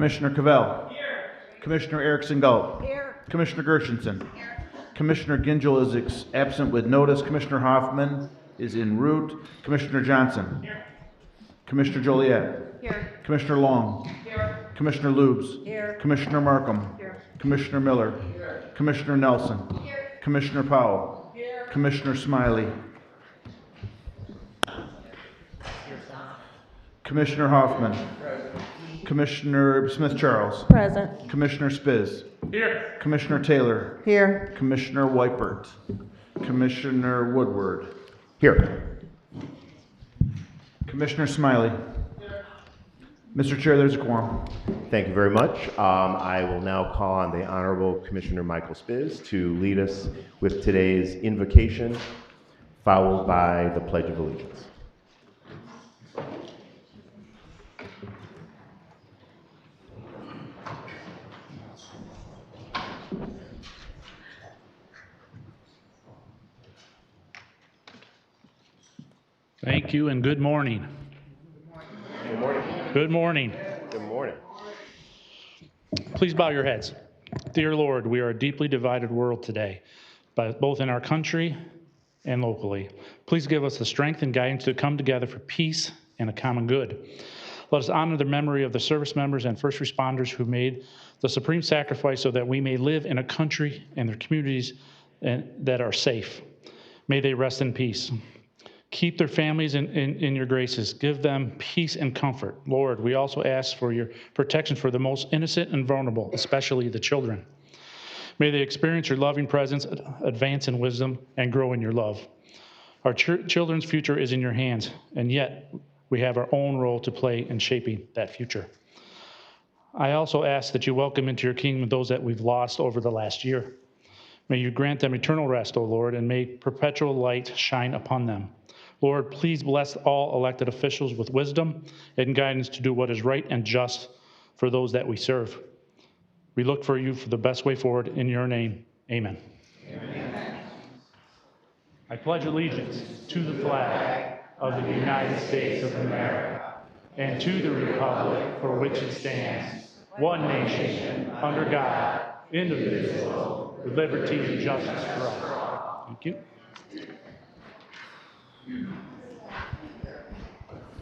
Commissioner Cavell. Here. Commissioner Erickson Galt. Here. Commissioner Gershenson. Commissioner Gingell is absent with notice. Commissioner Hoffman is en route. Commissioner Johnson. Here. Commissioner Joliet. Here. Commissioner Long. Here. Commissioner Lubes. Here. Commissioner Markham. Here. Commissioner Miller. Here. Commissioner Nelson. Here. Commissioner Powell. Here. Commissioner Smiley. Commissioner Hoffman. Commissioner Smith-Charles. Present. Commissioner Spiz. Here. Commissioner Taylor. Here. Commissioner Weipert. Commissioner Woodward. Here. Commissioner Smiley. Mr. Chair, there's a quorum. Thank you very much. I will now call on the Honorable Commissioner Michael Spiz to lead us with today's invocation, followed by the Pledge of Allegiance. Thank you and good morning. Good morning. Good morning. Good morning. Please bow your heads. Dear Lord, we are a deeply divided world today, both in our country and locally. Please give us the strength and guidance to come together for peace and a common good. Let us honor the memory of the service members and first responders who made the supreme sacrifice so that we may live in a country and their communities that are safe. May they rest in peace. Keep their families in your graces. Give them peace and comfort. Lord, we also ask for your protection for the most innocent and vulnerable, especially the children. May they experience your loving presence, advance in wisdom, and grow in your love. Our children's future is in your hands, and yet we have our own role to play in shaping that future. I also ask that you welcome into your kingdom those that we've lost over the last year. May you grant them eternal rest, O Lord, and may perpetual light shine upon them. Lord, please bless all elected officials with wisdom and guidance to do what is right and just for those that we serve. We look for you for the best way forward. In your name, amen. Amen. I pledge allegiance to the flag of the United States of America and to the republic for which it stands, one nation, under God, indivisible, with liberty and justice for all. Thank you.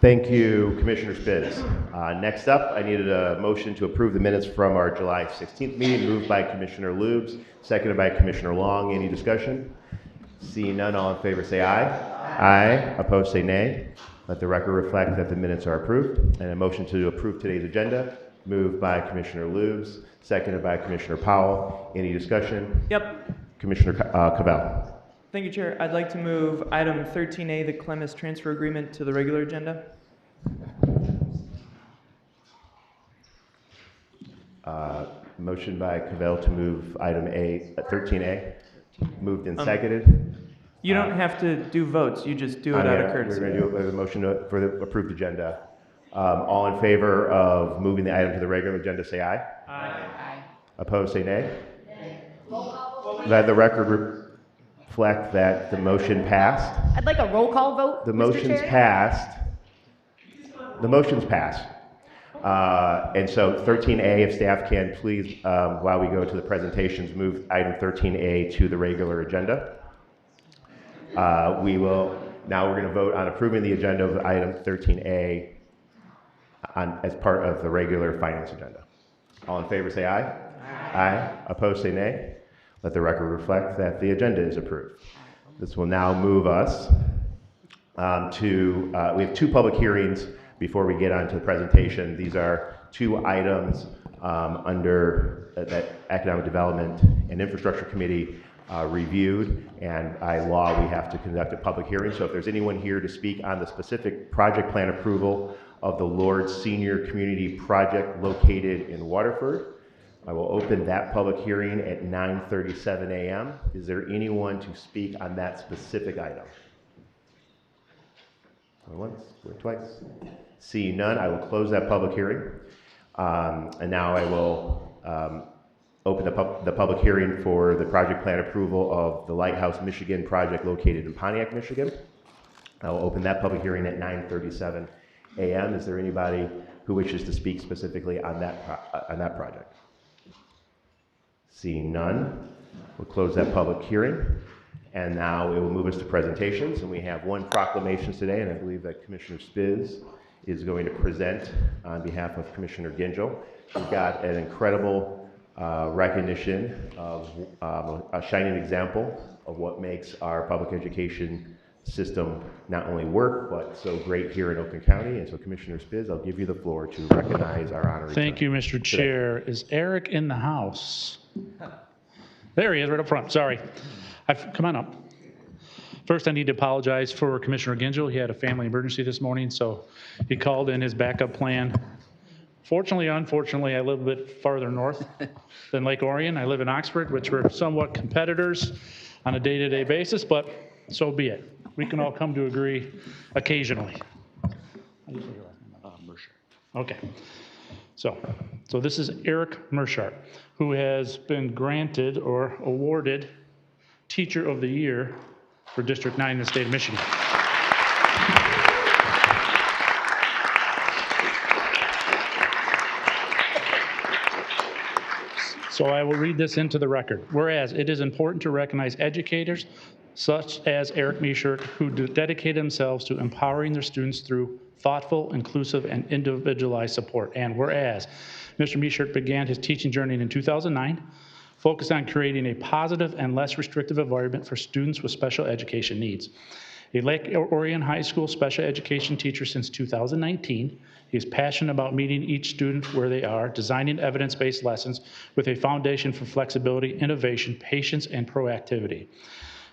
Thank you, Commissioner Spiz. Next up, I needed a motion to approve the minutes from our July 16th meeting, moved by Commissioner Lubes, seconded by Commissioner Long. Any discussion? Seeing none, all in favor say aye. Aye. Opposed say nay. Let the record reflect that the minutes are approved. And a motion to approve today's agenda, moved by Commissioner Lubes, seconded by Commissioner Powell. Any discussion? Yep. Commissioner Cavell. Thank you, Chair. I'd like to move item 13A, the Clemis transfer agreement, to the regular agenda. Motion by Cavell to move item 13A. Moved and seconded. You don't have to do votes. You just do it out of courtesy. We're going to do a motion for the approved agenda. All in favor of moving the item to the regular agenda, say aye. Aye. Opposed, say nay. Let the record reflect that the motion passed. I'd like a roll call vote, The Mr. motion's Chair. passed. The motion's passed. And so 13A, if staff can please, while we go to the presentations, move item 13A to the regular agenda. Now we're going to vote on approving the agenda of item 13A as part of the regular finance agenda. All in favor say aye. Aye. Opposed say nay. Let the record reflect that the agenda is approved. This will now move us we have two public hearings before we get on to the presentation. These are two items under that Economic Development and Infrastructure Committee reviewed, and by law we have to conduct a public hearing. So if there's anyone here to speak on the specific project plan approval of the Lourdes Senior Community Project located in Waterford, I will open that public hearing at 9:37 a.m. Is there anyone to speak on that specific item? Once, twice. Seeing none, I will close that public hearing. And now I will open the public hearing for the project plan approval of the Lighthouse Michigan project located in Pontiac, Michigan. I will open that public hearing at 9:37 a.m. Is there anybody who wishes to speak specifically on that project? Seeing none, we'll close that public hearing. And now it will move us to presentations. And we have one proclamation today, and I believe that Commissioner Spiz is going to present on behalf of Commissioner Gingell. She's got an incredible recognition of a shining example of what makes our public education system not only work, but so great here in Oakland County. And so Commissioner Spiz, I'll give you the floor to recognize our honoree. Thank you, Mr. Chair. Is Eric in the house? There he is, right up front. Sorry. Come on up. First, I need to apologize for Commissioner Gingell. He had a family emergency this morning, so he called in his backup plan. Fortunately, unfortunately, I live a bit farther north than Lake Orion. I live in Oxford, which we're somewhat competitors on a day-to-day basis, but so be it. We can all come to agree occasionally. Okay. So this is Eric Mershart, who has been granted or awarded Teacher of the Year for District 9 in the state of Michigan. So I will read this into the record. Whereas it is important to recognize educators such as Eric Mershart, who dedicate themselves to empowering their students through thoughtful, inclusive, and individualized support. And whereas Mr. Mershart began his teaching journey in 2009, focused on creating a positive and less restrictive environment for students with special education needs. A Lake Orion High School special education teacher since 2019, he is passionate about meeting each student where they are, designing evidence-based lessons with a foundation for flexibility, innovation, patience, and proactivity.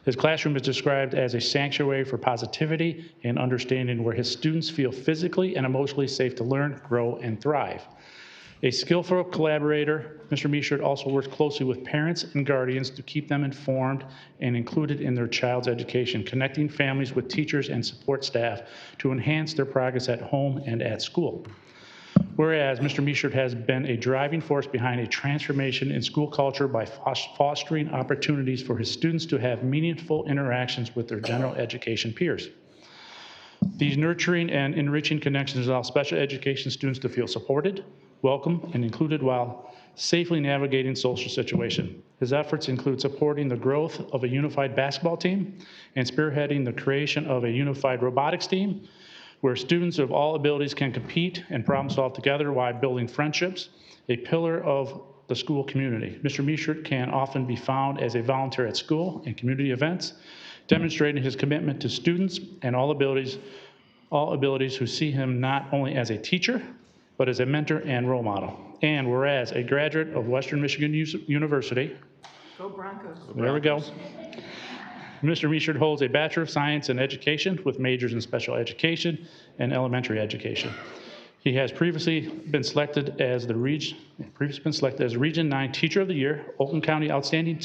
His classroom is described as a sanctuary for positivity and understanding where his students feel physically and emotionally safe to learn, grow, and thrive. A skillful collaborator, Mr. Mershart also works closely with parents and guardians to keep them informed and included in their child's education, connecting families with teachers and support staff to enhance their progress at home and at school. Whereas Mr. Mershart has been a driving force behind a transformation in school culture by fostering opportunities for his students to have meaningful interactions with their general education peers. These nurturing and enriching connections allow special education students to feel supported, welcome, and included while safely navigating social situation. His efforts include supporting the growth of a unified basketball team and spearheading the creation of a unified robotics team where students of all abilities can compete and problem solve together while building friendships, a pillar of the school community. Mr. Mershart can often be found as a volunteer at school and community events, demonstrating his commitment to students and all abilities who see him not only as a teacher, but as a mentor and role model. And whereas a graduate of Western Michigan University, Go Broncos. there we go, Mr. Mershart holds a Bachelor of Science in Education with majors in Special Education and Elementary Education. He has previously been selected as Region 9 Teacher of the Year, Oakland County Outstanding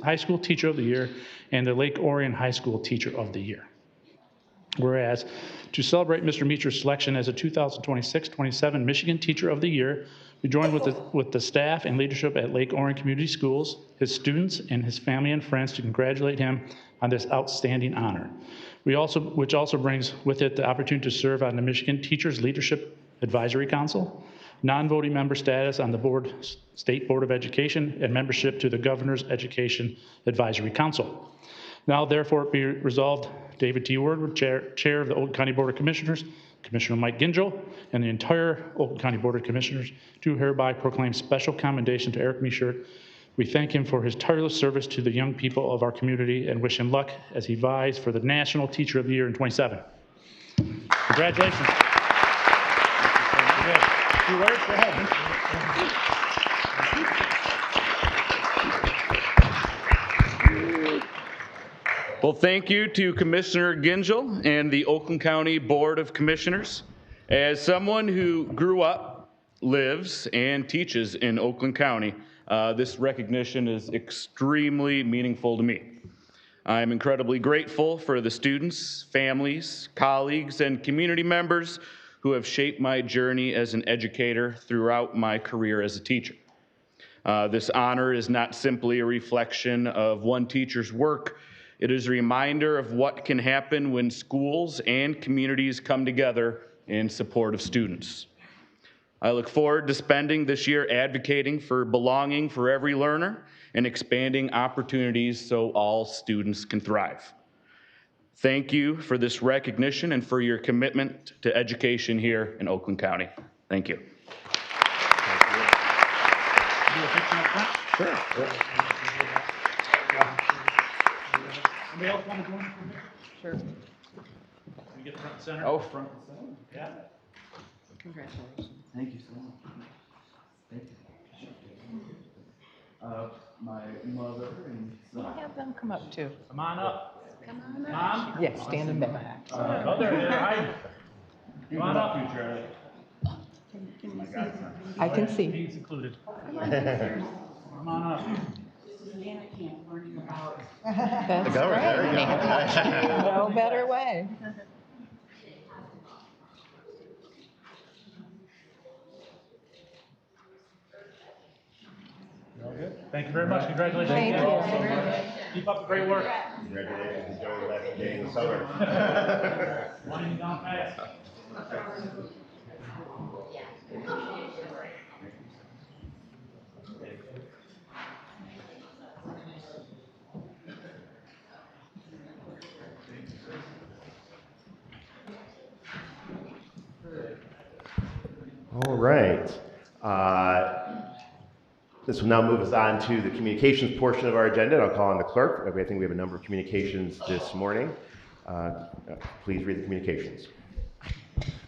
High School Teacher of the Year, and the Lake Orion High School Teacher of the Year. Whereas, to celebrate Mr. Meechart's selection as a 2026-27 Michigan Teacher of the Year, we joined with the staff and leadership at Lake Orion Community Schools, his students, and his family and friends to congratulate him on this outstanding honor. Which also brings with it the opportunity to serve on the Michigan Teachers Leadership Advisory Council, non-voting member status on the State Board of Education, and membership to the Governor's Education Advisory Council. Now, therefore, it be resolved, David T. Woodward, Chair of the Oakland County Board of Commissioners, Commissioner Mike Gingell, and the entire Oakland County Board of Commissioners do hereby proclaim special commendation to Eric Mershart. We thank him for his tireless service to the young people of our community and wish him luck as he vies for the National Teacher of the Year in 27. Congratulations. Go ahead. Well, thank you to Commissioner Gingell and the Oakland County Board of Commissioners. As someone who grew up, lives, and teaches in Oakland County, this recognition is extremely meaningful to me. I'm incredibly grateful for the students, families, colleagues, and community members who have shaped my journey as an educator throughout my career as a teacher. This honor is not simply a reflection of one teacher's work. It is a reminder of what can happen when schools and communities come together in support of students. I look forward to spending this year advocating for belonging for every learner and expanding opportunities so all students can thrive. Thank you for this recognition and for your commitment to education here in Oakland County. Thank you. Anybody else want to join? Sure. Can we get front and center? Oh, front and center. Yeah. Congratulations. Thank you so much. Thank you. My mother and son. Have them come up too. Come on up. Come on up. Mom? Yes, stand in the back. Oh, there, hi. Come on up, you Charlie. I can see. He's included. Come on up. That's great. No better way. All good. Thank you very much. Congratulations. Thank again. you. Keep up the great work. Congratulations, enjoy the last day in the summer. Winding down fast. All right. This will now move us on to the communications portion of our agenda. And I'll call on the clerk. I think we have a number of communications this morning. Please read the communications.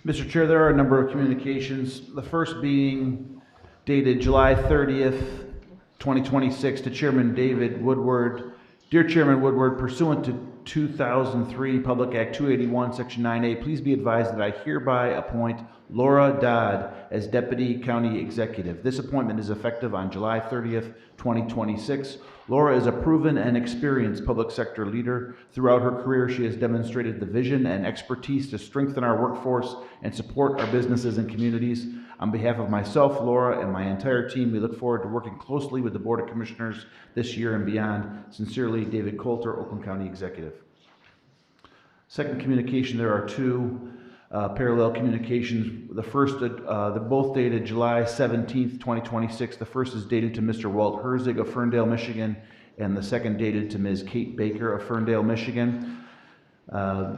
Mr. Chair, there are a number of communications. The first being dated July 30th, 2026 to Chairman David Woodward. Dear Chairman Woodward, pursuant to 2003 Public Act 281, Section 9A, please be advised that I hereby appoint Laura Dodd as Deputy County Executive. This appointment is effective on July 30th, 2026. Laura is a proven and experienced public sector leader. Throughout her career, she has demonstrated the vision and expertise to strengthen our workforce and support our businesses and communities. On behalf of myself, Laura, and my entire team, we look forward to working closely with the Board of Commissioners this year and beyond. Sincerely, David Coulter, Oakland County Executive. Second communication, there are two parallel communications. The first, they're both dated July 17th, 2026. The first is dated to Mr. Walt Herzig of Ferndale, Michigan, and the second dated to Ms. Kate Baker of Ferndale, Michigan.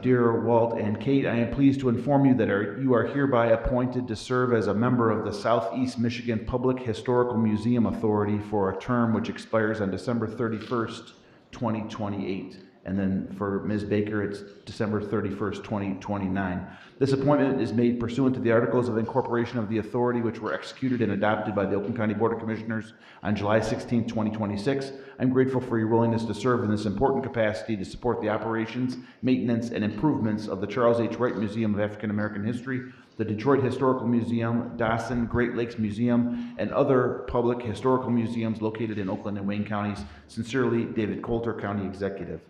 Dear Walt and Kate, I am pleased to inform you that you are hereby appointed to serve as a member of the Southeast Michigan Public Historical Museum Authority for a term which expires on December 31st, 2028. And then for Ms. Baker, it's December 31st, 2029. This appointment is made pursuant to the Articles of Incorporation of the Authority, which were executed and adopted by the Oakland County Board of Commissioners on July 16, 2026. I'm grateful for your willingness to serve in this important capacity to support the operations, maintenance, and improvements of the Charles H. Wright Museum of African American History, the Detroit Historical Museum, Dawson Great Lakes Museum, and other public historical museums located in Oakland and Wayne counties. Sincerely, David Coulter, County Executive.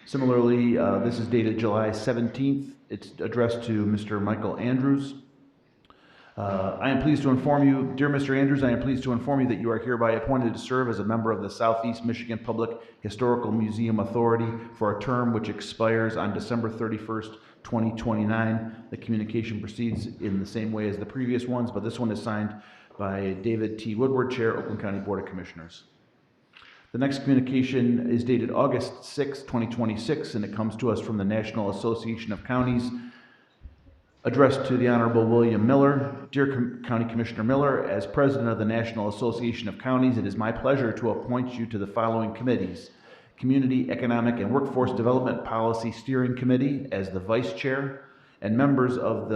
Similarly, this is dated July 17th. It's addressed to Mr. Michael Andrews. I am pleased to inform you, dear Mr. Andrews, I am pleased to inform you that you are hereby appointed to serve as a member of the Southeast Michigan Public Historical Museum Authority for a term which expires on December 31st, 2029. The communication proceeds in the same way as the previous ones, but this one is signed by David T. Woodward, Chair, Oakland County Board of Commissioners. The next communication is dated August 6, 2026, and it comes to us from the National Association of Counties, addressed to the Honorable William Miller. Dear County Commissioner Miller, as President of the National Association of Counties, it is my pleasure to appoint you to the following committees: Community, Economic, and Workforce Development Policy Steering Committee as the Vice Chair, and member of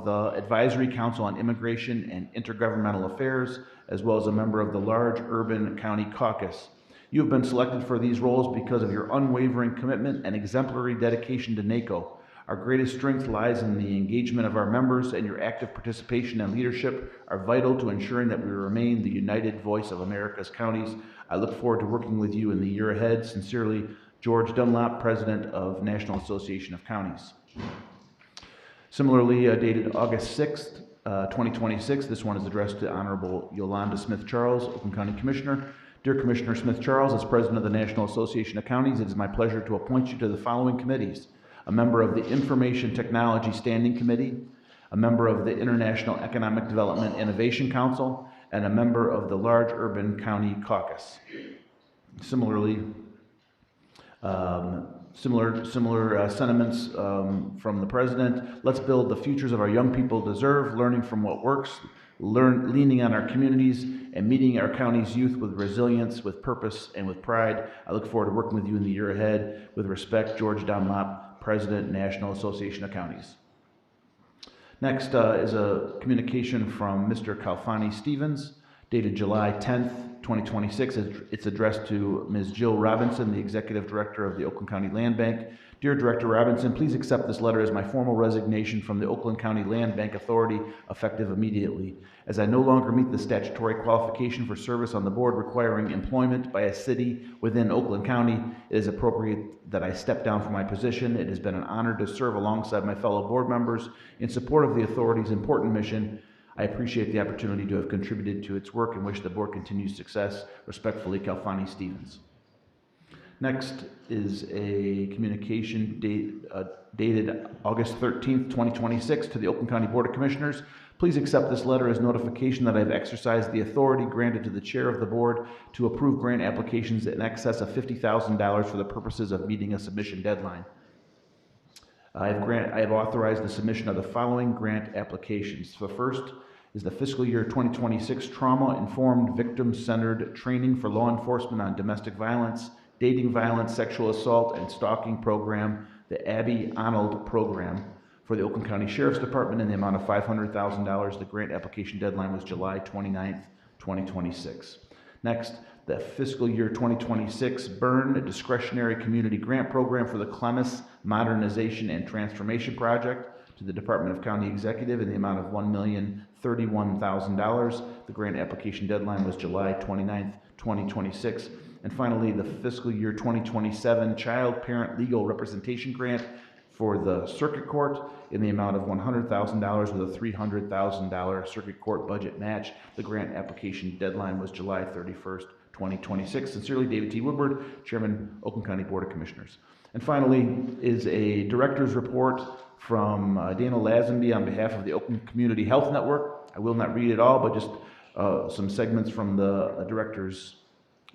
the Advisory Council on Immigration and Intergovernmental Affairs, as well as a member of the Large Urban County Caucus. You have been selected for these roles because of your unwavering commitment and exemplary dedication to NACO. Our greatest strength lies in the engagement of our members, and your active participation and leadership are vital to ensuring that we remain the united voice of America's counties. I look forward to working with you in the year ahead. Sincerely, George Dunlop, President of National Association of Counties. Similarly, dated August 6th, 2026, this one is addressed to Honorable Yolanda Smith-Charles, Oakland County Commissioner. Dear Commissioner Smith-Charles, as President of the National Association of Counties, it is my pleasure to appoint you to the following committees: a member of the Information Technology Standing Committee, a member of the International Economic Development Innovation Council, and a member of the Large Urban County Caucus. Similarly, similar sentiments from the president. Let's build the futures of our young people deserve, learning from what works, leaning on our communities, and meeting our county's youth with resilience, with purpose, and with pride. I look forward to working with you in the year ahead. With respect, George Dunlop, President, National Association of Counties. Next is a communication from Mr. Kalfani Stevens, dated July 10th, 2026. It's addressed to Ms. Jill Robinson, the Executive Director of the Oakland County Land Bank. Dear Director Robinson, please accept this letter as my formal resignation from the Oakland County Land Bank Authority, effective immediately. As I no longer meet the statutory qualification for service on the board requiring employment by a city within Oakland County, it is appropriate that I step down from my position. It has been an honor to serve alongside my fellow board members in support of the authority's important mission. I appreciate the opportunity to have contributed to its work and wish the board continued success. Respectfully, Kalfani Stevens. Next is a communication dated August 13th, 2026 to the Oakland County Board of Commissioners. Please accept this letter as notification that I have exercised the authority granted to the chair of the board to approve grant applications in excess of $50,000 for the purposes of meeting a submission deadline. I have authorized the submission of the following grant applications. The first is the fiscal year 2026 Trauma-Informed Victim-Centered Training for Law Enforcement on Domestic Violence, Dating Violence, Sexual Assault, and Stalking Program, the Abby Arnold Program, for the Oakland County Sheriff's Department in the amount of $500,000. The grant application deadline was July 29th, 2026. Next, the fiscal year 2026 Byrne Discretionary Community Grant Program for the Clemmis Modernization and Transformation Project to the Department of County Executive in the amount of $1,031,000. The grant application deadline was July 29th, 2026. And finally, the fiscal year 2027 Child Parent Legal Representation Grant for the Circuit Court in the amount of $100,000 with a $300,000 Circuit Court budget match. The grant application deadline was July 31st, 2026. Sincerely, David T. Woodward, Chairman, Oakland County Board of Commissioners. And finally is a director's report from Dana Lazenby on behalf of the Oakland Community Health Network. I will not read it all, but just some segments from the director's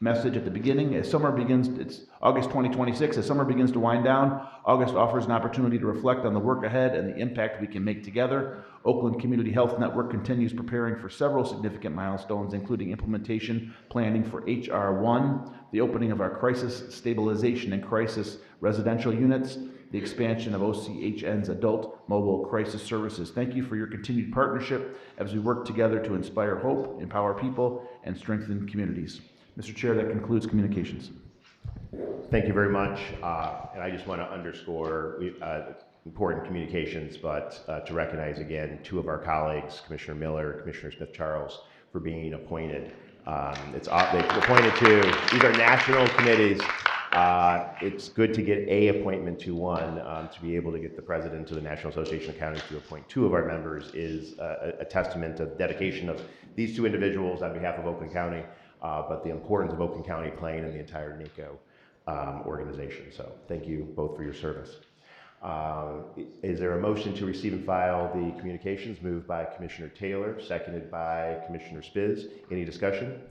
message at the beginning. As summer begins, it's August 2026, as summer begins to wind down, August offers an opportunity to reflect on the work ahead and the impact we can make together. Oakland Community Health Network continues preparing for several significant milestones, including implementation planning for HR 1, the opening of our crisis stabilization and crisis residential units, the expansion of OCHN's adult mobile crisis services. Thank you for your continued partnership as we work together to inspire hope, empower people, and strengthen communities. Mr. Chair, that concludes communications. Thank you very much. And I just want to underscore important communications, but to recognize again two of our colleagues, Commissioner Miller, Commissioner Smith-Charles, for being appointed. They've appointed to, these are national committees. It's good to get a appointment to one. To be able to get the president of the National Association of Counties to appoint two of our members is a testament to the dedication of these two individuals on behalf of Oakland County. But the importance of Oakland County playing in the entire NACO organization. So thank you both for your service. Is there a motion to receive and file the communications? Moved by Commissioner Taylor, seconded by Commissioner Spiz. Any discussion?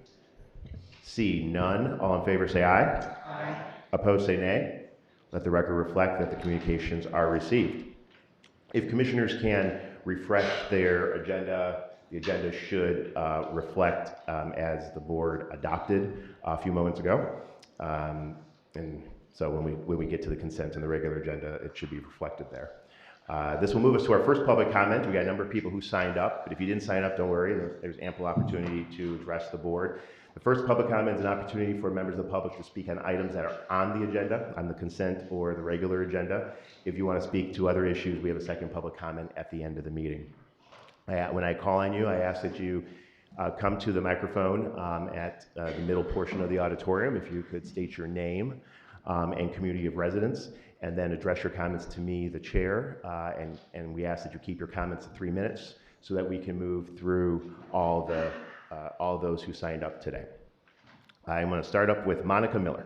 See none. All in favor say aye. Aye. Opposed say nay. Let the record reflect that the communications are received. If commissioners can refresh their agenda, the agenda should reflect as the board adopted a few moments ago. And so when we get to the consent and the regular agenda, it should be reflected there. This will move us to our first public comment. We got a number of people who signed up, but if you didn't sign up, don't worry. There's ample opportunity to address the board. The first public comment is an opportunity for members of the public to speak on items that are on the agenda, on the consent or the regular agenda. If you want to speak to other issues, we have a second public comment at the end of the meeting. When I call on you, I ask that you come to the microphone at the middle portion of the auditorium. If you could state your name and community of residence, and then address your comments to me, the chair, and we ask that you keep your comments to 3 minutes so that we can move through all those who signed up today. I'm going to start up with Monica Miller.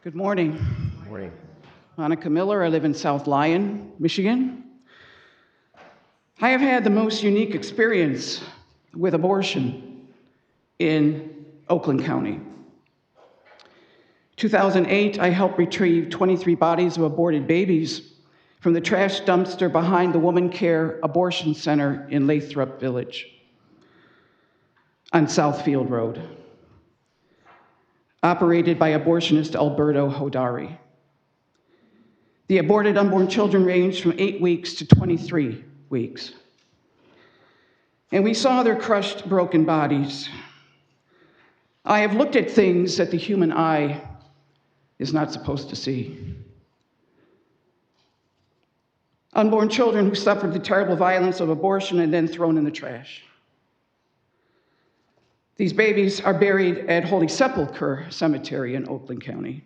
Good morning. Morning. Monica Miller. I live in South Lyon, Michigan. I have had the most unique experience with abortion in Oakland County. 2008, I helped retrieve 23 bodies of aborted babies from the trash dumpster behind the Woman Care Abortion Center in Lathrop Village on Southfield Road, operated by abortionist Alberto Hodari. The aborted unborn children ranged from 8 weeks to 23 weeks. And we saw their crushed, broken bodies. I have looked at things that the human eye is not supposed to see. Unborn children who suffered the terrible violence of abortion and then thrown in the trash. These babies are buried at Holy Sepulchre Cemetery in Oakland County.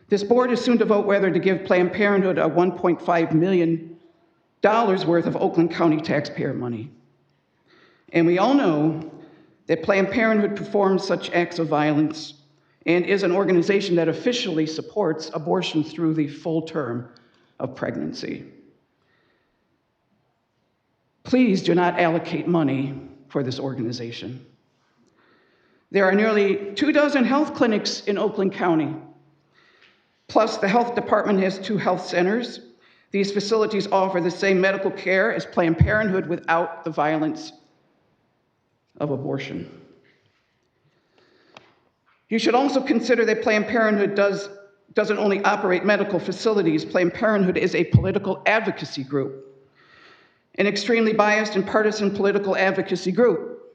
This board is soon to vote whether to give Planned Parenthood a $1.5 million worth of Oakland County taxpayer money. And we all know that Planned Parenthood performs such acts of violence and is an organization that officially supports abortion through the full term of pregnancy. Please do not allocate money for this organization. There are nearly 24 health clinics in Oakland County, plus the health department has 2 health centers. These facilities offer the same medical care as Planned Parenthood without the violence of abortion. You should also consider that Planned Parenthood doesn't only operate medical facilities. Planned Parenthood is a political advocacy group, an extremely biased and partisan political advocacy group.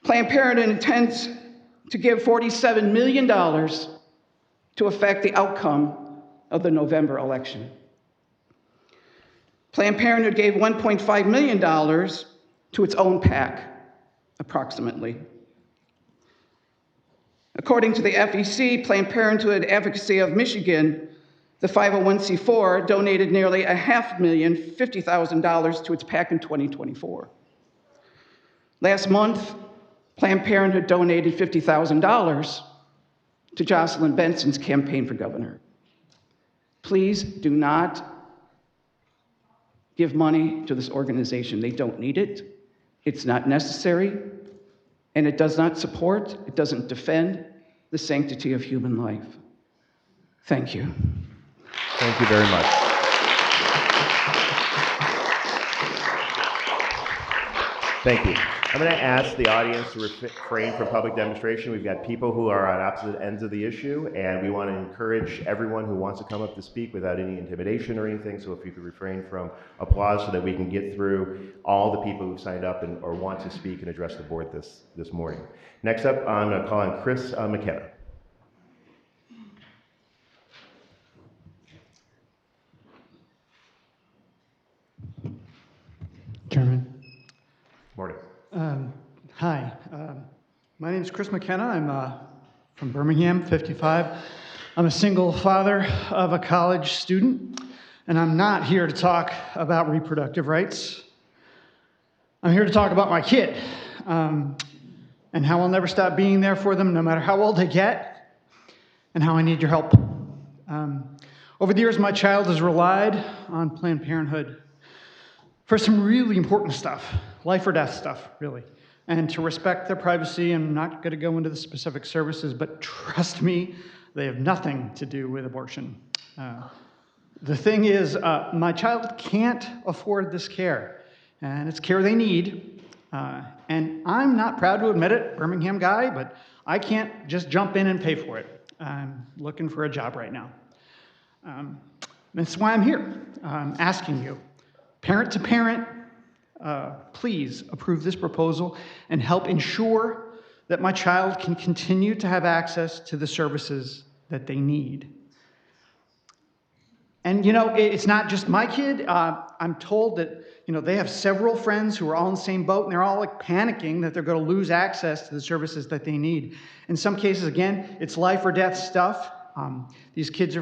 Planned Parenthood intends to give $47 million to affect the outcome of the November election. Planned Parenthood gave $1.5 million to its own PAC, approximately. According to the FEC, Planned Parenthood Advocacy of Michigan, the 501c4 donated nearly $550,000 to its PAC in 2024. Last month, Planned Parenthood donated $50,000 to Jocelyn Benson's campaign for governor. Please do not give money to this organization. They don't need it. It's not necessary. And it does not support, it doesn't defend the sanctity of human life. Thank you. Thank you very much. Thank you. I'm going to ask the audience to refrain from public demonstration. We've got people who are on opposite ends of the issue, and we want to encourage everyone who wants to come up to speak without any intimidation or anything. So if you could refrain from applause so that we can get through all the people who've signed up or want to speak and address the board this morning. Next up, I'm going to call on Chris McKenna. Chairman. Morning. Hi, my name is Chris McKenna. I'm from Birmingham, 55. I'm a single father of a college student, and I'm not here to talk about reproductive rights. I'm here to talk about my kid and how I'll never stop being there for them no matter how old they get, and how I need your help. Over the years, my child has relied on Planned Parenthood for some really important stuff, life or death stuff, really. And to respect their privacy, I'm not going to go into the specific services, but trust me, they have nothing to do with abortion. The thing is, my child can't afford this care, and it's care they need. And I'm not proud to admit it, Birmingham guy, but I can't just jump in and pay for it. I'm looking for a job right now. That's why I'm here, asking you, parent to parent, please approve this proposal and help ensure that my child can continue to have access to the services that they need. And, you know, it's not just my kid. I'm told that, you know, they have several friends who are all in the same boat, and they're all like panicking that they're going to lose access to the services that they need. In some cases, again, it's life or death stuff. These kids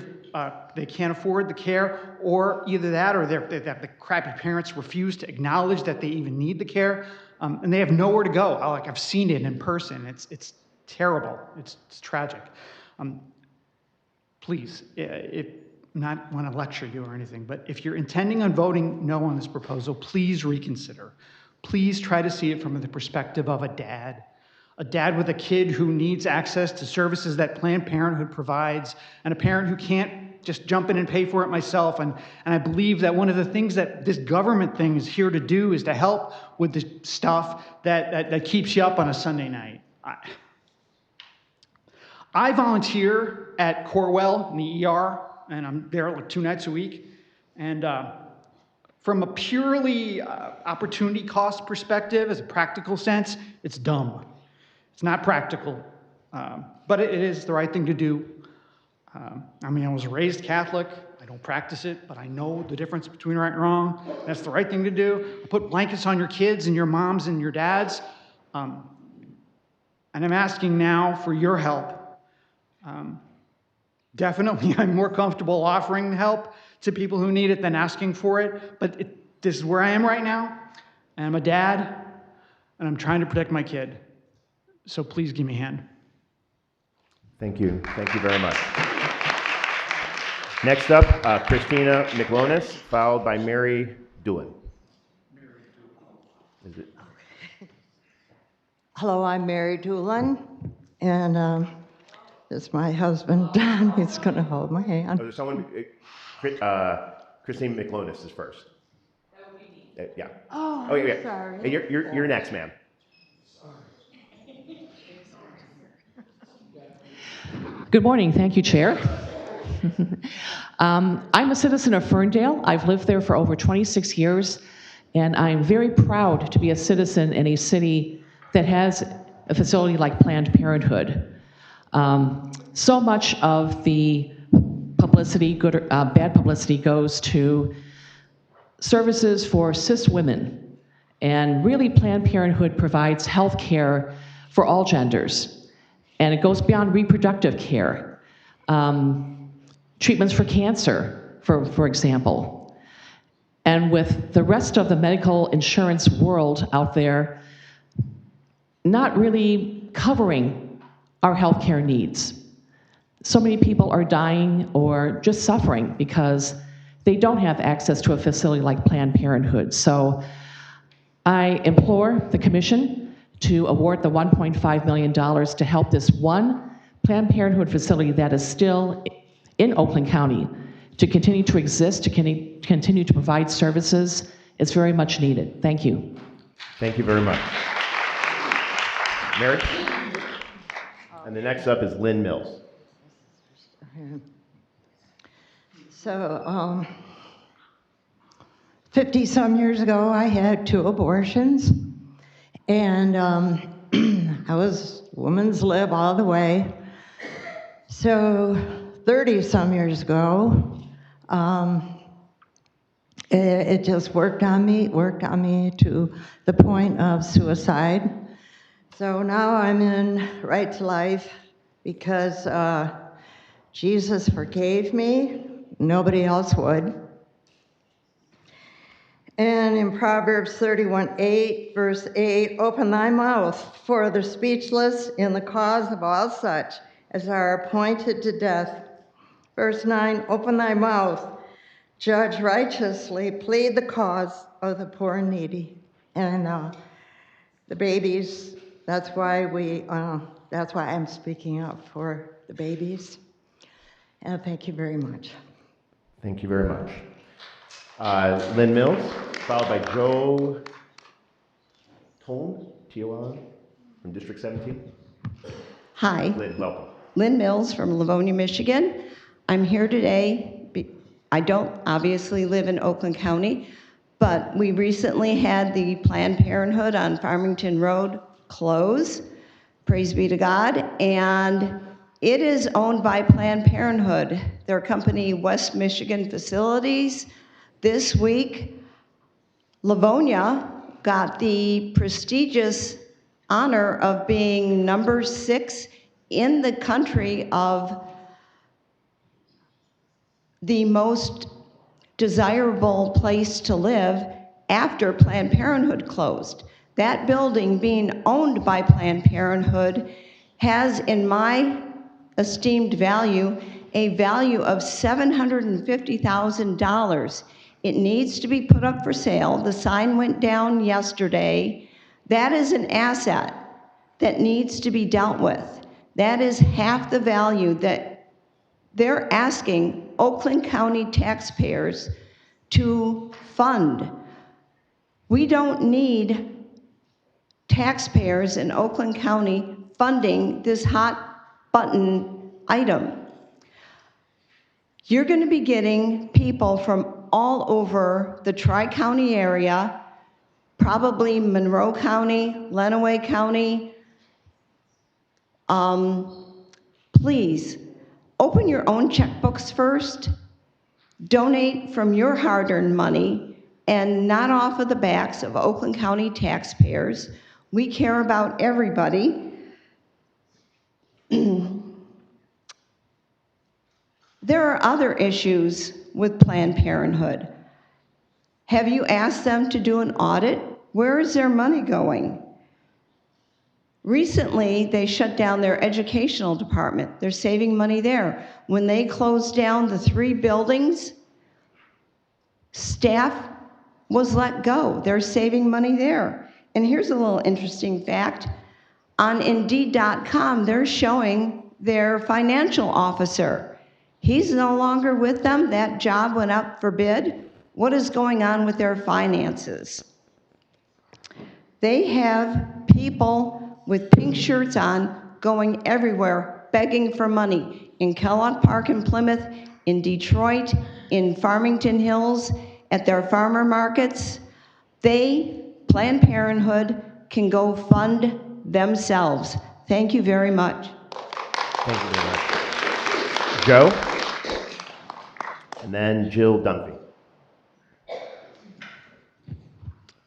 they can't afford the care, or either that or the crappy parents refuse to acknowledge that they even need the care, and they have nowhere to go. I've seen it in person. It's terrible. It's tragic. Please, if not want to lecture you or anything, but if you're intending on voting no on this proposal, please reconsider. Please try to see it from the perspective of a dad with a kid who needs access to services that Planned Parenthood provides, and a parent who can't just jump in and pay for it myself. And I believe that one of the things that this government thing is here to do is to help with the stuff that keeps you up on a Sunday night. I volunteer at Corewell in the ER, and I'm there like 2 nights a week. And from a purely opportunity cost perspective, as a practical sense, it's dumb. It's not practical, but it is the right thing to do. I mean, I was raised Catholic. I don't practice it, but I know the difference between right and wrong. That's the right thing to do. Put blankets on your kids and your moms and your dads. And I'm asking now for your help. Definitely, I'm more comfortable offering help to people who need it than asking for it, but this is where I am right now, and I'm a dad, and I'm trying to protect my kid. So please give me a hand. Thank you. Thank you very much. Next up, Christina McLonis, followed by Mary Doolan. Is it? Hello, I'm Mary Doolan, and this is my husband, Don. He's going to hold my hand. Oh, there's someone, Christine McLonis is first. That would be me. Yeah. Oh, yeah. sorry. Hey, you're next, ma'am. Good morning. Thank you, Chair. I'm a citizen of Ferndale. I've lived there for over 26 years, and I'm very proud to be a citizen in a city that has a facility like Planned Parenthood. So much of the publicity, good or bad publicity, goes to services for cis women, and really Planned Parenthood provides health care for all genders, and it goes beyond reproductive care. Treatments for cancer, for example. And with the rest of the medical insurance world out there not really covering our healthcare needs. So many people are dying or just suffering because they don't have access to a facility like Planned Parenthood. So I implore the Commission to award the $1.5 million to help this one Planned Parenthood facility that is still in Oakland County to continue to exist, to continue to provide services. It's very much needed. Thank you. Thank you very much. Mary? And the next up is Lynn Mills. So, 50-some years ago, I had 2 abortions, and I was woman's lib all the way. So, 30-some years ago, it just worked on me to the point of suicide. So now I'm in Right to Life because Jesus forgave me. Nobody else would. And in Proverbs 31:8, verse 8, open thy mouth for the speechless in the cause of all such as are appointed to death. Verse 9, open thy mouth, judge righteously, plead the cause of the poor and needy. And the babies, that's why I'm speaking up for the babies. And thank you very much. Thank you very much. Lynn Mills, followed by Joe Toln, T-O-L-N, from District 17. Hi. Lynn, welcome. Lynn Mills from Livonia, Michigan. I'm here today. I don't obviously live in Oakland County, but we recently had the Planned Parenthood on Farmington Road close. Praise be to God. And it is owned by Planned Parenthood, their company, West Michigan Facilities. This week, Livonia got the prestigious honor of being number 6 in the country of the most desirable place to live after Planned Parenthood closed. That building being owned by Planned Parenthood has, in my esteemed value, a value of $750,000. It needs to be put up for sale. The sign went down yesterday. That is an asset that needs to be dealt with. That is half the value that they're asking Oakland County taxpayers to fund. We don't need taxpayers in Oakland County funding this hot button item. You're going to be getting people from all over the Tri-County area, probably Monroe County, Lenawee County. Please, open your own checkbooks first, donate from your hard-earned money, and not off of the backs of Oakland County taxpayers. We care about everybody. There are other issues with Planned Parenthood. Have you asked them to do an audit? Where is their money going? Recently, they shut down their educational department. They're saving money there. When they closed down the 3 buildings, staff was let go. They're saving money there. And here's a little interesting fact. On Indeed.com, they're showing their financial officer. He's no longer with them. That job went up for bid. What is going on with their finances? They have people with pink shirts on going everywhere begging for money. In Kellogg Park in Plymouth, in Detroit, in Farmington Hills, at their farmer markets. Planned Parenthood, can go fund themselves. Thank you very much. Thank you very much. Joe? And then Jill Dunphy.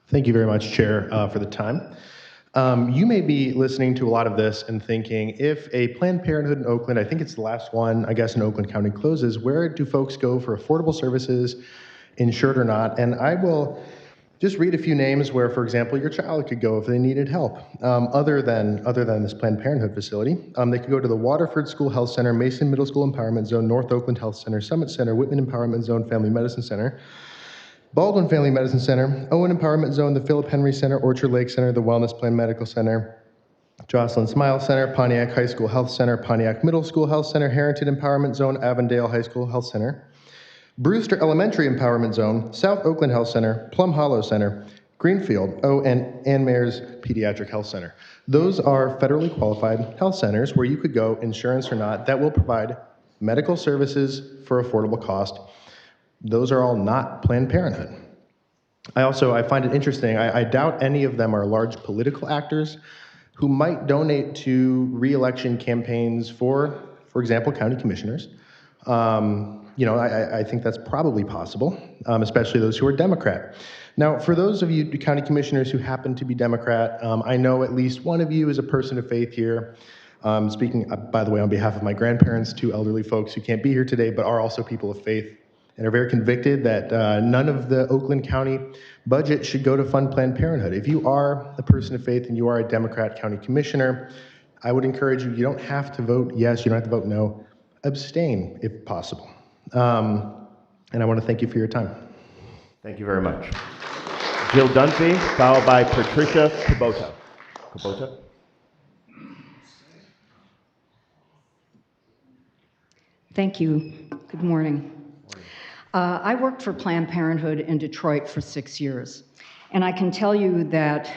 Thank you very much, Chair, for the time. You may be listening to a lot of this and thinking, if a Planned Parenthood in Oakland, I think it's the last one, I guess, in Oakland County closes, where do folks go for affordable services, insured or not? And I will just read a few names where, for example, your child could go if they needed help, other than this Planned Parenthood facility. They could go to the Waterford School Health Center, Mason Middle School Empowerment Zone, North Oakland Health Center, Summit Center, Whitman Empowerment Zone, Family Medicine Center, Baldwin Family Medicine Center, Owen Empowerment Zone, the Philip Henry Center, Orchard Lake Center, the Wellness Plan Medical Center, Jocelyn Smile Center, Pontiac High School Health Center, Pontiac Middle School Health Center, Harrington Empowerment Zone, Avondale High School Health Center, Brewster Elementary Empowerment Zone, South Oakland Health Center, Plum Hollow Center, Greenfield, and Ann Mayer's Pediatric Health Center. Those are federally qualified health centers where you could go, insurance or not, that will provide medical services for affordable cost. Those are all not Planned Parenthood. I find it interesting, I doubt any of them are large political actors who might donate to re-election campaigns for example, county commissioners. I think that's probably possible, especially those who are Democrat. Now, for those of you county commissioners who happen to be Democrat, I know at least one of you is a person of faith here. Speaking, by the way, on behalf of my grandparents, 2 elderly folks who can't be here today, but are also people of faith and are very convicted that none of the Oakland County budget should go to fund Planned Parenthood. If you are a person of faith and you are a Democrat county commissioner, I would encourage you, you don't have to vote yes, you don't have to vote no, abstain if possible. And I want to thank you for your time. Thank you very much. Jill Dunphy, followed by Patricia Kubota. Kubota? Thank you. Good morning. I worked for Planned Parenthood in Detroit for 6 years, and I can tell you that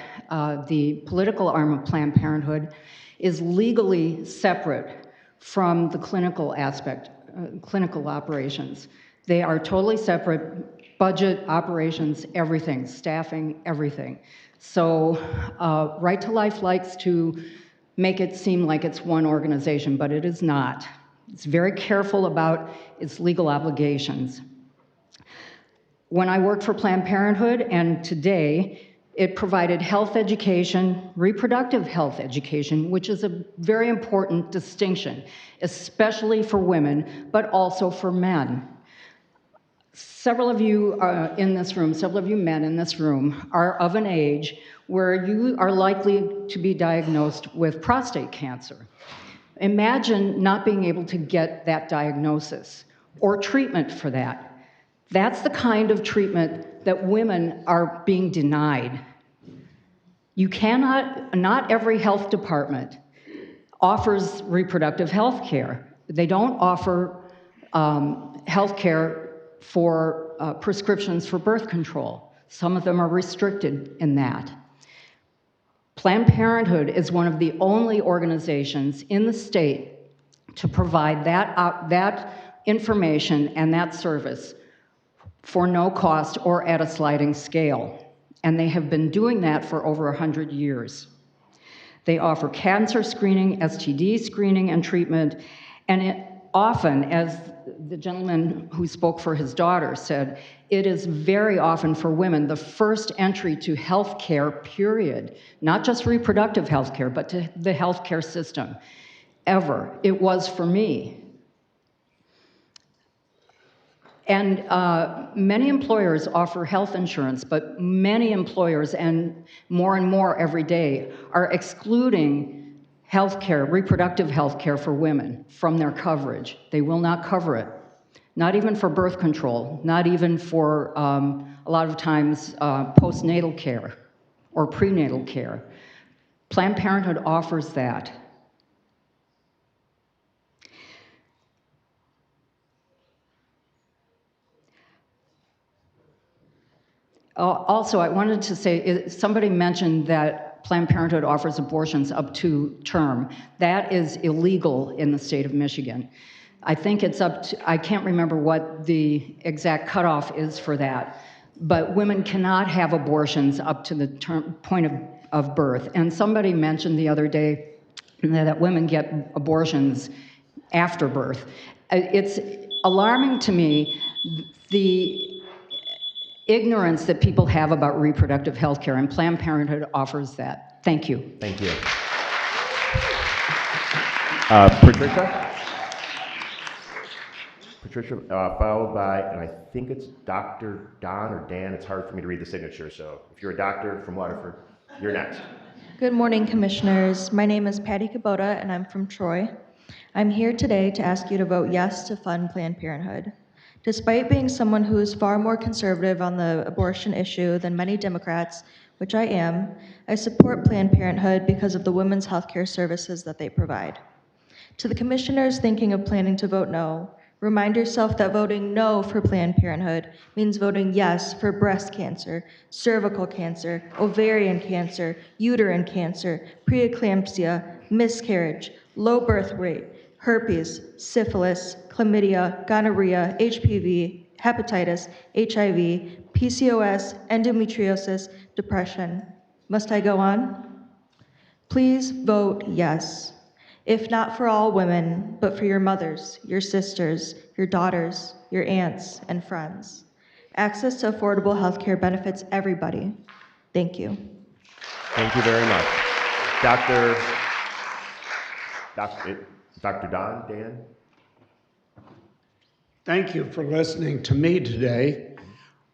the political arm of Planned Parenthood is legally separate from the clinical aspect, clinical operations. They are totally separate, budget, operations, everything, staffing, everything. So Right to Life likes to make it seem like it's one organization, but it is not. It's very careful about its legal obligations. When I worked for Planned Parenthood, and today, it provided health education, reproductive health education, which is a very important distinction, especially for women, but also for men. Several of you in this room, several of you men in this room, are of an age where you are likely to be diagnosed with prostate cancer. Imagine not being able to get that diagnosis or treatment for that. That's the kind of treatment that women are being denied. You cannot, not every health department offers reproductive health care. They don't offer health care for prescriptions for birth control. Some of them are restricted in that. Planned Parenthood is one of the only organizations in the state to provide that information and that service for no cost or at a sliding scale. And they have been doing that for over 100 years. They offer cancer screening, STD screening and treatment, and often, as the gentleman who spoke for his daughter said, it is very often for women the first entry to health care, period. Not just reproductive health care, but to the health care system, ever. It was for me. And many employers offer health insurance, but many employers, and more every day, are excluding health care, reproductive health care for women from their coverage. They will not cover it. Not even for birth control, not even for, a lot of times, postnatal care or prenatal care. Planned Parenthood offers that. Also, I wanted to say, somebody mentioned that Planned Parenthood offers abortions up to term. That is illegal in the state of Michigan. I think it's up to, I can't remember what the exact cutoff is for that, but women cannot have abortions up to the point of birth. And somebody mentioned the other day that women get abortions after birth. It's alarming to me, the ignorance that people have about reproductive health care, and Planned Parenthood offers that. Thank you. Thank you. Patricia? Patricia, followed by, and I think it's Dr. Don or Dan. It's hard for me to read the signature, so if you're a doctor from Waterford, you're next. Good morning, Commissioners. My name is Patty Kubota, and I'm from Troy. I'm here today to ask you to vote yes to fund Planned Parenthood. Despite being someone who is far more conservative on the abortion issue than many Democrats, which I am, I support Planned Parenthood because of the women's health care services that they provide. To the commissioners thinking of planning to vote no, remind yourself that voting no for Planned Parenthood means voting yes for breast cancer, cervical cancer, ovarian cancer, uterine cancer, preeclampsia, miscarriage, low birth rate, herpes, syphilis, chlamydia, gonorrhea, HPV, hepatitis, HIV, PCOS, endometriosis, depression. Must I go on? Please vote yes. If not for all women, but for your mothers, your sisters, your daughters, your aunts, and friends. Access to affordable health care benefits everybody. Thank you. Thank you very much. Dr. Don, Dan? Thank you for listening to me today.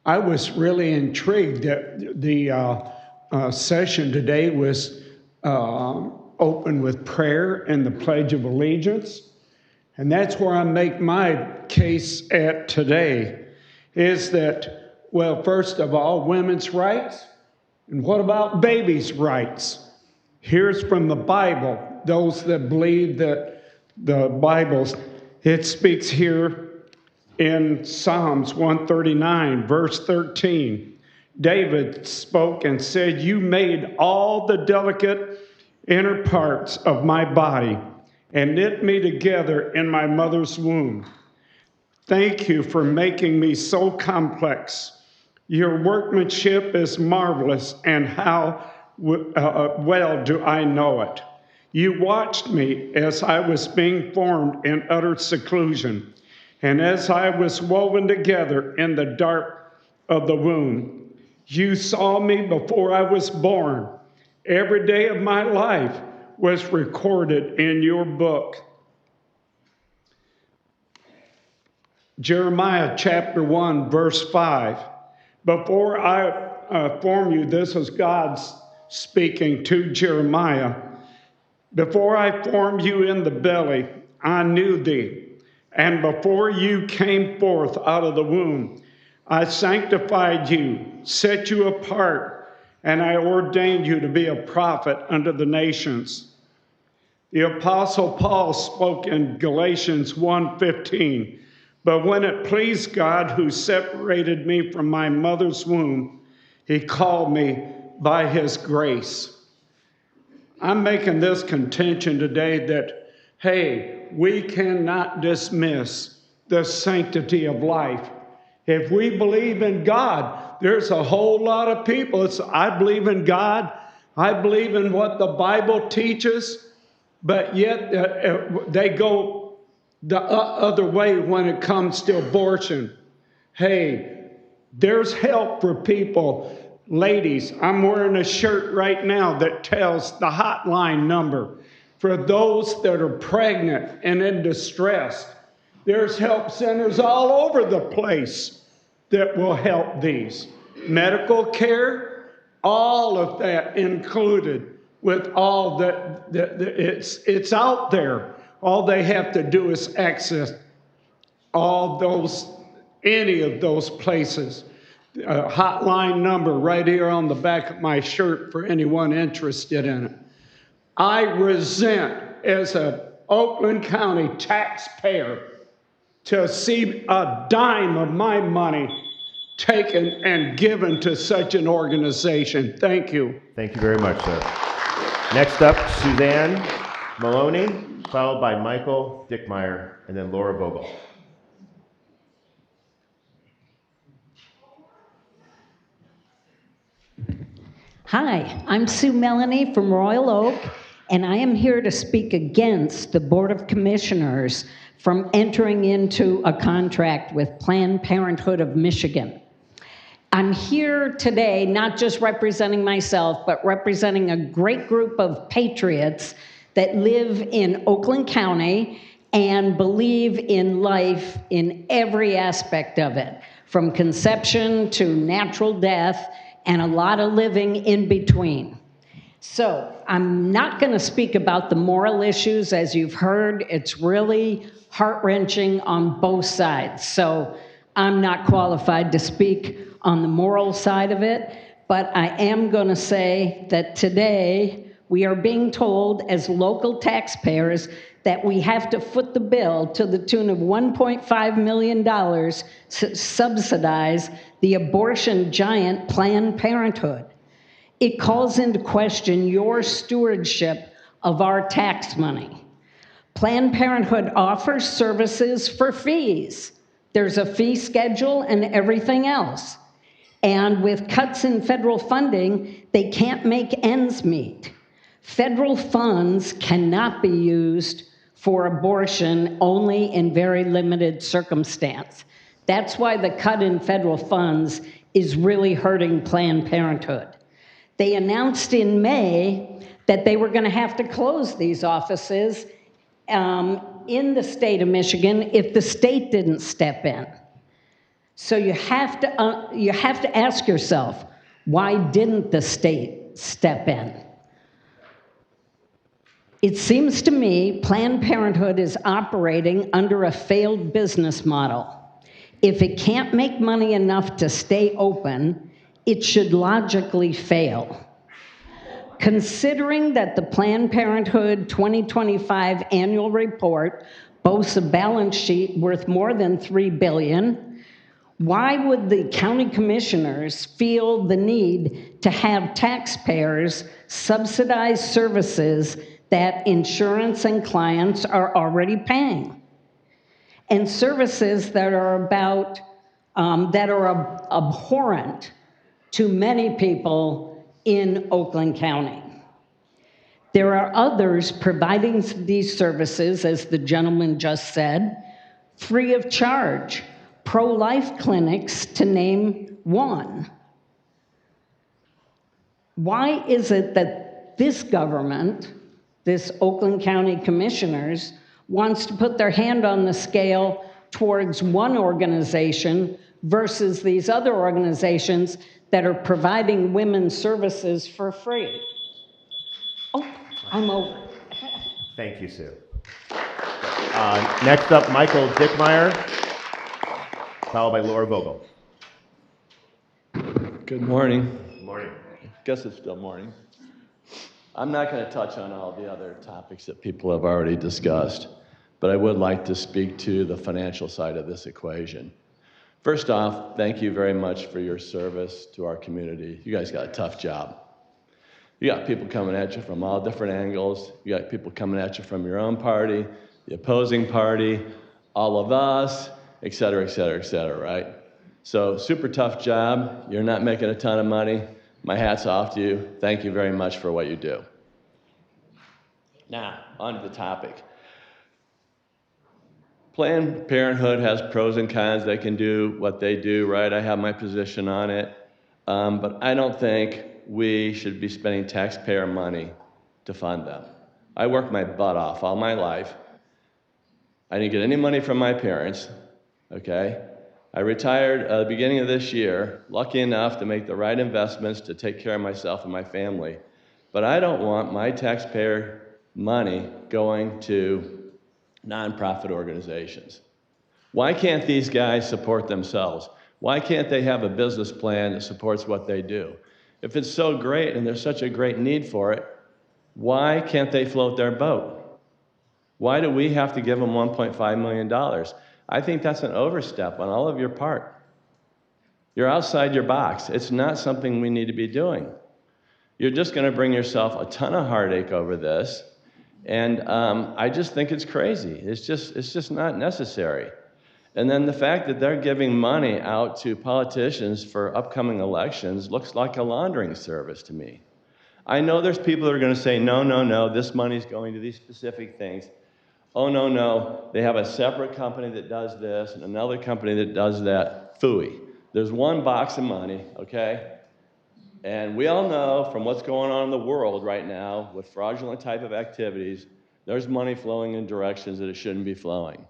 I was really intrigued that the session today was open with prayer and the Pledge of Allegiance. And that's where I make my case at today, is that, well, first of all, women's rights. And what about babies' rights? Here's from the Bible, those that believe that the Bible, it speaks here in Psalms 139, verse 13. David spoke and said, "You made all the delicate inner parts of my body and knit me together in my mother's womb. Thank you for making me so complex. Your workmanship is marvelous, and how well do I know it. You watched me as I was being formed in utter seclusion, and as I was woven together in the dark of the womb. You saw me before I was born. Every day of my life was recorded in your book." Jeremiah chapter 1, verse 5. Before I form you, this is God speaking to Jeremiah. Before I formed you in the belly, I knew thee. And before you came forth out of the womb, I sanctified you, set you apart, and I ordained you to be a prophet unto the nations. The Apostle Paul spoke in Galatians 1:15, but when it pleased God who separated me from my mother's womb, he called me by his grace. I'm making this contention today that, hey, we cannot dismiss the sanctity of life. If we believe in God, there's a whole lot of people. I believe in God. I believe in what the Bible teaches, but yet they go the other way when it comes to abortion. Hey, there's help for people. Ladies, I'm wearing a shirt right now that tells the hotline number for those that are pregnant and in distress. There's help centers all over the place that will help these. Medical care, all of that included with all that, it's out there. All they have to do is access any of those places. Hotline number right here on the back of my shirt for anyone interested in it. I resent, as an Oakland County taxpayer, to see a dime of my money taken and given to such an organization. Thank you. Thank you very much, sir. Next up, Suzanne Maloney, followed by Michael Dickmeyer, and then Laura Vogel. Hi, I'm Sue Melanie from Royal Oak, and I am here to speak against the Board of Commissioners from entering into a contract with Planned Parenthood of Michigan. I'm here today not just representing myself, but representing a great group of patriots that live in Oakland County and believe in life in every aspect of it, from conception to natural death, and a lot of living in between. So I'm not going to speak about the moral issues. As you've heard, it's really heart-wrenching on both sides. So I'm not qualified to speak on the moral side of it, but I am going to say that today we are being told as local taxpayers that we have to foot the bill to the tune of $1.5 million to subsidize the abortion giant Planned Parenthood. It calls into question your stewardship of our tax money. Planned Parenthood offers services for fees. There's a fee schedule and everything else. And with cuts in federal funding, they can't make ends meet. Federal funds cannot be used for abortion only in very limited circumstance. That's why the cut in federal funds is really hurting Planned Parenthood. They announced in May that they were going to have to close these offices in the state of Michigan if the state didn't step in. So you have to ask yourself, why didn't the state step in? It seems to me Planned Parenthood is operating under a failed business model. If it can't make money enough to stay open, it should logically fail. Considering that the Planned Parenthood 2025 annual report boasts a balance sheet worth more than $3 billion, why would the county commissioners feel the need to have taxpayers subsidize services that insurance and clients are already paying? And services that are abhorrent to many people in Oakland County. There are others providing these services, as the gentleman just said, free of charge. Pro-life clinics, to name one. Why is it that this government, this Oakland County Commissioners, wants to put their hand on the scale towards one organization versus these other organizations that are providing women's services for free. Oh, I'm over. Thank you, Sue. Next up, Michael Dickmeyer, followed by Laura Vogel. Good morning. Good morning. Guess it's still morning. I'm not going to touch on all the other topics that people have already discussed, but I would like to speak to the financial side of this equation. First off, thank you very much for your service to our community. You guys got a tough job. You got people coming at you from all different angles. You got people coming at you from your own party, the opposing party, all of us, et cetera, et cetera, et cetera, right? So super tough job. You're not making a ton of money. My hat's off to you. Thank you very much for what you do. Now, on to the topic. Planned Parenthood has pros and cons. They can do what they do, right? I have my position on it. But I don't think we should be spending taxpayer money to fund them. I worked my butt off all my life. I didn't get any money from my parents, okay? I retired at the beginning of this year, lucky enough to make the right investments to take care of myself and my family. But I don't want my taxpayer money going to nonprofit organizations. Why can't these guys support themselves? Why can't they have a business plan that supports what they do? If it's so great and there's such a great need for it, why can't they float their boat? Why do we have to give them $1.5 million? I think that's an overstep on all of your part. You're outside your box. It's not something we need to be doing. You're just going to bring yourself a ton of heartache over this, and I just think it's crazy. It's just not necessary. And then the fact that they're giving money out to politicians for upcoming elections looks like a laundering service to me. I know there's people that are going to say, no, no, no, this money's going to these specific things. Oh, no, no, they have a separate company that does this and another company that does that. Phooey. There's one box of money, okay? And we all know from what's going on in the world right now with fraudulent type of activities, there's money flowing in directions that it shouldn't be flowing.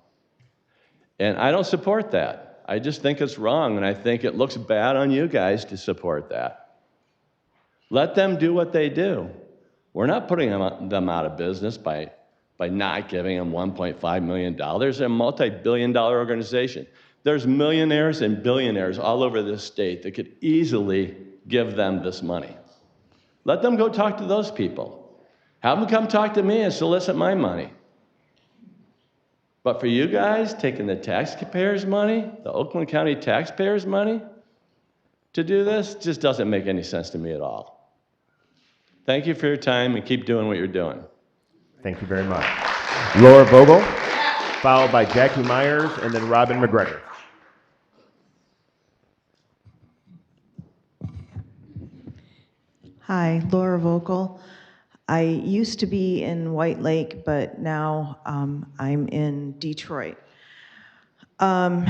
And I don't support that. I just think it's wrong, and I think it looks bad on you guys to support that. Let them do what they do. We're not putting them out of business by not giving them $1.5 million. They're a multi-billion-dollar organization. There's millionaires and billionaires all over this state that could easily give them this money. Let them go talk to those people. Have them come talk to me and solicit my money. But for you guys, taking the taxpayers' money, the Oakland County taxpayers' money, to do this just doesn't make any sense to me at all. Thank you for your time, and keep doing what you're doing. Thank you very much. Laura Vogel, followed by Jackie Myers, and then Robin McGregor. Hi, Laura Vogel. I used to be in White Lake, but now I'm in Detroit. And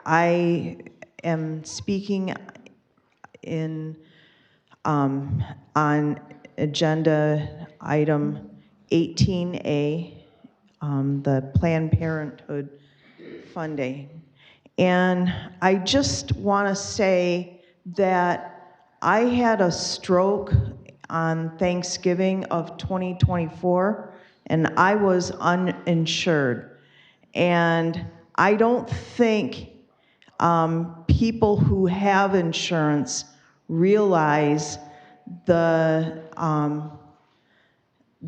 I am speaking in on agenda item 18A, the Planned Parenthood funding. And I just want to say that I had a stroke on Thanksgiving of 2024, and I was uninsured. And I don't think people who have insurance realize the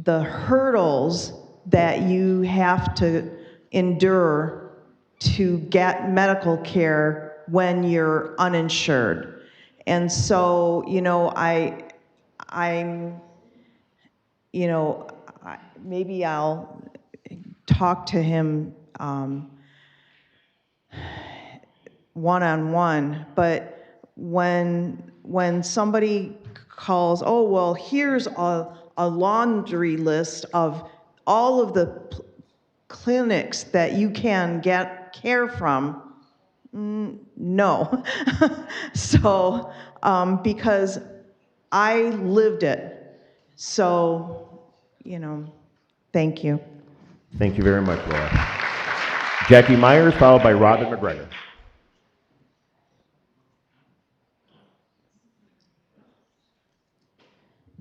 hurdles that you have to endure to get medical care when you're uninsured. And so, maybe I'll talk to him one-on-one, but when somebody calls, oh, well, here's a laundry list of all of the clinics that you can get care from, no. So, because I lived it. So, thank you. Thank you very much, Laura. Jackie Myers, followed by Robin McGregor.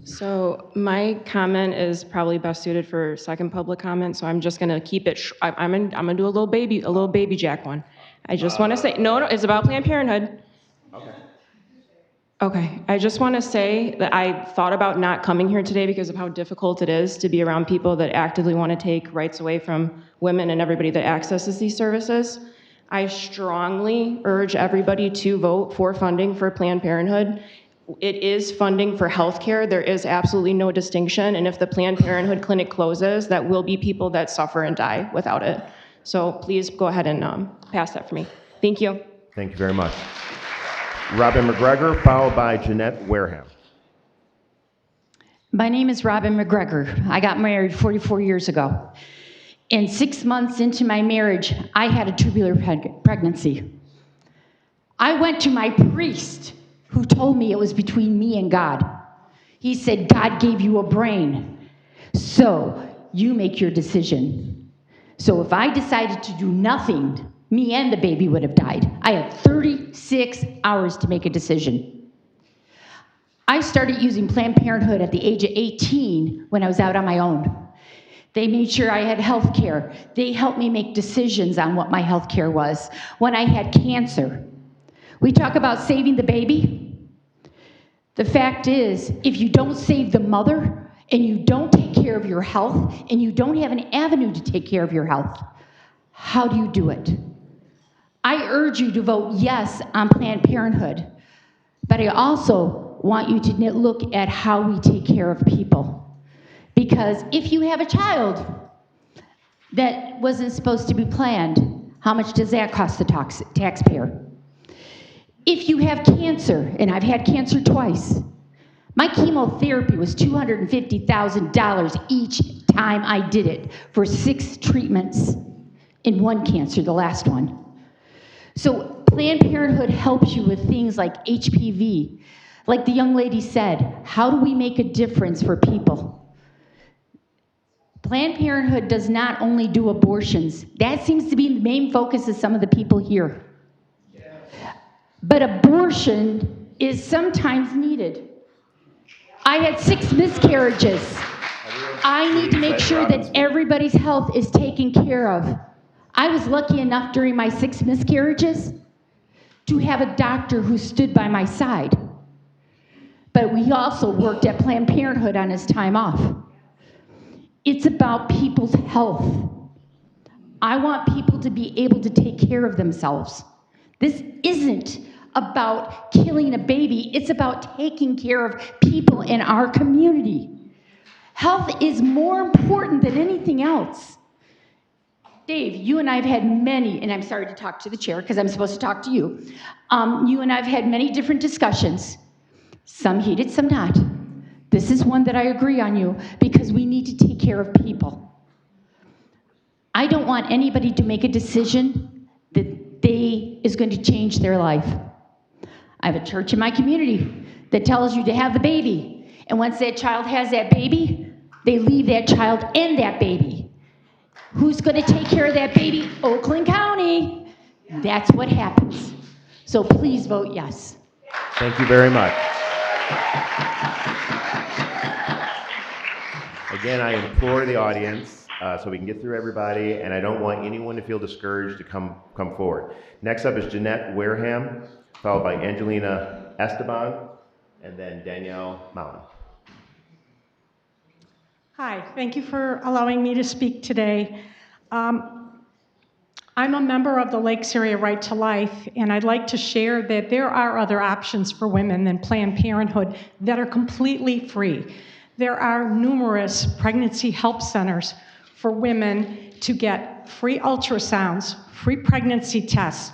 So my comment is probably best suited for second public comment, so I'm just gonna keep it, I'm gonna do a little baby Jack one. I just wanna say, no, it's about Planned Parenthood. Okay, I just wanna say that I thought about not coming here today because of how difficult it is to be around people that actively wanna take rights away from women and everybody that accesses these services. I strongly urge everybody to vote for funding for Planned Parenthood. It is funding for healthcare. There is absolutely no distinction. And if the Planned Parenthood clinic closes, that will be people that suffer and die without it. So please go ahead and pass that for me. Thank you. Thank you very much. Robin McGregor, followed by Jeanette Wareham. My name is Robin McGregor. I got married 44 years ago. And 6 months into my marriage, I had a tubular pregnancy. I went to my priest, who told me it was between me and God. He said, God gave you a brain, so you make your decision. So if I decided to do nothing, me and the baby would have died. I had 36 hours to make a decision. I started using Planned Parenthood at the age of 18 when I was out on my own. They made sure I had health care. They helped me make decisions on what my health care was. When I had cancer, we talk about saving the baby. The fact is, if you don't save the mother and you don't take care of your health and you don't have an avenue to take care of your health, how do you do it? I urge you to vote yes on Planned Parenthood, but I also want you to look at how we take care of people. Because if you have a child that wasn't supposed to be planned, how much does that cost the taxpayer? If you have cancer, and I've had cancer twice, my chemotherapy was $250,000 each time I did it for 6 treatments in one cancer, the last one. So Planned Parenthood helps you with things like HPV. Like the young lady said, how do we make a difference for people? Planned Parenthood does not only do abortions. That seems to be the main focus of some of the people here. But abortion is sometimes needed. I had 6 miscarriages. I need to make sure that everybody's health is taken care of. I was lucky enough during my 6 miscarriages to have a doctor who stood by my side. But we also worked at Planned Parenthood on his time off. It's about people's health. I want people to be able to take care of themselves. This isn't about killing a baby. It's about taking care of people in our community. Health is more important than anything else. Dave, you and I have had many, and I'm sorry to talk to the chair because I'm supposed to talk to you. You and I have had many different discussions. Some heated, some not. This is one that I agree on you because we need to take care of people. I don't want anybody to make a decision that is going to change their life. I have a church in my community that tells you to have the baby. And once that child has that baby, they leave that child and that baby. Who's going to take care of that baby? Oakland County. That's what happens. So please vote yes. Thank you very much. Again, I implore the audience so we can get through everybody, and I don't want anyone to feel discouraged to come forward. Next up is Jeanette Wareham, followed by Angelina Esteban, and then Danielle Mountain. Hi, thank you for allowing me to speak today. I'm a member of the Lakes Area Right to Life, and I'd like to share that there are other options for women than Planned Parenthood that are completely free. There are numerous pregnancy help centers for women to get free ultrasounds, free pregnancy tests,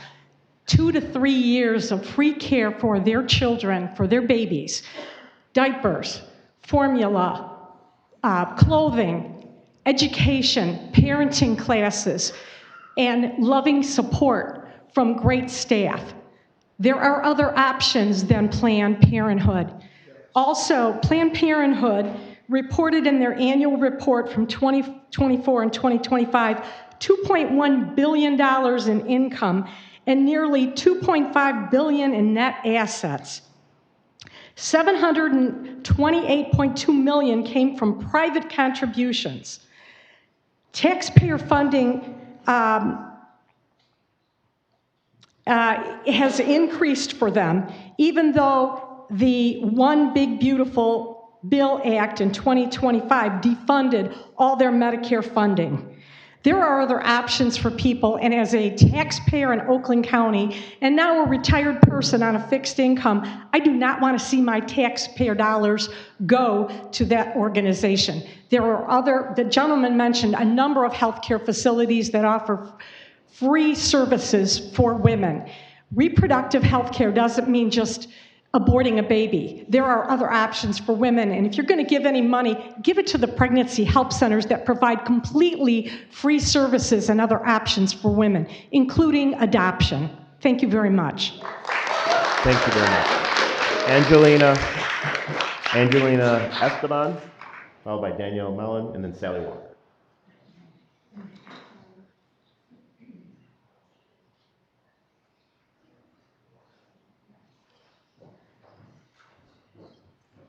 2 to 3 years of free care for their children, for their babies, diapers, formula, clothing, education, parenting classes, and loving support from great staff. There are other options than Planned Parenthood. Also, Planned Parenthood reported in their annual report from 2024 and 2025 $2.1 billion in income and nearly $2.5 billion in net assets. $728.2 million came from private contributions. Taxpayer funding has increased for them, even though the One Big Beautiful Bill Act in 2025 defunded all their Medicare funding. There are other options for people, and as a taxpayer in Oakland County, and now a retired person on a fixed income, I do not want to see my taxpayer dollars go to that organization. There are the gentleman mentioned a number of healthcare facilities that offer free services for women. Reproductive health care doesn't mean just aborting a baby. There are other options for women, and if you're going to give any money, give it to the pregnancy help centers that provide completely free services and other options for women, including adoption. Thank you very much. Thank you very much. Angelina Esteban, followed by Danielle Mellon, and then Sally Walker.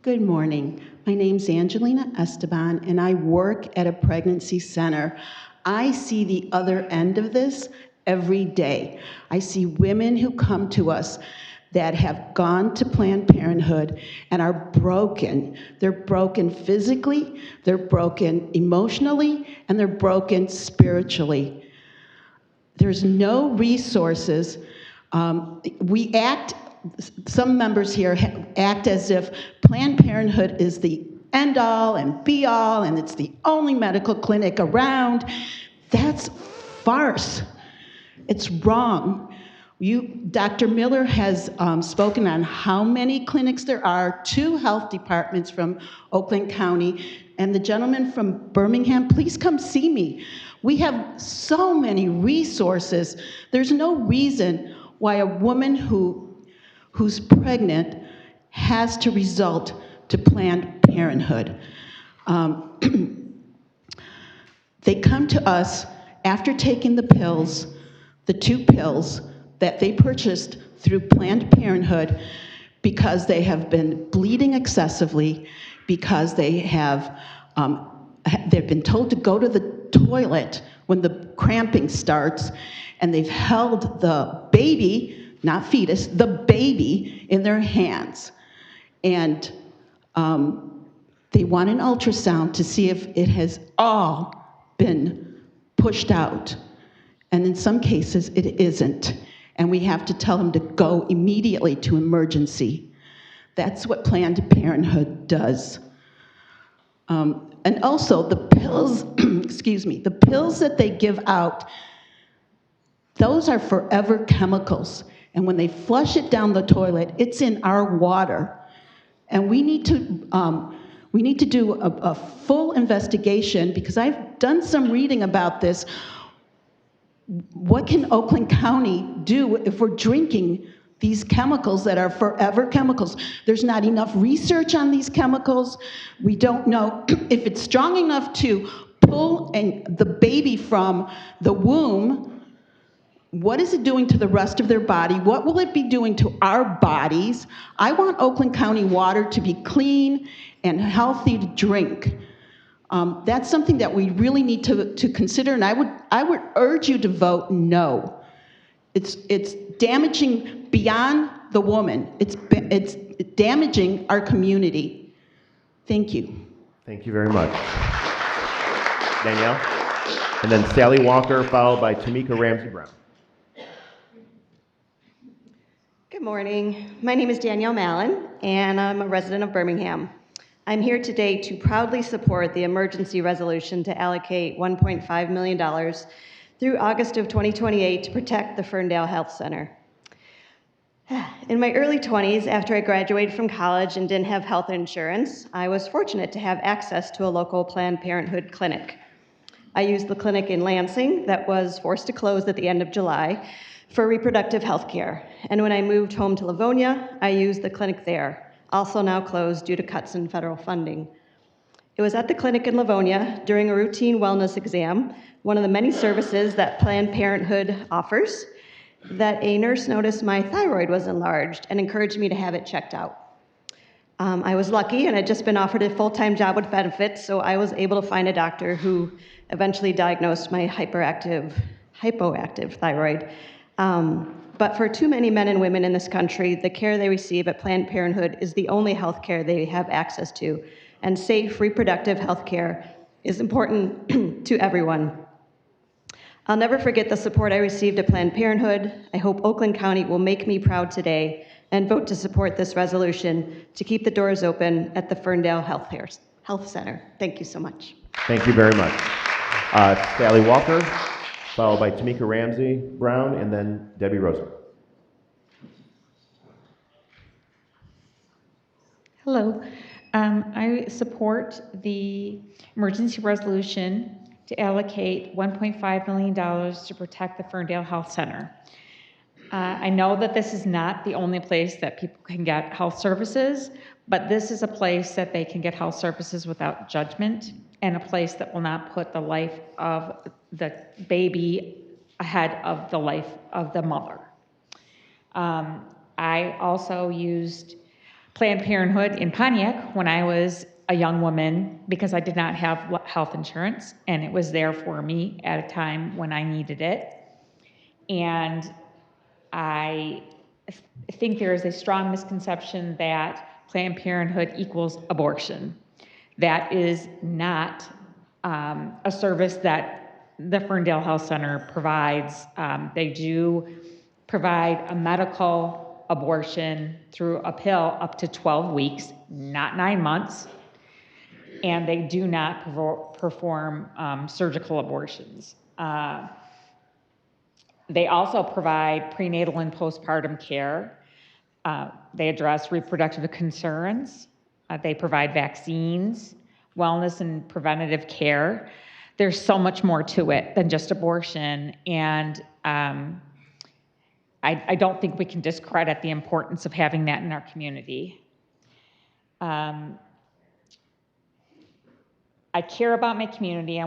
Good morning. My name's Angelina Esteban, and I work at a pregnancy center. I see the other end of this every day. I see women who come to us that have gone to Planned Parenthood and are broken. They're broken physically, they're broken emotionally, and they're broken spiritually. There's no resources. Some members here act as if Planned Parenthood is the end-all and be-all, and it's the only medical clinic around. That's farce. It's wrong. Dr. Miller has spoken on how many clinics there are, 2 health departments from Oakland County, and the gentleman from Birmingham, please come see me. We have so many resources. There's no reason why a woman who's pregnant has to result to Planned Parenthood. They come to us after taking the pills, the 2 pills that they purchased through Planned Parenthood, because they have been bleeding excessively, because they've been told to go to the toilet when the cramping starts, and they've held the baby, not fetus, the baby in their hands. And they want an ultrasound to see if it has all been pushed out. And in some cases, it isn't. And we have to tell them to go immediately to emergency. That's what Planned Parenthood does. And also the pills, excuse me, the pills that they give out, those are forever chemicals. And when they flush it down the toilet, it's in our water. And we need to do a full investigation, because I've done some reading about this. What can Oakland County do if we're drinking these chemicals that are forever chemicals? There's not enough research on these chemicals. We don't know if it's strong enough to pull the baby from the womb. What is it doing to the rest of their body? What will it be doing to our bodies? I want Oakland County water to be clean and healthy to drink. That's something that we really need to consider, and I would urge you to vote no. It's damaging beyond the woman. It's damaging our community. Thank you. Thank you very much. Danielle? And then Sally Walker, followed by Tamika Ramsey-Brown. Good morning. My name is Danielle Mallon, and I'm a resident of Birmingham. I'm here today to proudly support the emergency resolution to allocate $1.5 million through August of 2028 to protect the Ferndale Health Center. In my early 20s, after I graduated from college and didn't have health insurance, I was fortunate to have access to a local Planned Parenthood clinic. I used the clinic in Lansing that was forced to close at the end of July for reproductive health care. And when I moved home to Livonia, I used the clinic there, also now closed due to cuts in federal funding. It It was at the clinic in Livonia during a routine wellness exam, one of the many services that Planned Parenthood offers, that a nurse noticed my thyroid was enlarged and encouraged me to have it checked out. I was lucky and had just been offered a full-time job with benefits, so I was able to find a doctor who eventually diagnosed my hypoactive thyroid. But for too many men and women in this country, the care they receive at Planned Parenthood is the only health care they have access to, and safe reproductive health care is important to everyone. I'll never forget the support I received at Planned Parenthood. I hope Oakland County will make me proud today and vote to support this resolution to keep the doors open at the Ferndale Health Center. Thank you so much. Thank you very much. Sally Walker, followed by Tamika Ramsey Brown, and then Debbie Rosen. Hello. I support the emergency resolution to allocate $1.5 million to protect the Ferndale Health Center. I know that this is not the only place that people can get health services, but this is a place that they can get health services without judgment, and a place that will not put the life of the baby ahead of the life of the mother. I also used Planned Parenthood in Pontiac when I was a young woman because I did not have health insurance, and it was there for me at a time when I needed it. And I think there is a strong misconception that Planned Parenthood equals abortion. That is not a service that the Ferndale Health Center provides. They do provide a medical abortion through a pill up to 12 weeks, not 9 months. And they do not perform surgical abortions. They also provide prenatal and postpartum care. They address reproductive concerns. They provide vaccines, wellness and preventative care. There's so much more to it than just abortion. And I don't think we can discredit the importance of having that in our community. I care about my community. I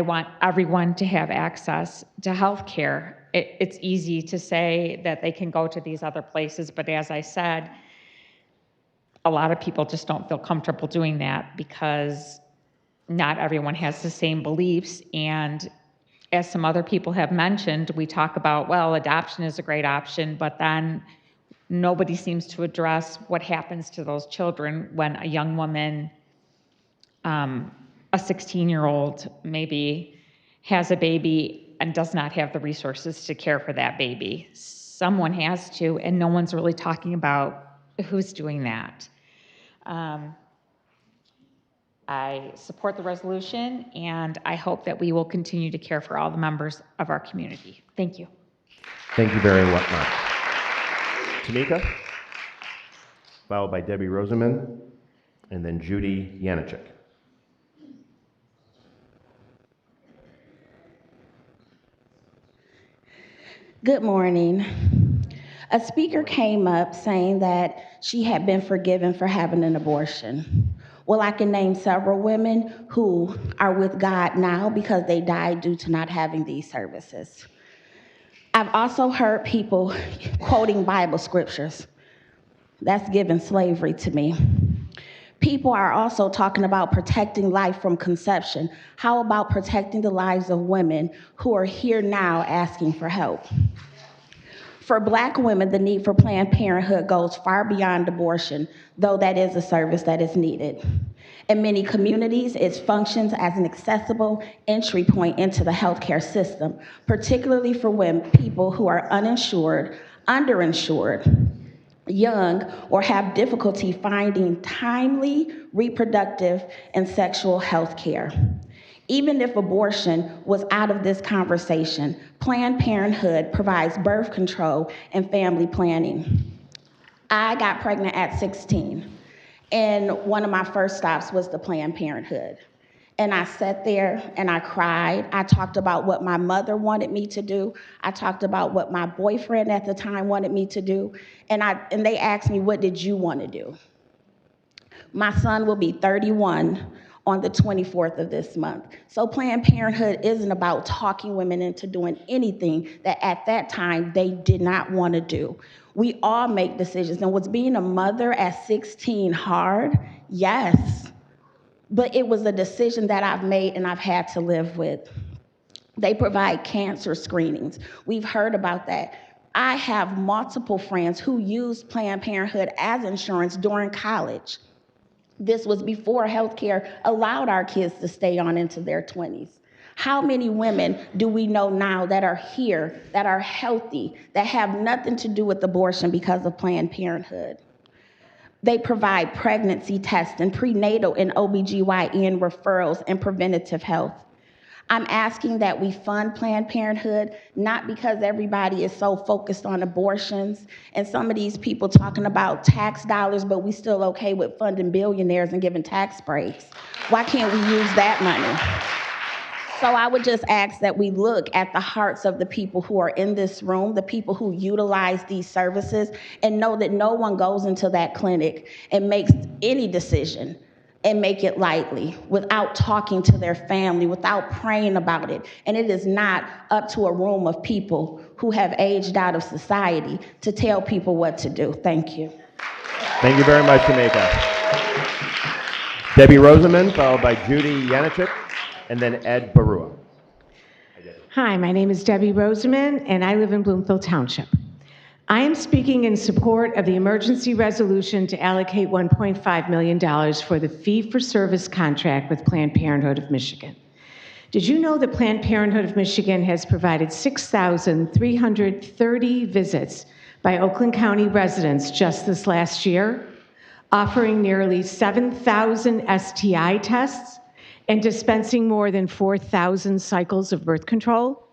want everyone to have access to health care. It's easy to say that they can go to these other places, but as I said, a lot of people just don't feel comfortable doing that because not everyone has the same beliefs. And as some other people have mentioned, we talk about, well, adoption is a great option, but then nobody seems to address what happens to those children when a young woman, a 16-year-old maybe, has a baby and does not have the resources to care for that baby. Someone has to, and no one's really talking about who's doing that. I support the resolution, and I hope that we will continue to care for all the members of our community. Thank you. Thank you very much. Tamika, followed by Debbie Rosenman, and then Judy Yanichek. Good morning. A speaker came up saying that she had been forgiven for having an abortion. Well, I can name several women who are with God now because they died due to not having these services. I've also heard people quoting Bible scriptures. That's given slavery to me. People are also talking about protecting life from conception. How about protecting the lives of women who are here now asking for help? For Black women, the need for Planned Parenthood goes far beyond abortion, though that is a service that is needed. In many communities, it functions as an accessible entry point into the healthcare system, particularly for women, people who are uninsured, underinsured, young, or have difficulty finding timely reproductive and sexual health care. Even if abortion was out of this conversation, Planned Parenthood provides birth control and family planning. I got pregnant at 16, and one of my first stops was the Planned Parenthood. And I sat there and I cried. I talked about what my mother wanted me to do. I talked about what my boyfriend at the time wanted me to do. And they asked me, what did you want to do? My son will be 31 on the 24th of this month. So Planned Parenthood isn't about talking women into doing anything that at that time they did not want to do. We all make decisions. And was being a mother at 16 hard? Yes. But it was a decision that I've made and I've had to live with. They provide cancer screenings. We've heard about that. I have multiple friends who used Planned Parenthood as insurance during college. This was before healthcare allowed our kids to stay on into their 20s. How many women do we know now that are here, that are healthy, that have nothing to do with abortion because of Planned Parenthood? They provide pregnancy tests and prenatal and OBGYN referrals and preventative health. I'm asking that we fund Planned Parenthood, not because everybody is so focused on abortions and some of these people talking about tax dollars, but we still okay with funding billionaires and giving tax breaks. Why can't we use that money? So I would just ask that we look at the hearts of the people who are in this room, the people who utilize these services, and know that no one goes into that clinic and makes any decision and make it lightly without talking to their family, without praying about it. And it is not up to a room of people who have aged out of society to tell people what to do. Thank you. Thank you very much, Tamika. Debbie Roseman, followed by Judy Yanachek, and then Ed Barua. Hi, my name is Debbie Roseman, and I live in Bloomfield Township. I am speaking in support of the emergency resolution to allocate $1.5 million for the fee-for-service contract with Planned Parenthood of Michigan. Did you know that Planned Parenthood of Michigan has provided 6,330 visits by Oakland County residents just this last year, offering nearly 7,000 STI tests and dispensing more than 4,000 cycles of birth control?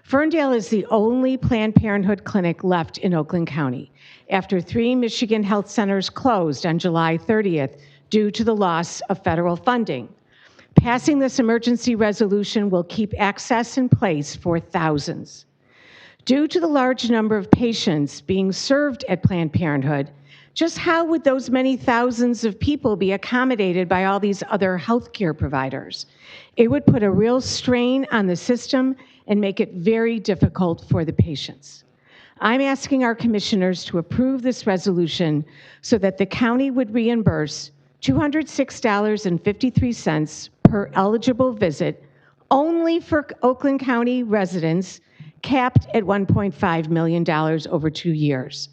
Ferndale is the only Planned Parenthood clinic left in Oakland County after 3 Michigan health centers closed on July 30th due to the loss of federal funding. Passing this emergency resolution will keep access in place for thousands. Due to the large number of patients being served at Planned Parenthood, just how would those many thousands of people be accommodated by all these other healthcare providers? It would put a real strain on the system and make it very difficult for the patients. I'm asking our commissioners to approve this resolution so that the county would reimburse $206.53 per eligible visit only for Oakland County residents, capped at $1.5 million over 2 years.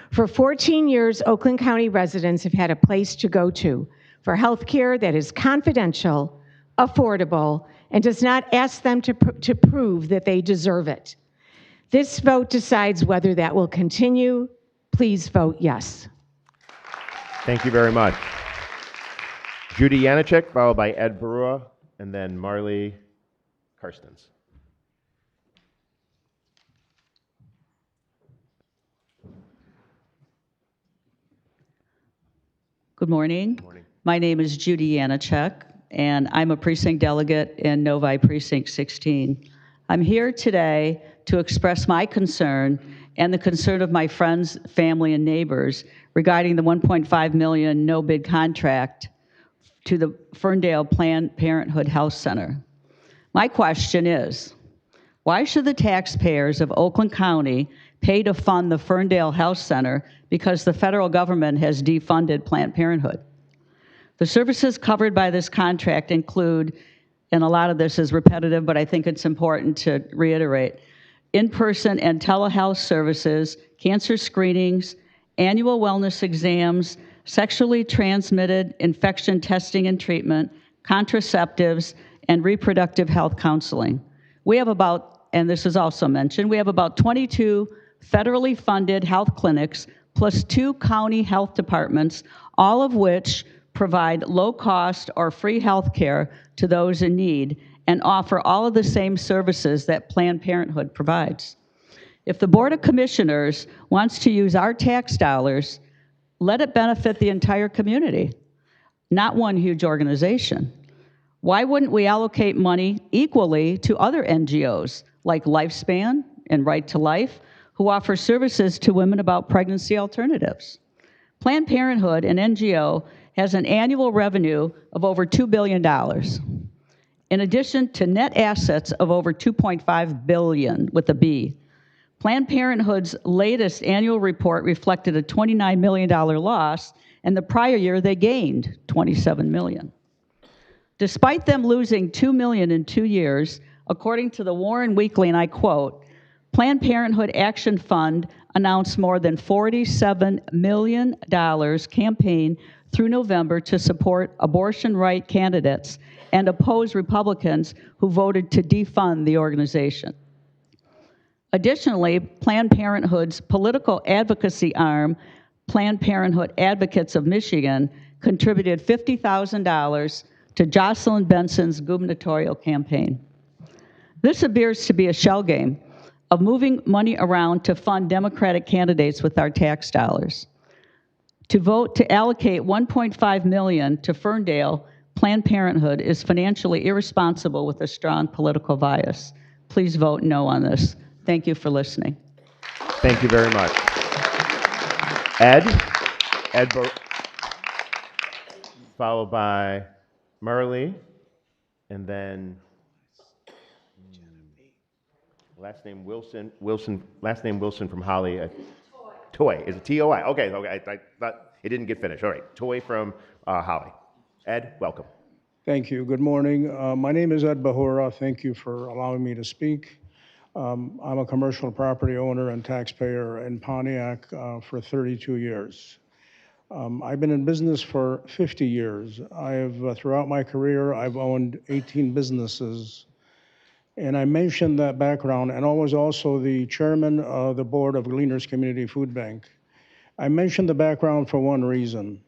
For 14 years, Oakland County residents have had a place to go to for health care that is confidential, affordable, and does not ask them to prove that they deserve it. This vote decides whether that will continue. Please vote yes. Thank you very much. Judy Yanachek, followed by Ed Barua, and then Marley Karstens. Good morning. My name is Judy Yanachek, and I'm a precinct delegate in Novi Precinct 16. I'm here today to express my concern and the concern of my friends, family, and neighbors regarding the $1.5 million no-bid contract to the Ferndale Planned Parenthood Health Center. My question is, why should the taxpayers of Oakland County pay to fund the Ferndale Health Center because the federal government has defunded Planned Parenthood? The services covered by this contract include, and a lot of this is repetitive, but I think it's important to reiterate, in-person and telehealth services, cancer screenings, annual wellness exams, sexually transmitted infection testing and treatment, contraceptives, and reproductive health counseling. We have about, and this is also mentioned, we have about 22 federally funded health clinics plus 2 county health departments, all of which provide low-cost or free health care to those in need and offer all of the same services that Planned Parenthood provides. If the Board of Commissioners wants to use our tax dollars, let it benefit the entire community, not one huge organization. Why wouldn't we allocate money equally to other NGOs like Lifespan and Right to Life, who offer services to women about pregnancy alternatives? Planned Parenthood, an NGO, has an annual revenue of over $2 billion, in addition to net assets of over $2.5 billion with a B. Planned Parenthood's latest annual report reflected a $29 million loss, and the prior year they gained $27 million. Despite them losing $2 million in 2 years, according to the Warren Weekly, and I quote, Planned Parenthood Action Fund announced more than $47 million campaign through November to support abortion right candidates and oppose Republicans who voted to defund the organization. Additionally, Planned Parenthood's political advocacy arm, Planned Parenthood Advocates of Michigan, contributed $50,000 to Jocelyn Benson's gubernatorial campaign. This appears to be a shell game of moving money around to fund Democratic candidates with our tax dollars. To vote to allocate $1.5 million to Ferndale Planned Parenthood is financially irresponsible with a strong political bias. Please vote no on this. Thank you for listening. Thank you very much. Ed followed by Marley, and then last name Wilson from Holly. Toy. Is it T-O-I? Okay, I thought it didn't get finished. All right, Toy from Holly. Ed, welcome. Thank you. Good morning. My name is Ed Bahura. Thank you for allowing me to speak. I'm a commercial property owner and taxpayer in Pontiac for 32 years. I've been in business for 50 years. Throughout my career, I've owned 18 businesses. And I mentioned that background, and I was also the chairman of the board of Gleaners Community Food Bank. I mentioned the background for one reason.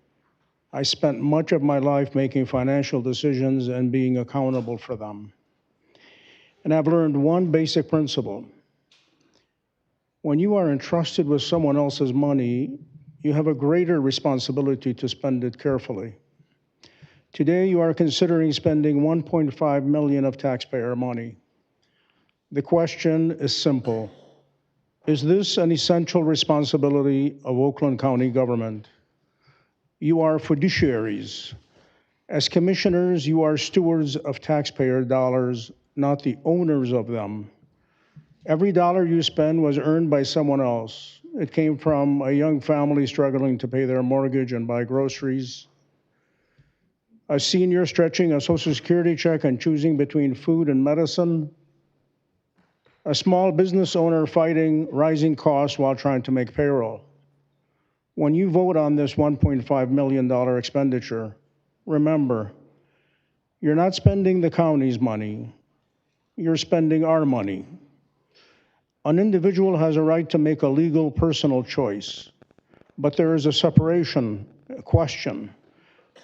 I spent much of my life making financial decisions and being accountable for them. And I've learned one basic principle. When you are entrusted with someone else's money, you have a greater responsibility to spend it carefully. Today, you are considering spending $1.5 million of taxpayer money. The question is simple. Is this an essential responsibility of Oakland County government? You are fiduciaries. As commissioners, you are stewards of taxpayer dollars, not the owners of them. Every dollar you spend was earned by someone else. It came from a young family struggling to pay their mortgage and buy groceries, a senior stretching a Social Security check and choosing between food and medicine, a small business owner fighting rising costs while trying to make payroll. When you vote on this $1.5 million expenditure, remember, you're not spending the county's money, you're spending our money. An individual has a right to make a legal personal choice, but there is a separation question.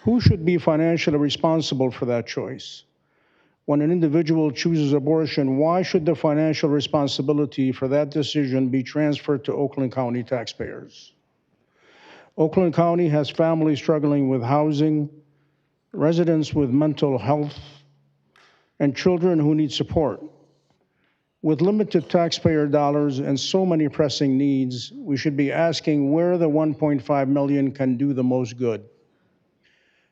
Who should be financially responsible for that choice? When an individual chooses abortion, why should the financial responsibility for that decision be transferred to Oakland County taxpayers? Oakland County has families struggling with housing, residents with mental health, and children who need support. With limited taxpayer dollars and so many pressing needs, we should be asking where the $1.5 million can do the most good.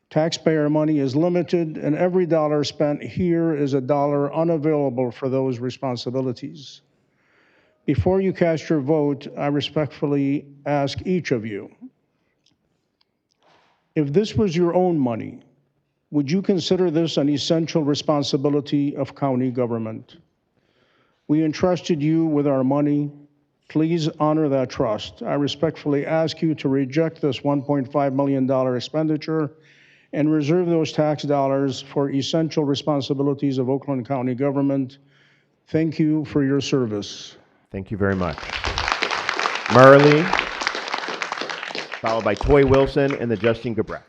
Taxpayer money is limited, and every dollar spent here is a dollar unavailable for those responsibilities. Before you cast your vote, I respectfully ask each of you, if this was your own money, would you consider this an essential responsibility of county government? We entrusted you with our money. Please honor that trust. I respectfully ask you to reject this $1.5 million expenditure and reserve those tax dollars for essential responsibilities of Oakland County government. Thank you for your service. Thank you very much. Marley, followed by Toy Wilson and then Justine Gebrecht.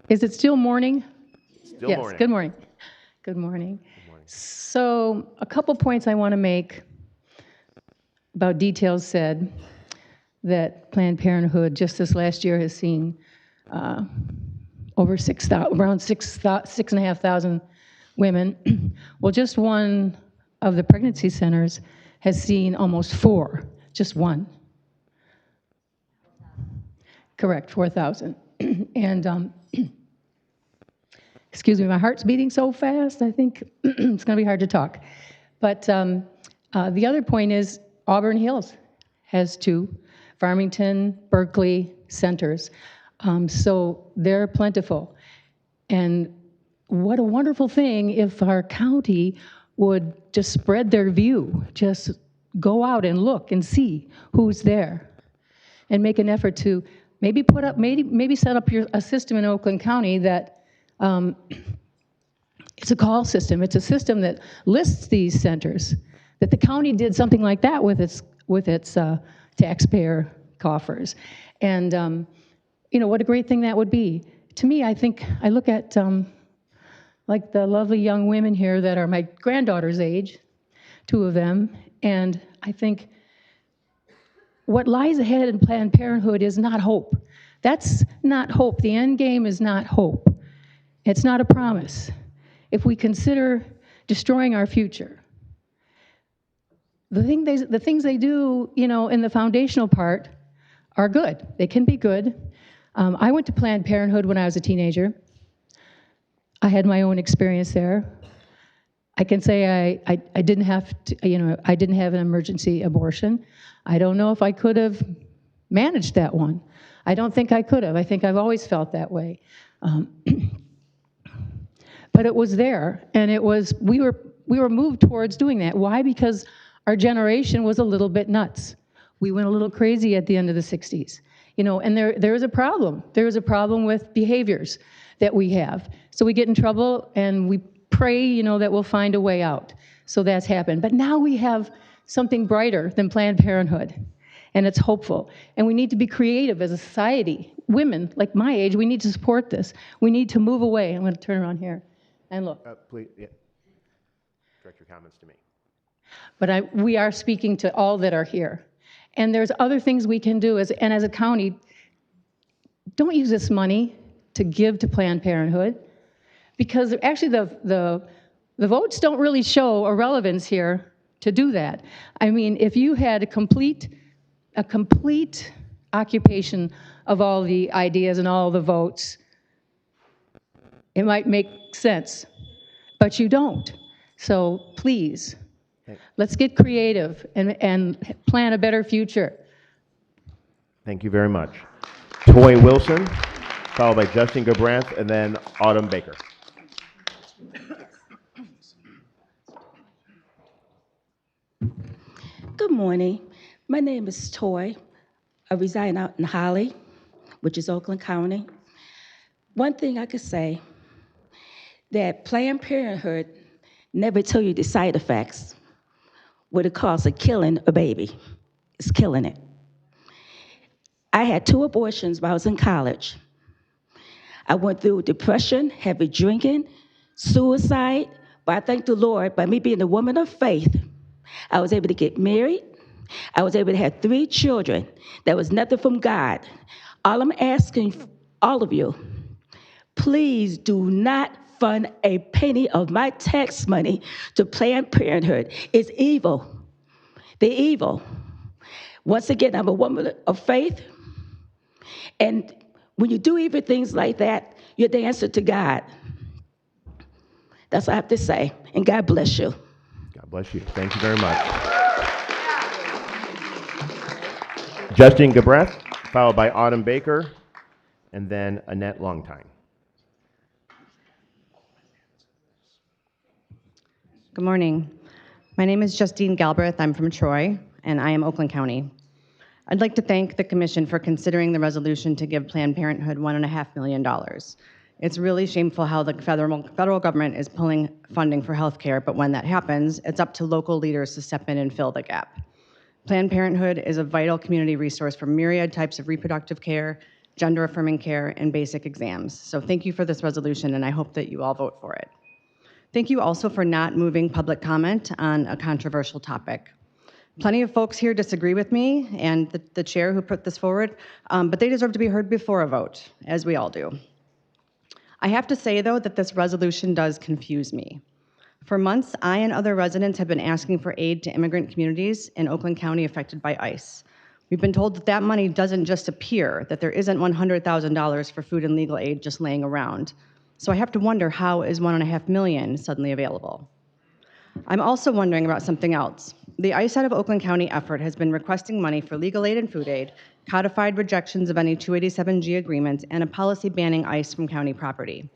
Is it still morning? Still yes, morning. Good morning. Good morning. So a couple points I want to make about details said that Planned Parenthood just this last year has seen over 6,500 women. Well, just one of the pregnancy centers has seen almost 4, just one. Correct, 4,000. And excuse me, my heart's beating so fast, I think it's going to be hard to talk. But the other point is Auburn Hills has 2, Farmington, Berkeley centers. So they're plentiful. And what a wonderful thing if our county would just spread their view, just go out and look and see who's there, and make an effort to maybe put up, maybe set up a system in Oakland County that it's a call system. It's a system that lists these centers. That the county did something like that with its taxpayer coffers, and you know what a great thing that would be. To me, I think I look at like the lovely young women here that are my granddaughter's age, 2 of them, and I think what lies ahead in Planned Parenthood is not hope. That's not hope. The end game is not hope. It's not a promise. If we consider destroying our future, the things they do, you know, in the foundational part are good. They can be good. I went to Planned Parenthood when I was a teenager. I had my own experience there. I can say I didn't have to, you know, I didn't have an emergency abortion. I don't know if I could have managed that one. I don't think I could have. I think I've always felt that way. But it was there, and it was, we were moved towards doing that. Why? Because our generation was a little bit nuts. We went a little crazy at the end of the 60s. You know, and there is a problem. There is a problem with behaviors that we have. So we get in trouble, and we pray, you know, that we'll find a way out. So that's happened. But now we have something brighter than Planned Parenthood, and it's hopeful. And we need to be creative as a society. Women, like my age, we need to support this. We need to move away. I'm going to turn around here and look. Please, yeah. Direct your comments to me. But we are speaking to all that are here. And there's other things we can do, as a county. Don't use this money to give to Planned Parenthood, because actually the votes don't really show a relevance here to do that. I mean, if you had a complete occupation of all the ideas and all the votes, it might make sense, but you don't. So please, let's get creative and plan a better future. Thank you very much. Toy Wilson, followed by Justin Gabranth, and then Autumn Baker. Good morning. My name is Toy. I reside out in Holly, which is Oakland County. One thing I could say, that Planned Parenthood never tell you the side effects, what it costs of killing a baby. It's killing it. I had 2 abortions while I was in college. I went through depression, heavy drinking, suicide, but I thank the Lord, by me being a woman of faith, I was able to get married. I was able to have 3 children. That was nothing from God. All I'm asking all of you, please do not fund a penny of my tax money to Planned Parenthood. It's evil. They're evil. Once again, I'm a woman of faith. And when you do evil things like that, you're the answer to God. That's what I have to say. And God bless you. God bless you. Thank you very much. Justin Gabranth, followed by Autumn Baker, and then Annette Longtime. Good morning. My name is Justine Galbraith. I'm from Troy, and I am Oakland County. I'd like to thank the Commission for considering the resolution to give Planned Parenthood $1.5 million. It's really shameful how the federal government is pulling funding for health care, but when that happens, it's up to local leaders to step in and fill the gap. Planned Parenthood is a vital community resource for myriad types of reproductive care, gender-affirming care, and basic exams. So thank you for this resolution, and I hope that you all vote for it. Thank you also for not moving public comment on a controversial topic. Plenty of folks here disagree with me and the chair who put this forward, but they deserve to be heard before a vote, as we all do. I have to say, though, that this resolution does confuse me. For months, I and other residents have been asking for aid to immigrant communities in Oakland County affected by ICE. We've been told that that money doesn't just appear, that there isn't $100,000 for food and legal aid just laying around. So I have to wonder, how is $1.5 million suddenly available? I'm also wondering about something else. The ICE out of Oakland County effort has been requesting money for legal aid and food aid, codified rejections of any 287G agreements, and a policy banning ICE from county property.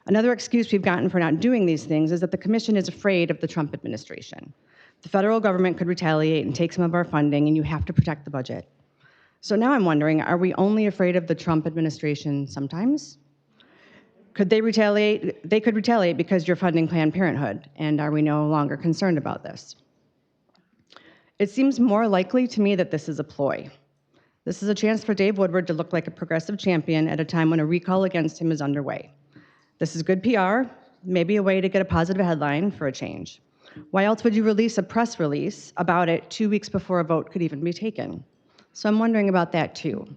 Another excuse we've gotten for not doing these things is that the commission is afraid of the Trump administration. The federal government could retaliate and take some of our funding, and you have to protect the budget. So now I'm wondering, are we only afraid of the Trump administration sometimes? Could they retaliate? They could retaliate because you're funding Planned Parenthood, and are we no longer concerned about this? It seems more likely to me that this is a ploy. This is a chance for Dave Woodward to look like a progressive champion at a time when a recall against him is underway. This is good PR, maybe a way to get a positive headline for a change. Why else would you release a press release about it 2 weeks before a vote could even be taken? So I'm wondering about that too.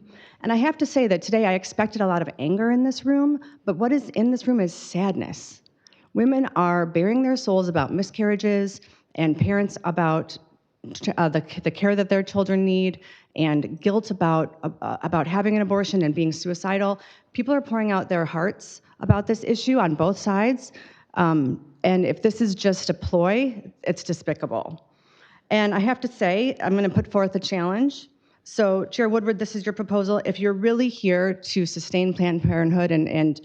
And I have to say that today I expected a lot of anger in this room, but what is in this room is sadness. Women are bearing their souls about miscarriages, and parents about the care that their children need, and guilt about having an abortion and being suicidal. People are pouring out their hearts about this issue on both sides. And if this is just a ploy, it's despicable. And I have to say, I'm going to put forth a challenge. So, Chair Woodward, this is your proposal. If you're really here to sustain Planned Parenthood and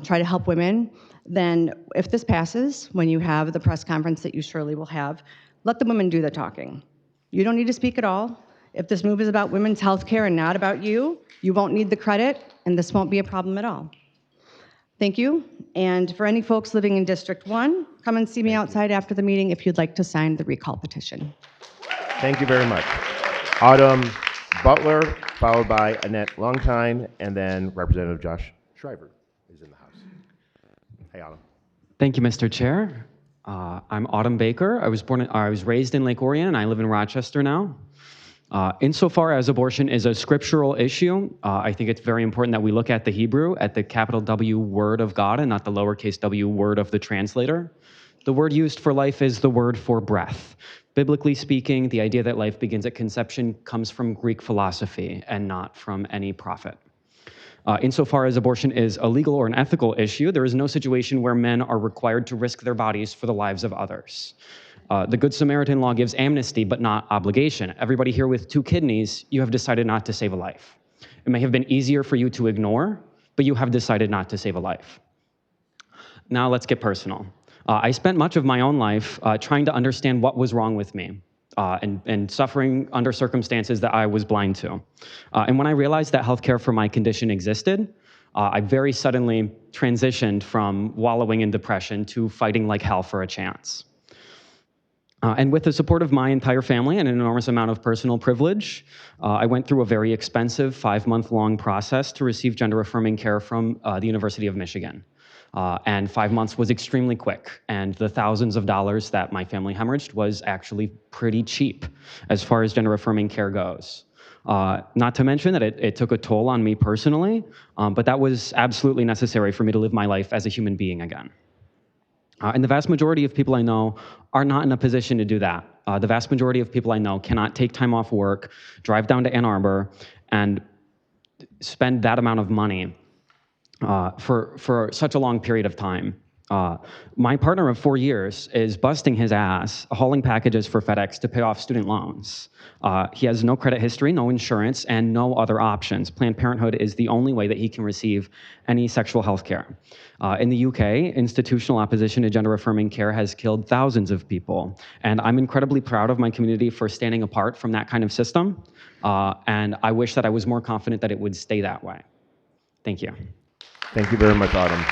try to help women, then if this passes, when you have the press conference that you surely will have, let the women do the talking. You don't need to speak at all. If this move is about women's health care and not about you, you won't need the credit, and this won't be a problem at all. Thank you. And for any folks living in District 1, come and see me outside after the meeting if you'd like to sign the recall petition. Thank you very much. Autumn Butler, followed by Annette Longtine, and then Representative Josh Shriver is in the House. Hey, Autumn. Thank you, Mr. Chair. I'm Autumn Baker. I was raised in Lake Orion, and I live in Rochester now. Insofar as abortion is a scriptural issue, I think it's very important that we look at the Hebrew, at the capital W word of God, and not the lowercase w word of the translator. The word used for life is the word for breath. Biblically speaking, the idea that life begins at conception comes from Greek philosophy and not from any prophet. Insofar as abortion is a legal or an ethical issue, there is no situation where men are required to risk their bodies for the lives of others. The Good Samaritan law gives amnesty, but not obligation. Everybody here with 2 kidneys, you have decided not to save a life. It may have been easier for you to ignore, but you have decided not to save a life. Now let's get personal. I spent much of my own life trying to understand what was wrong with me and suffering under circumstances that I was blind to. And when I realized that healthcare for my condition existed, I very suddenly transitioned from wallowing in depression to fighting like hell for a chance. And with the support of my entire family and an enormous amount of personal privilege, I went through a very expensive 5-month-long process to receive gender-affirming care from the University of Michigan. And 5 months was extremely quick, and the thousands of dollars that my family hemorrhaged was actually pretty cheap as far as gender-affirming care goes. Not to mention that it took a toll on me personally, but that was absolutely necessary for me to live my life as a human being again. And the vast majority of people I know are not in a position to do that. The vast majority of people I know cannot take time off work, drive down to Ann Arbor, and spend that amount of money for such a long period of time. My partner of 4 years is busting his ass, hauling packages for FedEx to pay off student loans. He has no credit history, no insurance, and no other options. Planned Parenthood is the only way that he can receive any sexual health care. In the UK, institutional opposition to gender-affirming care has killed thousands of people. And I'm incredibly proud of my community for standing apart from that kind of system. And I wish that I was more confident that it would stay that way. Thank you. Thank you very much, Autumn.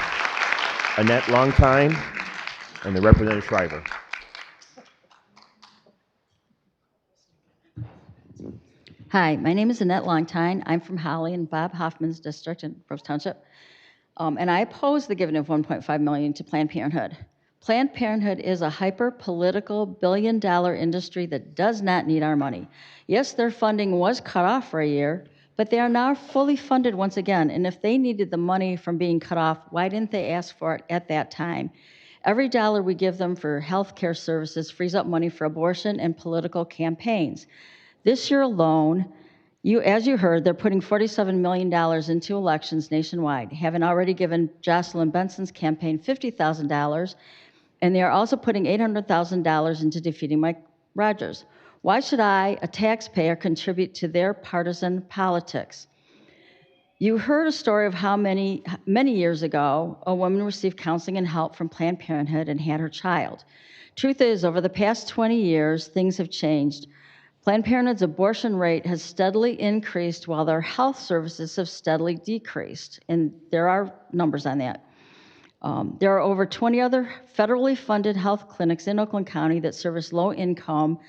Annette Longtine, and the Representative Shriver. Hi, my name is Annette Longtine. I'm from Holly and Bob Hoffman's district in Groves Township. And I oppose the giving of $1.5 million to Planned Parenthood. Planned Parenthood is a hyper-political billion-dollar industry that does not need our money. Yes, their funding was cut off for a year, but they are now fully funded once again. And if they needed the money from being cut off, why didn't they ask for it at that time? Every dollar we give them for health care services frees up money for abortion and political campaigns. This year alone, as you heard, they're putting $47 million into elections nationwide, having already given Jocelyn Benson's campaign $50,000, and they are also putting $800,000 into defeating Mike Rogers. Why should I, a taxpayer, contribute to their partisan politics? You heard a story of how many years ago a woman received counseling and help from Planned Parenthood and had her child. Truth is, over the past 20 years, things have changed. Planned Parenthood's abortion rate has steadily increased while their health services have steadily decreased, and there are numbers on that. There are over 20 other federally funded health clinics in Oakland County that service low income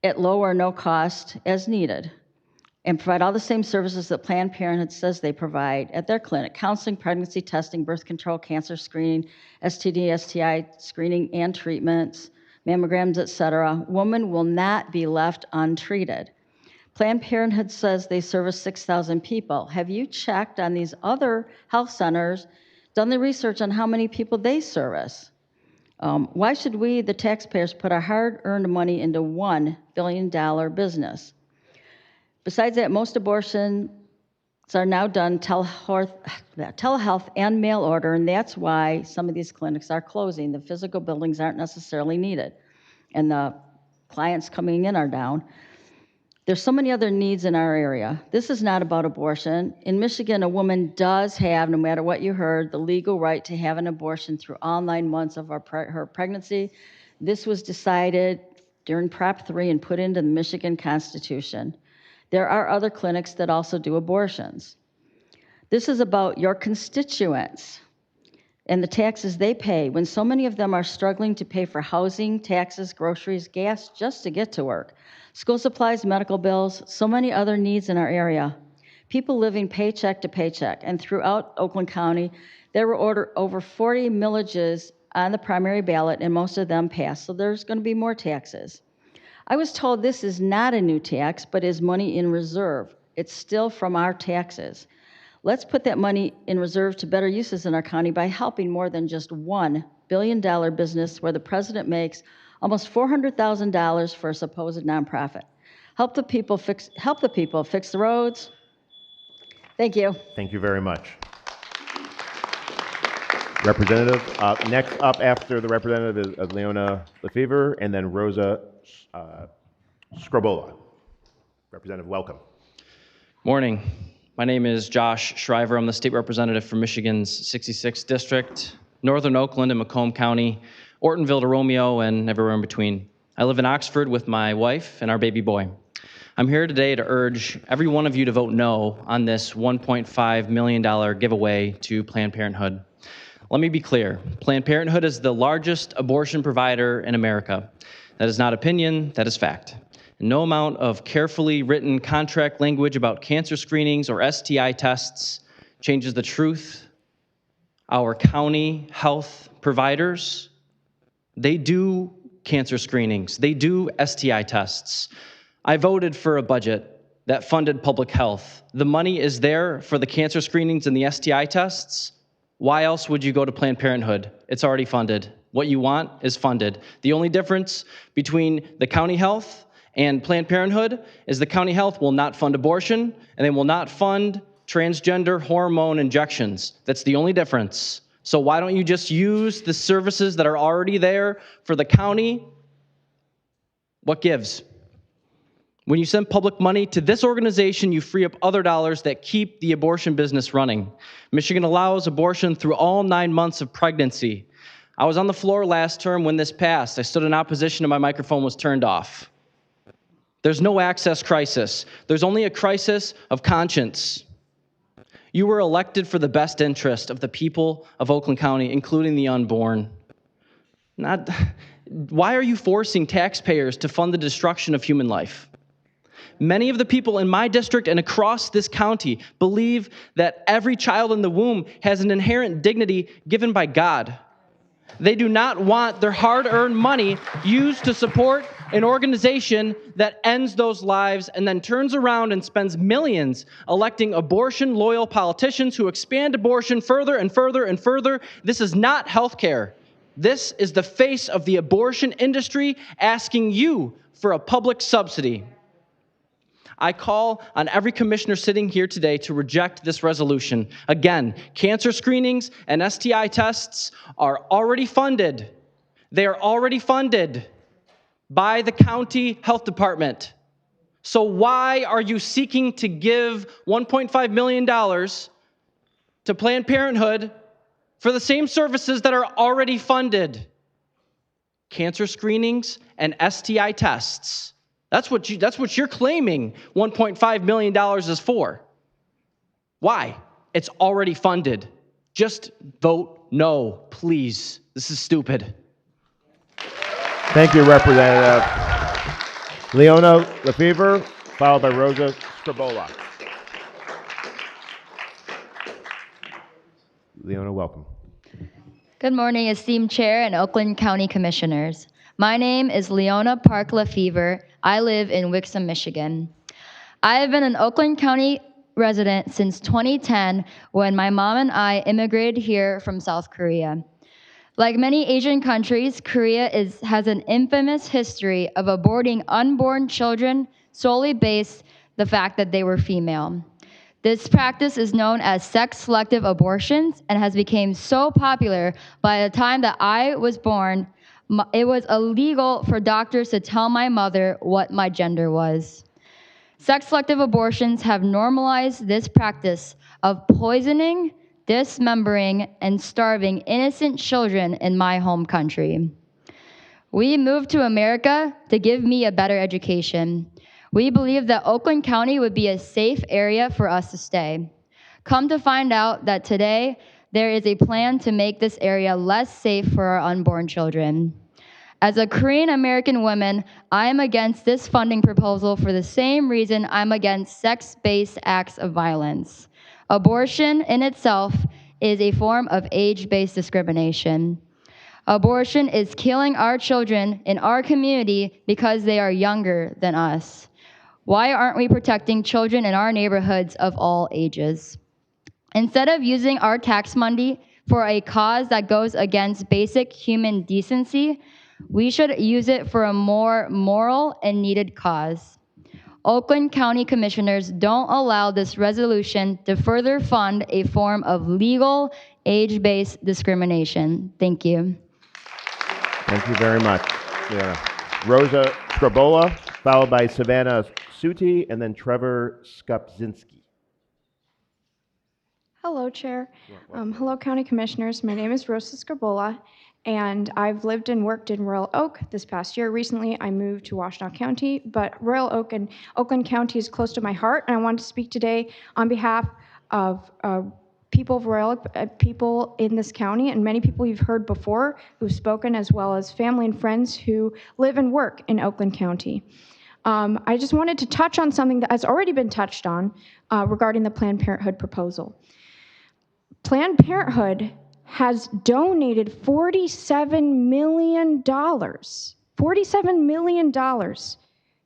at low or no cost as needed, and provide all the same services that Planned Parenthood says they provide at their clinic: counseling, pregnancy testing, birth control, cancer screening, STD, STI screening and treatments, mammograms, etc. Women will not be left untreated. Planned Parenthood says they service 6,000 people. Have you checked on these other health centers, done the research on how many people they service? Why should we, the taxpayers, put our hard-earned money into $1 billion business? Besides that, most abortions are now done telehealth and mail order, and that's why some of these clinics are closing. The physical buildings aren't necessarily needed, and the clients coming in are down. There's so many other needs in our area. This is not about abortion. In Michigan, a woman does have, no matter what you heard, the legal right to have an abortion through all 9 months of her pregnancy. This was decided during Prop 3 and put into the Michigan Constitution. There are other clinics that also do abortions. This is about your constituents and the taxes they pay when so many of them are struggling to pay for housing, taxes, groceries, gas, just to get to work, school supplies, medical bills, so many other needs in our area. People living paycheck to paycheck. And throughout Oakland County, there were over 40 millages on the primary ballot, and most of them passed, so there's going to be more taxes. I was told this is not a new tax, but is money in reserve. It's still from our taxes. Let's put that money in reserve to better uses in our county by helping more than just $1 billion business where the president makes almost $400,000 for a supposed nonprofit. Help the people fix the roads. Thank you. Thank you very much. Representative. Next up after the representative is Leona Lefevre, and then Rosa Scrobola. Representative, welcome. Morning. My name is Josh Shriver. I'm the state representative for Michigan's 66th District, Northern Oakland and Macomb County, Ortonville to Romeo, and everywhere in between. I live in Oxford with my wife and our baby boy. I'm here today to urge every one of you to vote no on this $1.5 million giveaway to Planned Parenthood. Let me be clear. Planned Parenthood is the largest abortion provider in America. That is not opinion, that is fact. No amount of carefully written contract language about cancer screenings or STI tests changes the truth. Our county health providers, they do cancer screenings, they do STI tests. I voted for a budget that funded public health. The money is there for the cancer screenings and the STI tests. Why else would you go to Planned Parenthood? It's already funded. What you want is funded. The only difference between the county health and Planned Parenthood is the county health will not fund abortion, and they will not fund transgender hormone injections. That's the only difference. So why don't you just use the services that are already there for the county? What gives? When you send public money to this organization, you free up other dollars that keep the abortion business running. Michigan allows abortion through all 9 months of pregnancy. I was on the floor last term when this passed. I stood in opposition and my microphone was turned off. There's no access crisis. There's only a crisis of conscience. You were elected for the best interest of the people of Oakland County, including the unborn. Why are you forcing taxpayers to fund the destruction of human life? Many of the people in my district and across this county believe that every child in the womb has an inherent dignity given by God. They do not want their hard-earned money used to support an organization that ends those lives and then turns around and spends millions electing abortion-loyal politicians who expand abortion further and further and further. This is not healthcare. This is the face of the abortion industry asking you for a public subsidy. I call on every commissioner sitting here today to reject this resolution. Again, cancer screenings and STI tests are already funded. They are already funded by the county health department. So why are you seeking to give $1.5 million to Planned Parenthood for the same services that are already funded? Cancer screenings and STI tests. That's what you're claiming $1.5 million is for. Why? It's already funded. Just vote no, please. This is stupid. Thank you, Representative. Leona Lefevre, followed by Rosa Scribola. Leona, welcome. Good morning, esteemed Chair and Oakland County Commissioners. My name is Leona Park Lefevre. I live in Wixom, Michigan. I have been an Oakland County resident since 2010 when my mom and I immigrated here from South Korea. Like many Asian countries, Korea has an infamous history of aborting unborn children solely based the fact that they were female. This practice is known as sex-selective abortions and has become so popular by the time that I was born, it was illegal for doctors to tell my mother what my gender was. Sex-selective abortions have normalized this practice of poisoning, dismembering, and starving innocent children in my home country. We moved to America to give me a better education. We believe that Oakland County would be a safe area for us to stay. Come to find out that today, there is a plan to make this area less safe for our unborn children. As a Korean American woman, I am against this funding proposal for the same reason I'm against sex-based acts of violence. Abortion in itself is a form of age-based discrimination. Abortion is killing our children in our community because they are younger than us. Why aren't we protecting children in our neighborhoods of all ages? Instead of using our tax money for a cause that goes against basic human decency, we should use it for a more moral and needed cause. Oakland County Commissioners don't allow this resolution to further fund a form of legal age-based discrimination. Thank you. Thank you very much. Yeah. Rosa Scribola, followed by Savannah Suti, and then Trevor Skupczynski. Hello, Chair. Hello, County Commissioners. My name is Rosa Scribola, and I've lived and worked in Royal Oak this past year. Recently, I moved to Washtenaw County, but Royal Oak and Oakland County is close to my heart, and I want to speak today on behalf of people of Royal Oak, people in this county, and many people you've heard before who've spoken, as well as family and friends who live and work in Oakland County. I just wanted to touch on something that has already been touched on regarding the Planned Parenthood proposal. Planned Parenthood has donated $47 million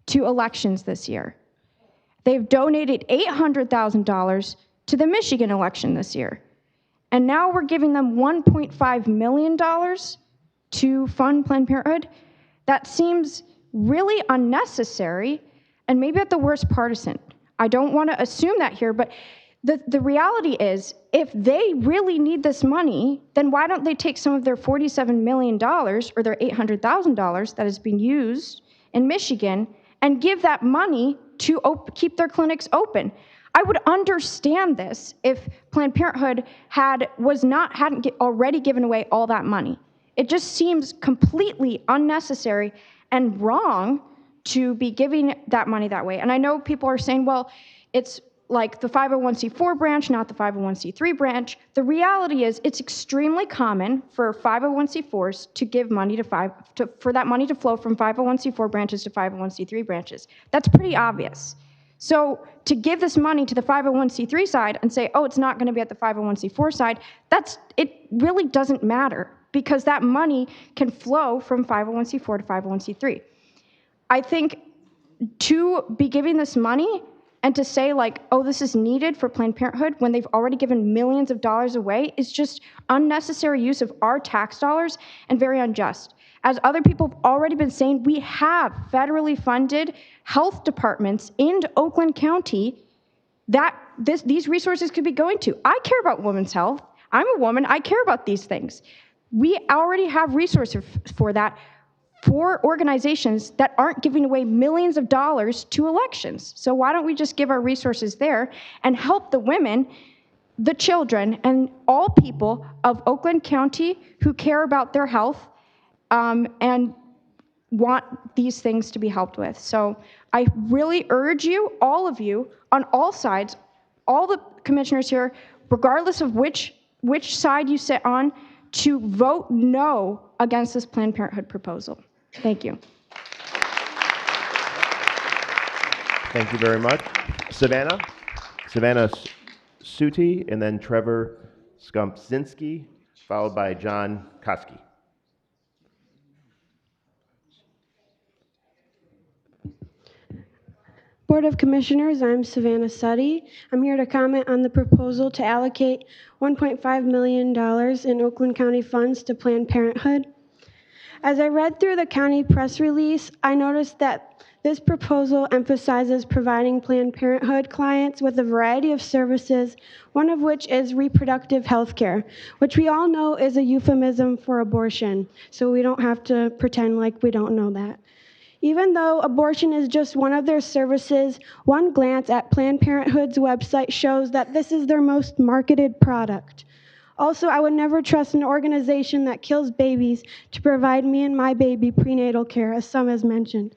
to elections this year. They've donated $800,000 to the Michigan election this year. And now we're giving them $1.5 million to fund Planned Parenthood. That seems really unnecessary and maybe at the worst partisan. I don't want to assume that here, but the reality is, if they really need this money, then why don't they take some of their $47 million or their $800,000 that is being used in Michigan and give that money to keep their clinics open? I would understand this if Planned Parenthood hadn't already given away all that money. It just seems completely unnecessary and wrong to be giving that money that way. And I know people are saying, well, it's like the 501c4 branch, not the 501c3 branch. The reality is it's extremely common for 501c4s to give money for that money to flow from 501c4 branches to 501c3 branches. That's pretty obvious. So to give this money to the 501c3 side and say, oh, it's not going to be at the 501c4 side, it really doesn't matter because that money can flow from 501c4 to 501c3. I think to be giving this money and to say like, oh, this is needed for Planned Parenthood when they've already given millions of dollars away is just unnecessary use of our tax dollars and very unjust. As other people have already been saying, we have federally funded health departments in Oakland County that these resources could be going to. I care about women's health. I'm a woman. I care about these things. We already have resources for that for organizations that aren't giving away millions of dollars to elections. So why don't we just give our resources there and help the women, the children, and all people of Oakland County who care about their health and want these things to be helped with. So I really urge you, all of you, on all sides, all the commissioners here, regardless of which side you sit on, to vote no against this Planned Parenthood proposal. Thank you. Thank you very much. Savannah Suti, and then Trevor Skumpczynski, followed by John Koski. Board of Commissioners, I'm Savannah Sutty. I'm here to comment on the proposal to allocate $1.5 million in Oakland County funds to Planned Parenthood. As I read through the county press release, I noticed that this proposal emphasizes providing Planned Parenthood clients with a variety of services, one of which is reproductive health care, which we all know is a euphemism for abortion, so we don't have to pretend like we don't know that. Even though abortion is just one of their services, one glance at Planned Parenthood's website shows that this is their most marketed product. Also, I would never trust an organization that kills babies to provide me and my baby prenatal care, as some has mentioned.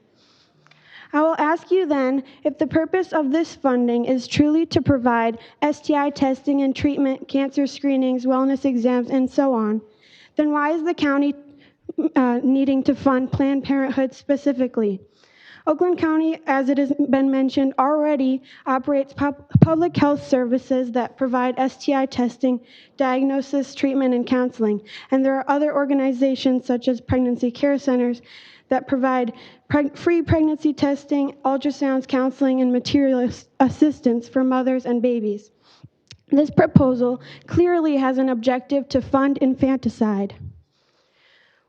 I will ask you then, if the purpose of this funding is truly to provide STI testing and treatment, cancer screenings, wellness exams, and so on, then why is the county needing to fund Planned Parenthood specifically? Oakland County, as it has been mentioned, already operates public health services that provide STI testing, diagnosis, treatment, and counseling. And there are other organizations such as pregnancy care centers that provide free pregnancy testing, ultrasounds, counseling, and material assistance for mothers and babies. This proposal clearly has an objective to fund infanticide.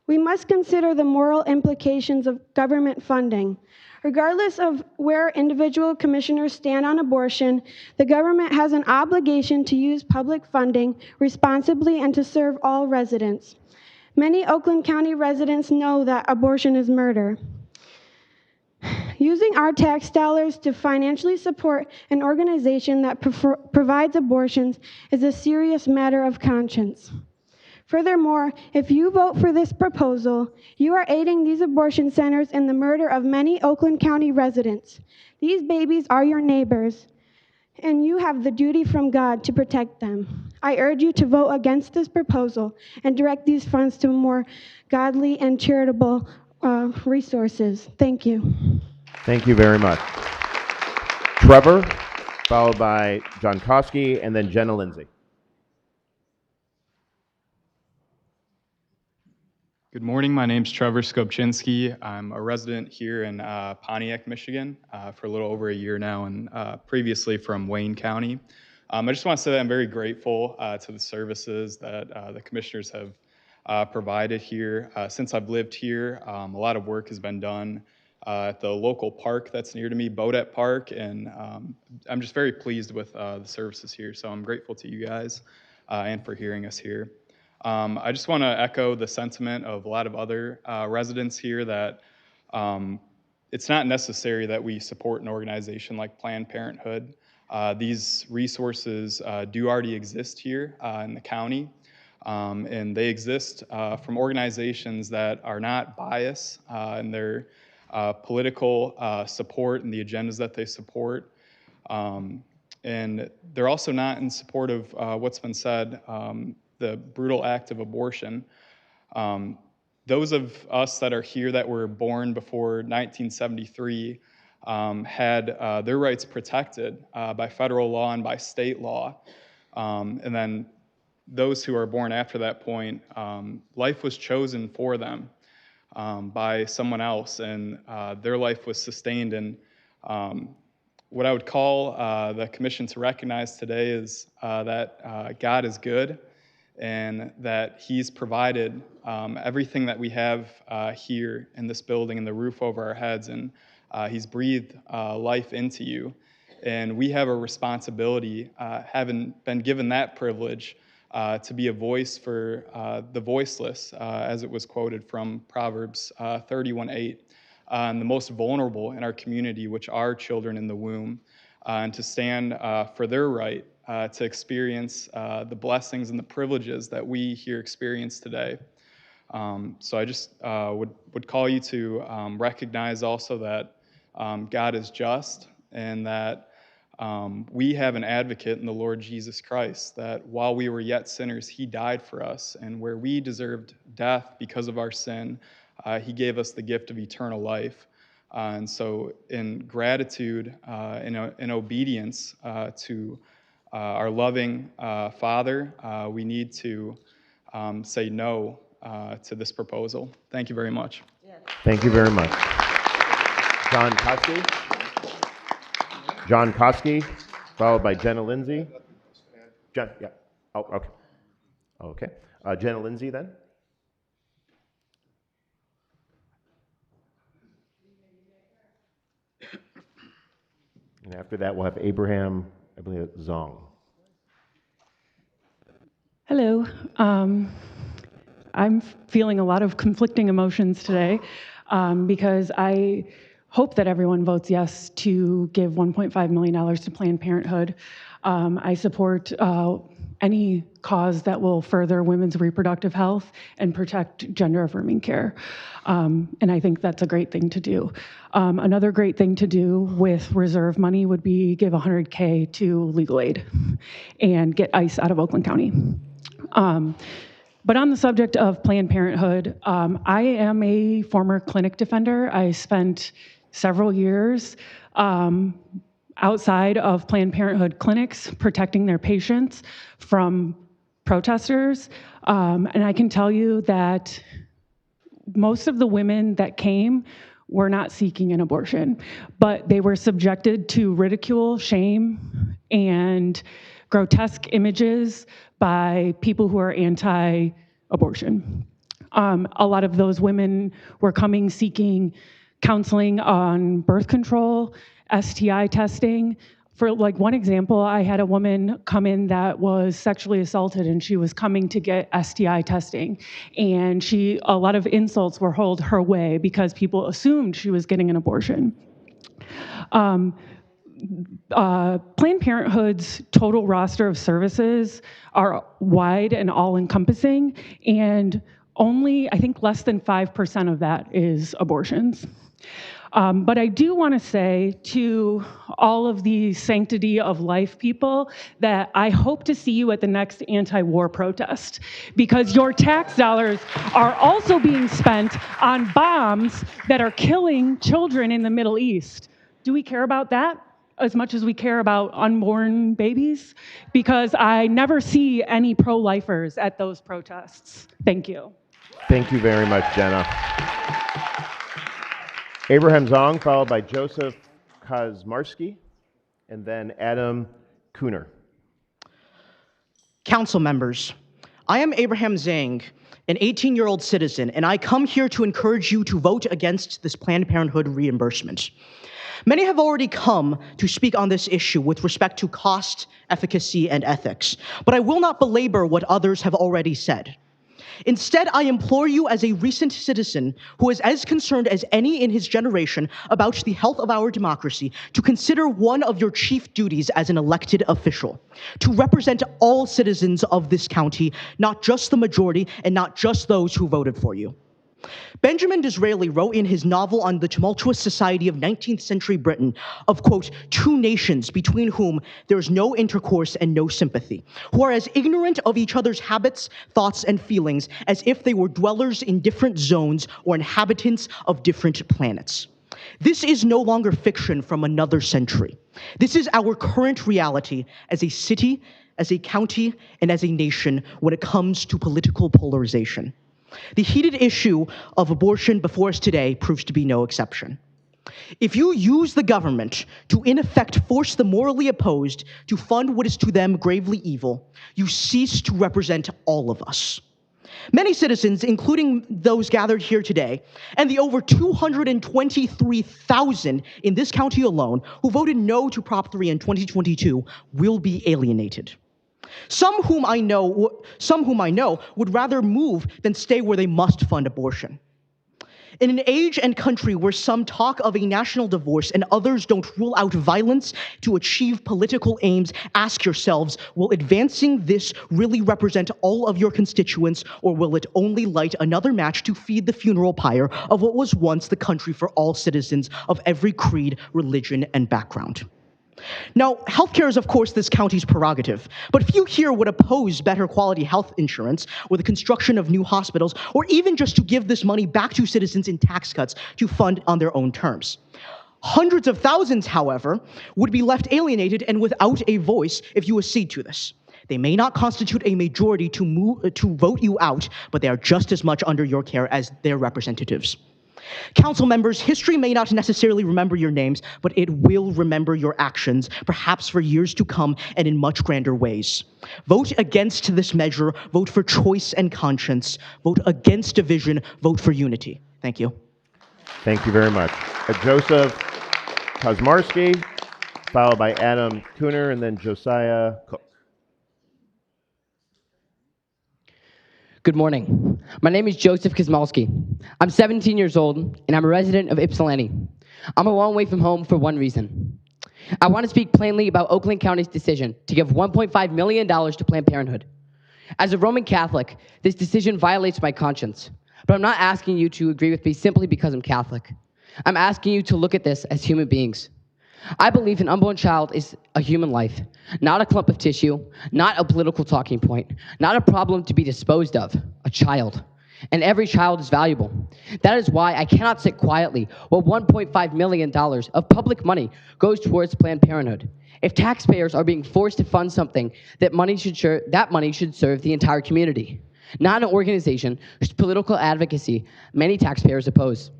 We must consider the moral implications of government funding. Regardless of where individual commissioners stand on abortion, the government has an obligation to use public funding responsibly and to serve all residents. Many Oakland County residents know that abortion is murder. Using our tax dollars to financially support an organization that provides abortions is a serious matter of conscience. Furthermore, if you vote for this proposal, you are aiding these abortion centers in the murder of many Oakland County residents. These babies are your neighbors, and you have the duty from God to protect them. I urge you to vote against this proposal and direct these funds to more godly and charitable resources. Thank you. Thank you very much. Trevor, followed by John Koski, and then Jenna Lindsay. Good morning. My name's Trevor Skumpczynski. I'm a resident here in Pontiac, Michigan for a little over a year now, and previously from Wayne County. I just want to say that I'm very grateful to the services that the commissioners have provided here. Since I've lived here, a lot of work has been done at the local park that's near to me, Bodette Park, and I'm just very pleased with the services here. So I'm grateful to you guys and for hearing us here. I just want to echo the sentiment of a lot of other residents here that it's not necessary that we support an organization like Planned Parenthood. These resources do already exist here in the county, and they exist from organizations that are not biased in their political support and the agendas that they support. And they're also not in support of what's been said, the brutal act of abortion. Those of us that are here that were born before 1973 had their rights protected by federal law and by state law. And then those who are born after that point, life was chosen for them. by someone else, and their life was sustained. And what I would call the commission to recognize today is that God is good, and that He's provided everything that we have here in this building and the roof over our heads, and He's breathed life into you. And we have a responsibility, having been given that privilege, to be a voice for the voiceless, as it was quoted from Proverbs 31:8, and the most vulnerable in our community, which are children in the womb, and to stand for their right to experience the blessings and the privileges that we here experience today. So I just would call you to recognize also that God is just, and that we have an advocate in the Lord Jesus Christ, that while we were yet sinners, He died for us, and where we deserved death because of our sin, He gave us the gift of eternal life. And so in gratitude, in obedience to our loving Father, we need to say no to this proposal. Thank you very much. Thank you very much. John Koski. John Koski, followed by Jenna Lindsay. Jen, yeah. Oh, okay. Okay. Jenna Lindsay then. And after that, we'll have Abraham, I believe, Zong. Hello. I'm feeling a lot of conflicting emotions today because I hope that everyone votes yes to give $1.5 million to Planned Parenthood. I support any cause that will further women's reproductive health and protect gender-affirming care. And I think that's a great thing to do. Another great thing to do with reserve money would be give $100K to legal aid and get ICE out of Oakland County. But on the subject of Planned Parenthood, I am a former clinic defender. I spent several years outside of Planned Parenthood clinics protecting their patients from protesters. And I can tell you that most of the women that came were not seeking an abortion, but they were subjected to ridicule, shame, and grotesque images by people who are anti-abortion. A lot of those women were coming seeking counseling on birth control, STI testing. For like one example, I had a woman come in that was sexually assaulted, and she was coming to get STI testing. And a lot of insults were hurled her way because people assumed she was getting an abortion. Planned Parenthood's total roster of services are wide and all-encompassing, and only, I think, less than 5% of that is abortions. But I do want to say to all of the sanctity of life people that I hope to see you at the next anti-war protest, because your tax dollars are also being spent on bombs that are killing children in the Middle East. Do we care about that as much as we care about unborn babies? Because I never see any pro-lifers at those protests. Thank you. Thank you very much, Jenna. Abraham Zong, followed by Joseph Kazmarski, and then Adam Kuhner. Council members, I am Abraham Zang, an 18-year-old citizen, and I come here to encourage you to vote against this Planned Parenthood reimbursement. Many have already come to speak on this issue with respect to cost, efficacy, and ethics, but I will not belabor what others have already said. Instead, I implore you as a recent citizen who is as concerned as any in his generation about the health of our democracy to consider one of your chief duties as an elected official, to represent all citizens of this county, not just the majority and not just those who voted for you. Benjamin Disraeli wrote in his novel on the tumultuous society of 19th century Britain of, quote, two nations between whom there is no intercourse and no sympathy, who are as ignorant of each other's habits, thoughts, and feelings as if they were dwellers in different zones or inhabitants of different planets. This is no longer fiction from another century. This is our current reality as a city, as a county, and as a nation when it comes to political polarization. The heated issue of abortion before us today proves to be no exception. If you use the government to, in effect, force the morally opposed to fund what is to them gravely evil, you cease to represent all of us. Many citizens, including those gathered here today, and the over 223,000 in this county alone who voted no to Prop 3 in 2022, will be alienated. Some whom I know would rather move than stay where they must fund abortion. In an age and country where some talk of a national divorce and others don't rule out violence to achieve political aims, ask yourselves, will advancing this really represent all of your constituents, or will it only light another match to feed the funeral pyre of what was once the country for all citizens of every creed, religion, and background? Now, healthcare is, of course, this county's prerogative, but few here would oppose better quality health insurance or the construction of new hospitals, or even just to give this money back to citizens in tax cuts to fund on their own terms. Hundreds of thousands, however, would be left alienated and without a voice if you accede to this. They may not constitute a majority to vote you out, but they are just as much under your care as their representatives. Council members, history may not necessarily remember your names, but it will remember your actions, perhaps for years to come and in much grander ways. Vote against this measure, vote for choice and conscience, vote against division, vote for unity. Thank you. Thank you very much. Joseph Kosmarski, followed by Adam Kuhner, and then Josiah Cook. Good morning. My name is Joseph Kosmalski. I'm 17 years old, and I'm a resident of Ypsilanti. I'm a long way from home for one reason. I want to speak plainly about Oakland County's decision to give $1.5 million to Planned Parenthood. As a Roman Catholic, this decision violates my conscience, but I'm not asking you to agree with me simply because I'm Catholic. I'm asking you to look at this as human beings. I believe an unborn child is a human life, not a clump of tissue, not a political talking point, not a problem to be disposed of, a child. And every child is valuable. That is why I cannot sit quietly while $1.5 million of public money goes towards Planned Parenthood. If taxpayers are being forced to fund something, that money should serve the entire community, not an organization whose political advocacy many taxpayers oppose.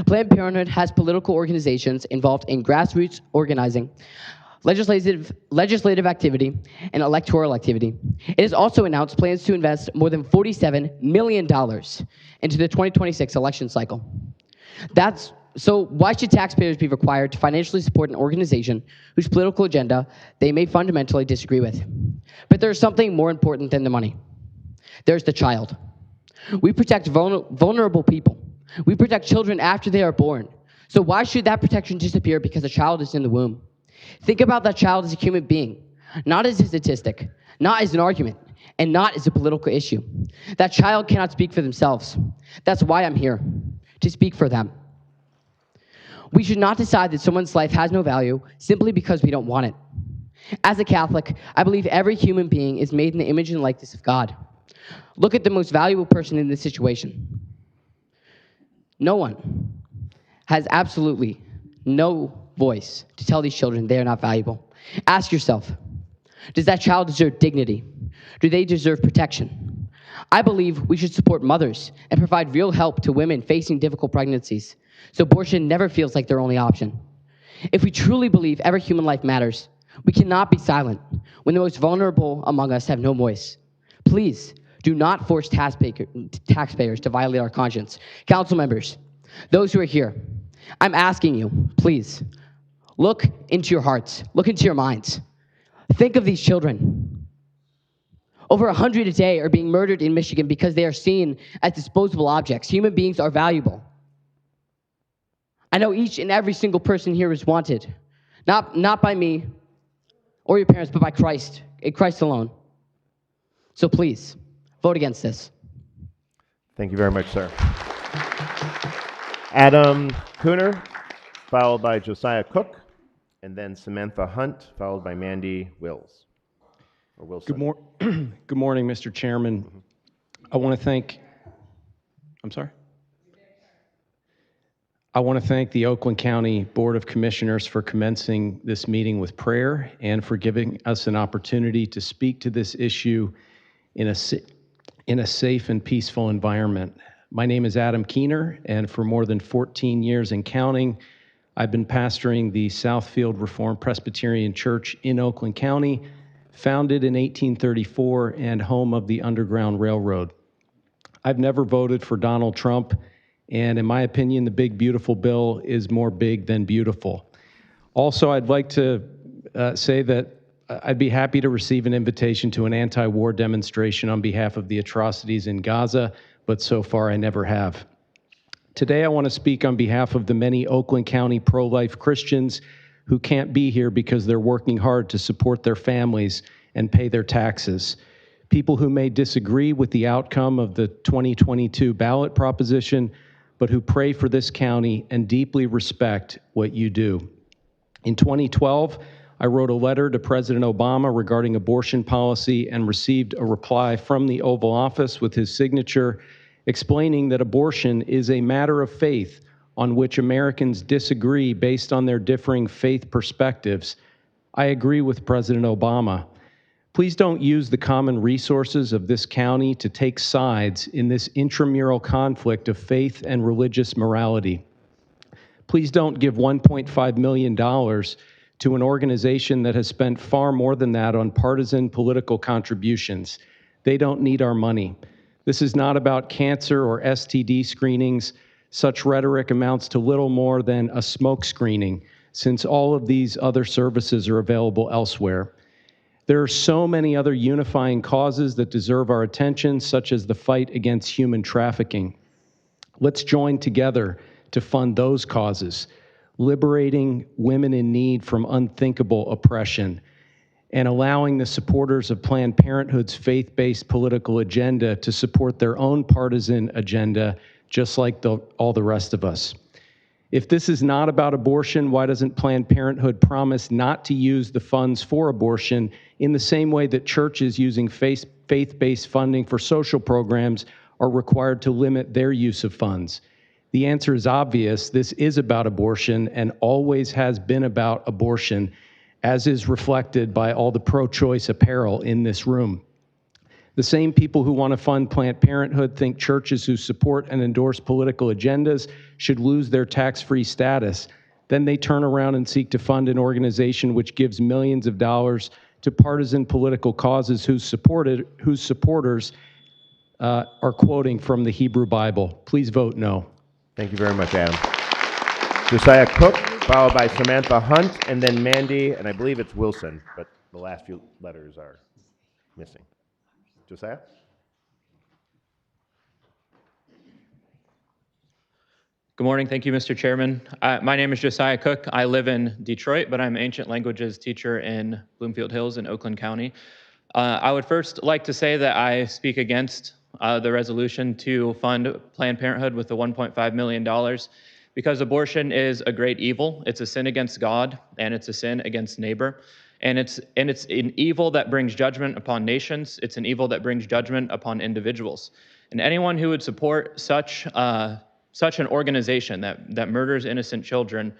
Planned Parenthood has political organizations involved in grassroots organizing, legislative activity, and electoral activity. It has also announced plans to invest more than $47 million into the 2026 election cycle. So why should taxpayers be required to financially support an organization whose political agenda they may fundamentally disagree with? But there's something more important than the money. There's the child. We protect vulnerable people. We protect children after they are born. So why should that protection disappear because a child is in the womb? Think about that child as a human being, not as a statistic, not as an argument, and not as a political issue. That child cannot speak for themselves. That's why I'm here, to speak for them. We should not decide that someone's life has no value simply because we don't want it. As a Catholic, I believe every human being is made in the image and likeness of God. Look at the most valuable person in this situation. No one has absolutely no voice to tell these children they are not valuable. Ask yourself, does that child deserve dignity? Do they deserve protection? I believe we should support mothers and provide real help to women facing difficult pregnancies, so abortion never feels like their only option. If we truly believe every human life matters, we cannot be silent when the most vulnerable among us have no voice. Please, do not force taxpayers to violate our conscience. Council members, those who are here, I'm asking you, please, look into your hearts, look into your minds. Think of these children. Over 100 a day are being murdered in Michigan because they are seen as disposable objects. Human beings are valuable. I know each and every single person here is wanted, not by me or your parents, but by Christ, in Christ alone. So please, vote against this. Thank you very much, sir. Adam Kuhner, followed by Josiah Cook, and then Samantha Hunt, followed by Mandy Wills. Or Wilson. Good morning, Mr. Chairman. I want to thank the Oakland County Board of Commissioners for commencing this meeting with prayer and for giving us an opportunity to speak to this issue in in a safe and peaceful environment. My name is Adam Keener, and for more than 14 years and counting, I've been pastoring the Southfield Reformed Presbyterian Church in Oakland County, founded in 1834 and home of the Underground Railroad. I've never voted for Donald Trump, and in my opinion, the big beautiful bill is more big than beautiful. Also, I'd like to say that I'd be happy to receive an invitation to an anti-war demonstration on behalf of the atrocities in Gaza, but so far I never have. Today I want to speak on behalf of the many Oakland County pro-life Christians who can't be here because they're working hard to support their families and pay their taxes. People who may disagree with the outcome of the 2022 ballot proposition, but who pray for this county and deeply respect what you do. In 2012, I wrote a letter to President Obama regarding abortion policy and received a reply from the Oval Office with his signature explaining that abortion is a matter of faith on which Americans disagree based on their differing faith perspectives. I agree with President Obama. Please don't use the common resources of this county to take sides in this intramural conflict of faith and religious morality. Please don't give $1.5 million to an organization that has spent far more than that on partisan political contributions. They don't need our money. This is not about cancer or STD screenings. Such rhetoric amounts to little more than a smoke screening, since all of these other services are available elsewhere. There are so many other unifying causes that deserve our attention, such as the fight against human trafficking. Let's join together to fund those causes, liberating women in need from unthinkable oppression, and allowing the supporters of Planned Parenthood's faith-based political agenda to support their own partisan agenda, just like all the rest of us. If this is not about abortion, why doesn't Planned Parenthood promise not to use the funds for abortion in the same way that churches using faith-based funding for social programs are required to limit their use of funds? The answer is obvious. This is about abortion and always has been about abortion, as is reflected by all the pro-choice apparel in this room. The same people who want to fund Planned Parenthood think churches who support and endorse political agendas should lose their tax-free status. Then they turn around and seek to fund an organization which gives millions of dollars to partisan political causes whose supporters are quoting from the Hebrew Bible. Please vote no. Thank you very much, Adam. Josiah Cook, followed by Samantha Hunt, and then Mandy, and I believe it's Wilson, but the last few letters are missing. Josiah? Good morning. Thank you, Mr. Chairman. My name is Josiah Cook. I live in Detroit, but I'm an ancient languages teacher in Bloomfield Hills in Oakland County. I would first like to say that I speak against the resolution to fund Planned Parenthood with the $1.5 million because abortion is a great evil. It's a sin against God, and it's a sin against neighbor. And it's an evil that brings judgment upon nations. It's an evil that brings judgment upon individuals. And anyone who would support such an organization that murders innocent children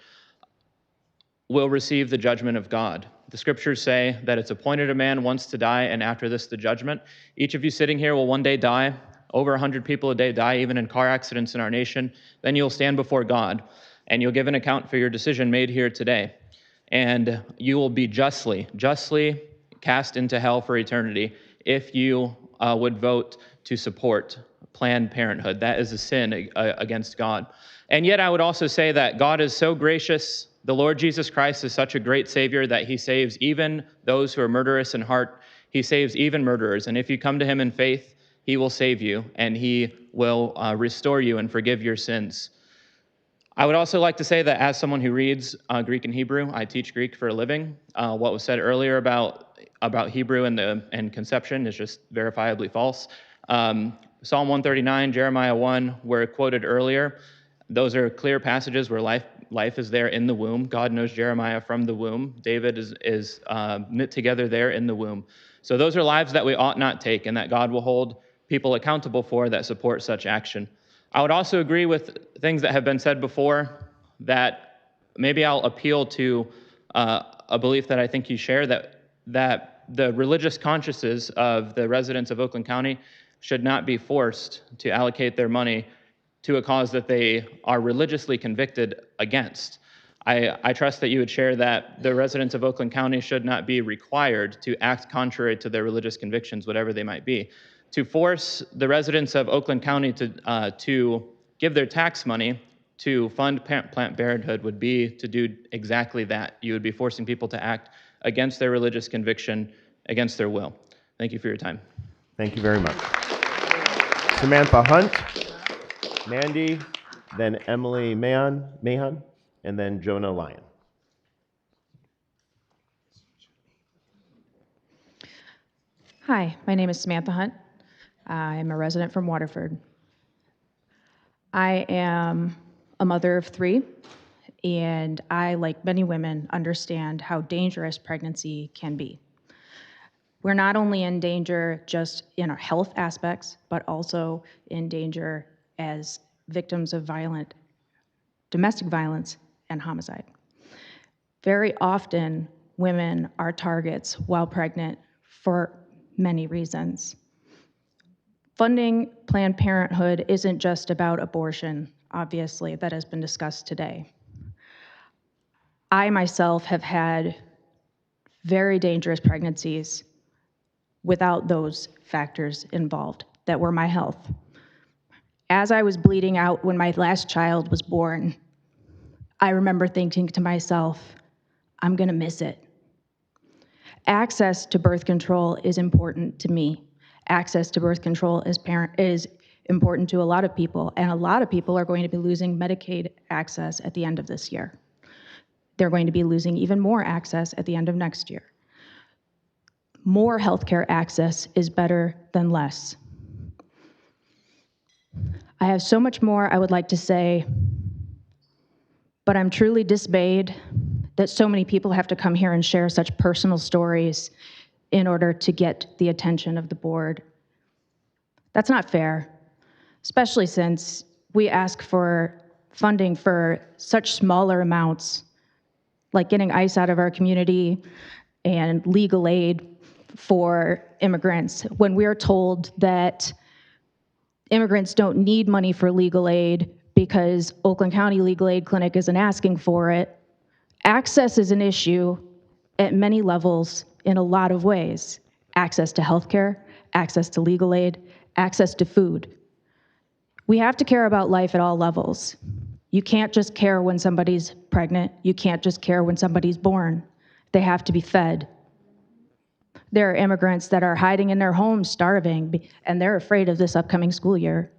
will receive the judgment of God. The scriptures say that it's appointed a man once to die, and after this, the judgment. Each of you sitting here will one day die. Over 100 people a day die, even in car accidents in our nation. Then you'll stand before God, and you'll give an account for your decision made here today. And you will be justly cast into hell for eternity if you would vote to support Planned Parenthood. That is a sin against God. And yet I would also say that God is so gracious. The Lord Jesus Christ is such a great Savior that he saves even those who are murderous in heart. He saves even murderers. And if you come to him in faith, he will save you, and he will restore you and forgive your sins. I would also like to say that as someone who reads Greek and Hebrew, I teach Greek for a living. What was said earlier about Hebrew and conception is just verifiably false. Psalm 139, Jeremiah 1 were quoted earlier. Those are clear passages where life is there in the womb. God knows Jeremiah from the womb. David is knit together there in the womb. So those are lives that we ought not take, and that God will hold people accountable for that support such action. I would also agree with things that have been said before, that maybe I'll appeal to a belief that I think you share, that the religious consciences of the residents of Oakland County should not be forced to allocate their money to a cause that they are religiously convicted against. I trust that you would share that the residents of Oakland County should not be required to act contrary to their religious convictions, whatever they might be. To force the residents of Oakland County to give their tax money to fund Planned Parenthood would be to do exactly that. You would be forcing people to act against their religious conviction, against their will. Thank you for your time. Thank you very much. Samantha Hunt, Mandy, then Emily Mahon, and then Jonah Lyon. Hi, my name is Samantha Hunt. I'm a resident from Waterford. I am a mother of 3, and I, like many women, understand how dangerous pregnancy can be. We're not only in danger just in our health aspects, but also in danger as victims of domestic violence and homicide. Very often, women are targets while pregnant for many reasons. Funding Planned Parenthood isn't just about abortion, obviously, that has been discussed today. I myself have had very dangerous pregnancies without those factors involved that were my health. As I was bleeding out when my last child was born, I remember thinking to myself, I'm gonna miss it. Access to birth control is important to me. Access to birth control is important to a lot of people, and a lot of people are going to be losing Medicaid access at the end of this year. They're going to be losing even more access at the end of next year. More healthcare access is better than less. I have so much more I would like to say, but I'm truly dismayed that so many people have to come here and share such personal stories in order to get the attention of the board. That's not fair, especially since we ask for funding for such smaller amounts, like getting ICE out of our community and legal aid for immigrants, when we're told that immigrants don't need money for legal aid because Oakland County Legal Aid Clinic isn't asking for it. Access is an issue at many levels in a lot of ways. Access to healthcare, access to legal aid, access to food. We have to care about life at all levels. You can't just care when somebody's pregnant. You can't just care when somebody's born. They have to be fed. There are immigrants that are hiding in their homes, starving, and they're afraid of this upcoming school year.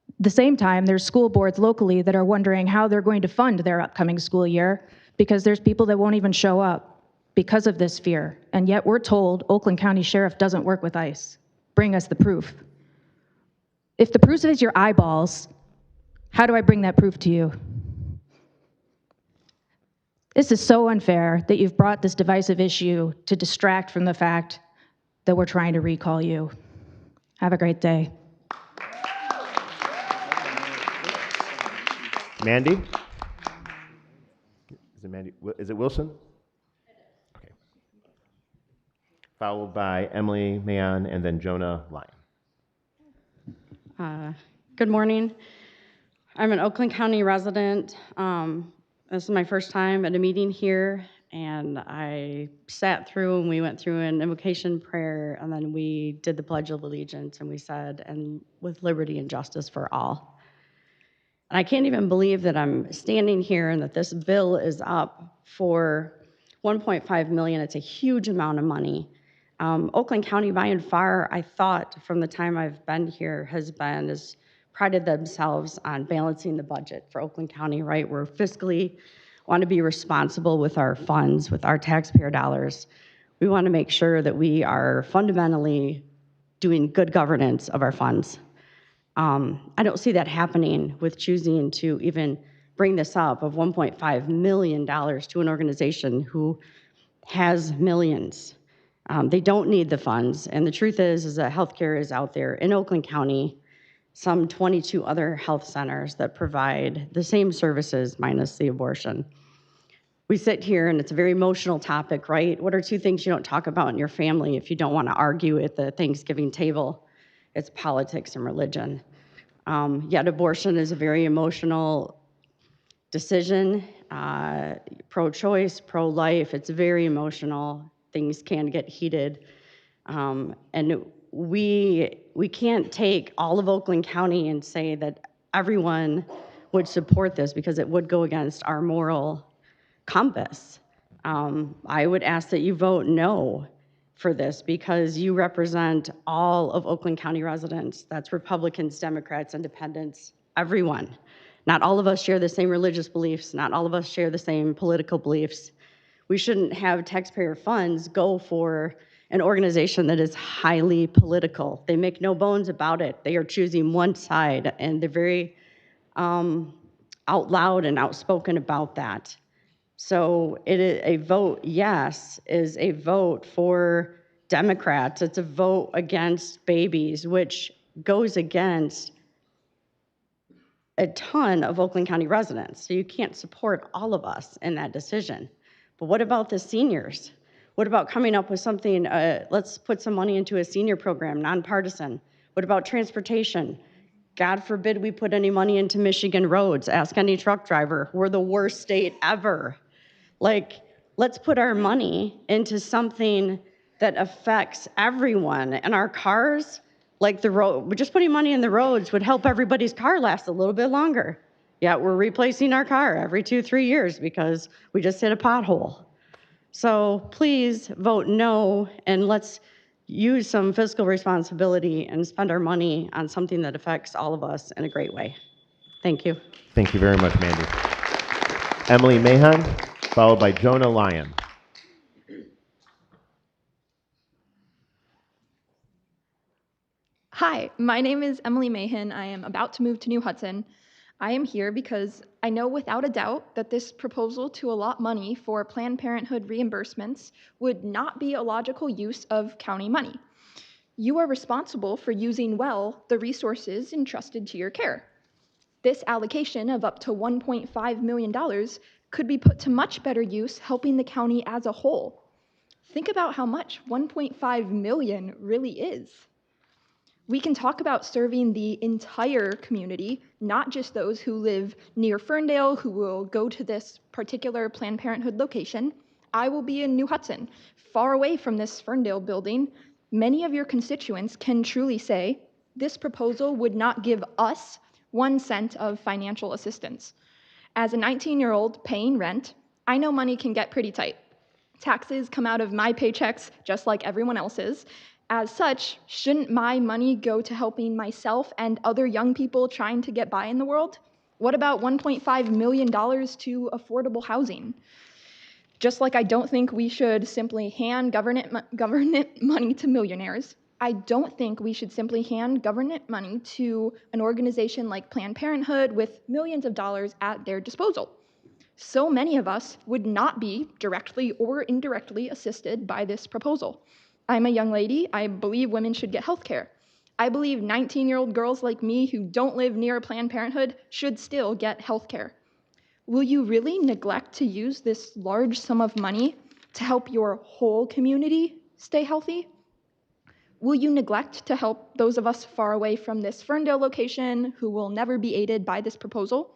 At the same time, there's school boards locally that are wondering how they're going to fund their upcoming school year because there's people that won't even show up because of this fear. And yet we're told Oakland County Sheriff doesn't work with ICE. Bring us the proof. If the proof is your eyeballs, how do I bring that proof to you? This is so unfair that you've brought this divisive issue to distract from the fact that we're trying to recall you. Have a great day. Mandy? Is it Mandy? Is it Wilson? Okay. Followed by Emily Mahon and then Jonah Lyon. Good morning. I'm an Oakland County resident. This is my first time at a meeting here, and I sat through and we went through an invocation prayer, and then we did the Pledge of Allegiance, and we said, and with liberty and justice for all. And I can't even believe that I'm standing here and that this bill is up for $1.5 million. It's a huge amount of money. Oakland County, by and far, I thought from the time I've been here, has prided themselves on balancing the budget for Oakland County, right? We're fiscally want to be responsible with our funds, with our taxpayer dollars. We want to make sure that we are fundamentally doing good governance of our funds. I don't see that happening with choosing to even bring this up of $1.5 million to an organization who has millions. They don't need the funds, and the truth is that healthcare is out there in Oakland County, some 22 other health centers that provide the same services minus the abortion. we sit here and it's a very emotional topic, right? What are two things you don't talk about in your family if you don't want to argue at the Thanksgiving table? It's politics and religion. Yet abortion is a very emotional decision. Pro-choice, pro-life, it's very emotional. Things can get heated. And we can't take all of Oakland County and say that everyone would support this because it would go against our moral compass. I would ask that you vote no for this because you represent all of Oakland County residents. That's Republicans, Democrats, Independents, everyone. Not all of us share the same religious beliefs. Not all of us share the same political beliefs. We shouldn't have taxpayer funds go for an organization that is highly political. They make no bones about it. They are choosing one side, and they're very out loud and outspoken about that. So it is a vote yes is a vote for Democrats. It's a vote against babies, which goes against a ton of Oakland County residents. So you can't support all of us in that decision. But what about the seniors? What about coming up with something, let's put some money into a senior program, nonpartisan. What about transportation? God forbid we put any money into Michigan roads. Ask any truck driver. We're the worst state ever. Like, let's put our money into something that affects everyone. And our cars, like the road, just putting money in the roads would help everybody's car last a little bit longer. Yet we're replacing our car every 2-3 years because we just hit a pothole. So please vote no, and let's use some fiscal responsibility and spend our money on something that affects all of us in a great way. Thank you. Thank you very much, Mandy. Emily Mahan, followed by Jonah Lyon. Hi, my name is Emily Mahan. I am about to move to New Hudson. I am here because I know without a doubt that this proposal to allot money for Planned Parenthood reimbursements would not be a logical use of county money. You are responsible for using well the resources entrusted to your care. This allocation of up to $1.5 million could be put to much better use helping the county as a whole. Think about how much $1.5 million really is. We can talk about serving the entire community, not just those who live near Ferndale, who will go to this particular Planned Parenthood location. I will be in New Hudson, far away from this Ferndale building. Many of your constituents can truly say, this proposal would not give us 1 cent of financial assistance. As a 19-year-old paying rent, I know money can get pretty tight. Taxes come out of my paychecks just like everyone else's. As such, shouldn't my money go to helping myself and other young people trying to get by in the world? What about $1.5 million to affordable housing? Just like I don't think we should simply hand government money to millionaires, I don't think we should simply hand government money to an organization like Planned Parenthood with millions of dollars at their disposal. So many of us would not be directly or indirectly assisted by this proposal. I'm a young lady. I believe women should get health care. I believe 19-year-old girls like me who don't live near a Planned Parenthood should still get health care. Will you really neglect to use this large sum of money to help your whole community stay healthy? Will you neglect to help those of us far away from this Ferndale location who will never be aided by this proposal?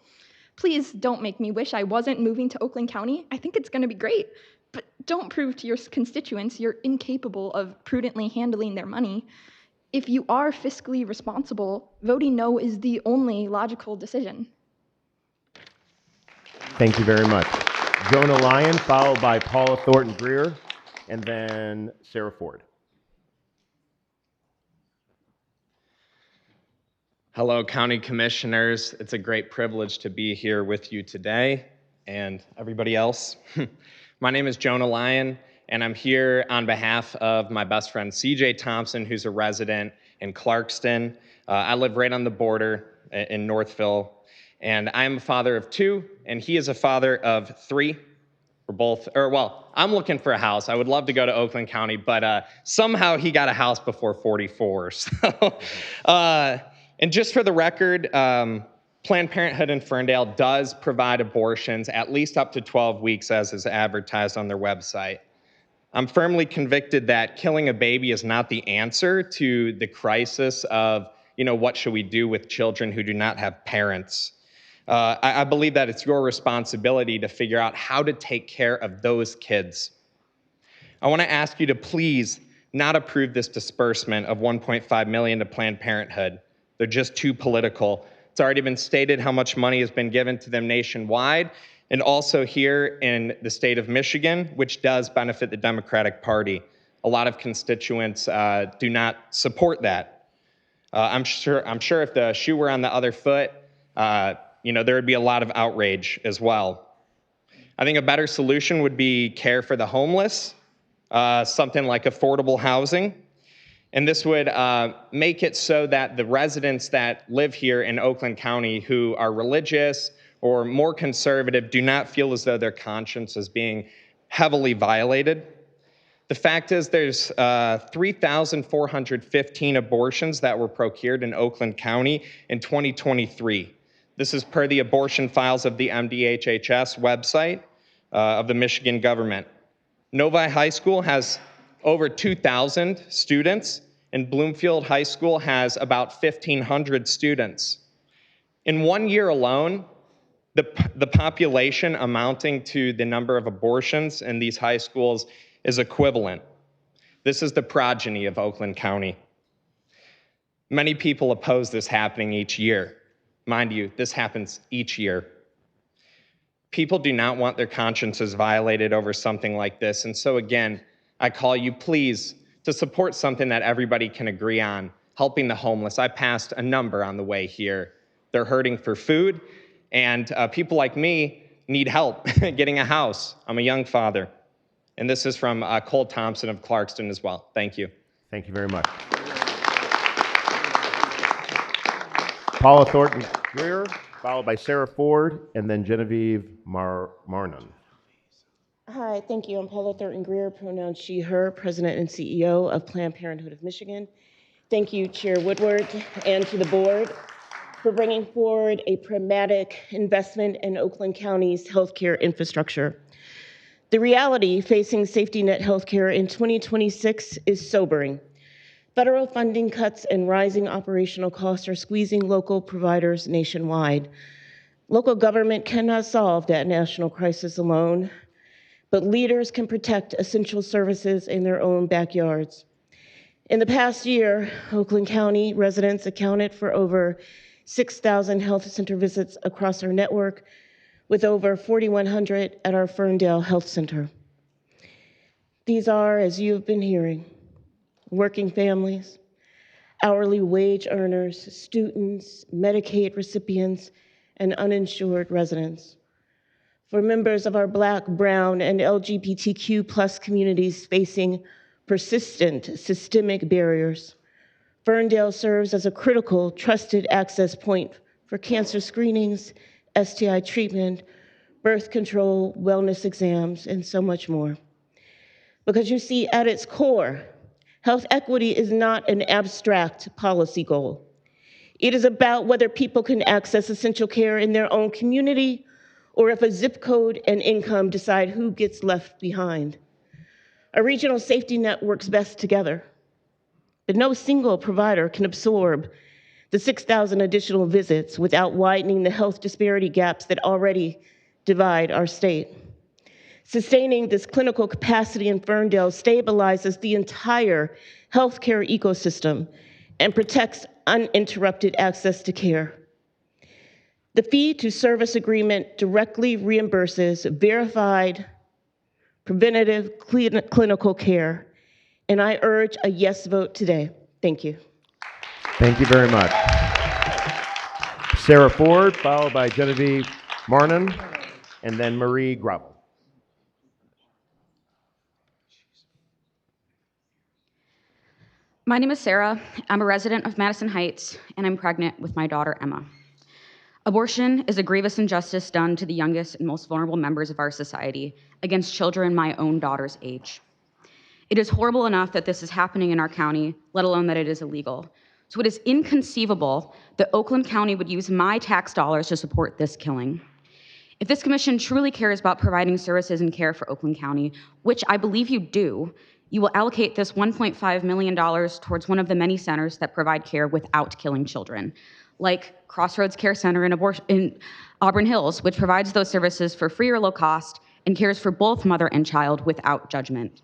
Please don't make me wish I wasn't moving to Oakland County. I think it's going to be great. But don't prove to your constituents you're incapable of prudently handling their money. If you are fiscally responsible, voting no is the only logical decision. Thank you very much. Jonah Lyon, followed by Paula Thornton Greer, and then Sarah Ford. Hello, County Commissioners. It's a great privilege to be here with you today and everybody else. My name is Jonah Lyon, and I'm here on behalf of my best friend CJ Thompson, who's a resident in Clarkston. I live right on the border in Northville, and I'm a father of 2, and he is a father of 3. We're both, I'm looking for a house. I would love to go to Oakland County, but somehow he got a house before 44. So, and just for the record, Planned Parenthood in Ferndale does provide abortions at least up to 12 weeks as is advertised on their website. I'm firmly convicted that killing a baby is not the answer to the crisis of, what should we do with children who do not have parents? I believe that it's your responsibility to figure out how to take care of those kids. I want to ask you to please not approve this disbursement of $1.5 million to Planned Parenthood. They're just too political. It's already been stated how much money has been given to them nationwide and also here in the state of Michigan, which does benefit the Democratic Party. A lot of constituents do not support that. I'm sure if the shoe were on the other foot, there would be a lot of outrage as well. I think a better solution would be care for the homeless, something like affordable housing. And this would make it so that the residents that live here in Oakland County who are religious or more conservative do not feel as though their conscience is being heavily violated. The fact is there's 3,415 abortions that were procured in Oakland County in 2023. This is per the abortion files of the MDHHS website of the Michigan government. Novi High School has over 2,000 students, and Bloomfield High School has about 1,500 students. In 1 year alone, the population amounting to the number of abortions in these high schools is equivalent. This is the progeny of Oakland County. Many people oppose this happening each year. Mind you, this happens each year. People do not want their consciences violated over something like this, and so again, I call you please to support something that everybody can agree on, helping the homeless. I passed a number on the way here. They're hurting for food, and people like me need help getting a house. I'm a young father. And this is from Cole Thompson of Clarkston as well. Thank you. Thank you very much. Paula Thornton Greer, followed by Sarah Ford, and then Genevieve Marnon. Hi, thank you. I'm Paula Thornton Greer, pronouns she, her, President and CEO of Planned Parenthood of Michigan. Thank you, Chair Woodward, and to the board for bringing forward a pragmatic investment in Oakland County's healthcare infrastructure. The reality facing safety net healthcare in 2026 is sobering. Federal funding cuts and rising operational costs are squeezing local providers nationwide. Local government cannot solve that national crisis alone, but leaders can protect essential services in their own backyards. In the past year, Oakland County residents accounted for over 6,000 health center visits across our network, with over 4,100 at our Ferndale Health Center. These are, as you've been hearing, working families, hourly wage earners, students, Medicaid recipients, and uninsured residents. For members of our Black, Brown, and LGBTQ+ communities facing persistent systemic barriers, Ferndale serves as a critical, trusted access point for cancer screenings, STI treatment, birth control, wellness exams, and so much more. Because you see, at its core, health equity is not an abstract policy goal. It is about whether people can access essential care in their own community, or if a zip code and income decide who gets left behind. A regional safety net works best together, but no single provider can absorb the 6,000 additional visits without widening the health disparity gaps that already divide our state. Sustaining this clinical capacity in Ferndale stabilizes the entire healthcare ecosystem and protects uninterrupted access to care. The fee-to-service agreement directly reimburses verified preventative clinical care, and I urge a yes vote today. Thank you. Thank you very much. Sarah Ford, followed by Genevieve Marnon, and then Marie Gravel. My name is Sarah. I'm a resident of Madison Heights, and I'm pregnant with my daughter, Emma. Abortion is a grievous injustice done to the youngest and most vulnerable members of our society against children my own daughter's age. It is horrible enough that this is happening in our county, let alone that it is illegal. So it is inconceivable that Oakland County would use my tax dollars to support this killing. If this commission truly cares about providing services and care for Oakland County, which I believe you do, you will allocate this $1.5 million towards one of the many centers that provide care without killing children, like Crossroads Care Center in Auburn Hills, which provides those services for free or low cost and cares for both mother and child without judgment.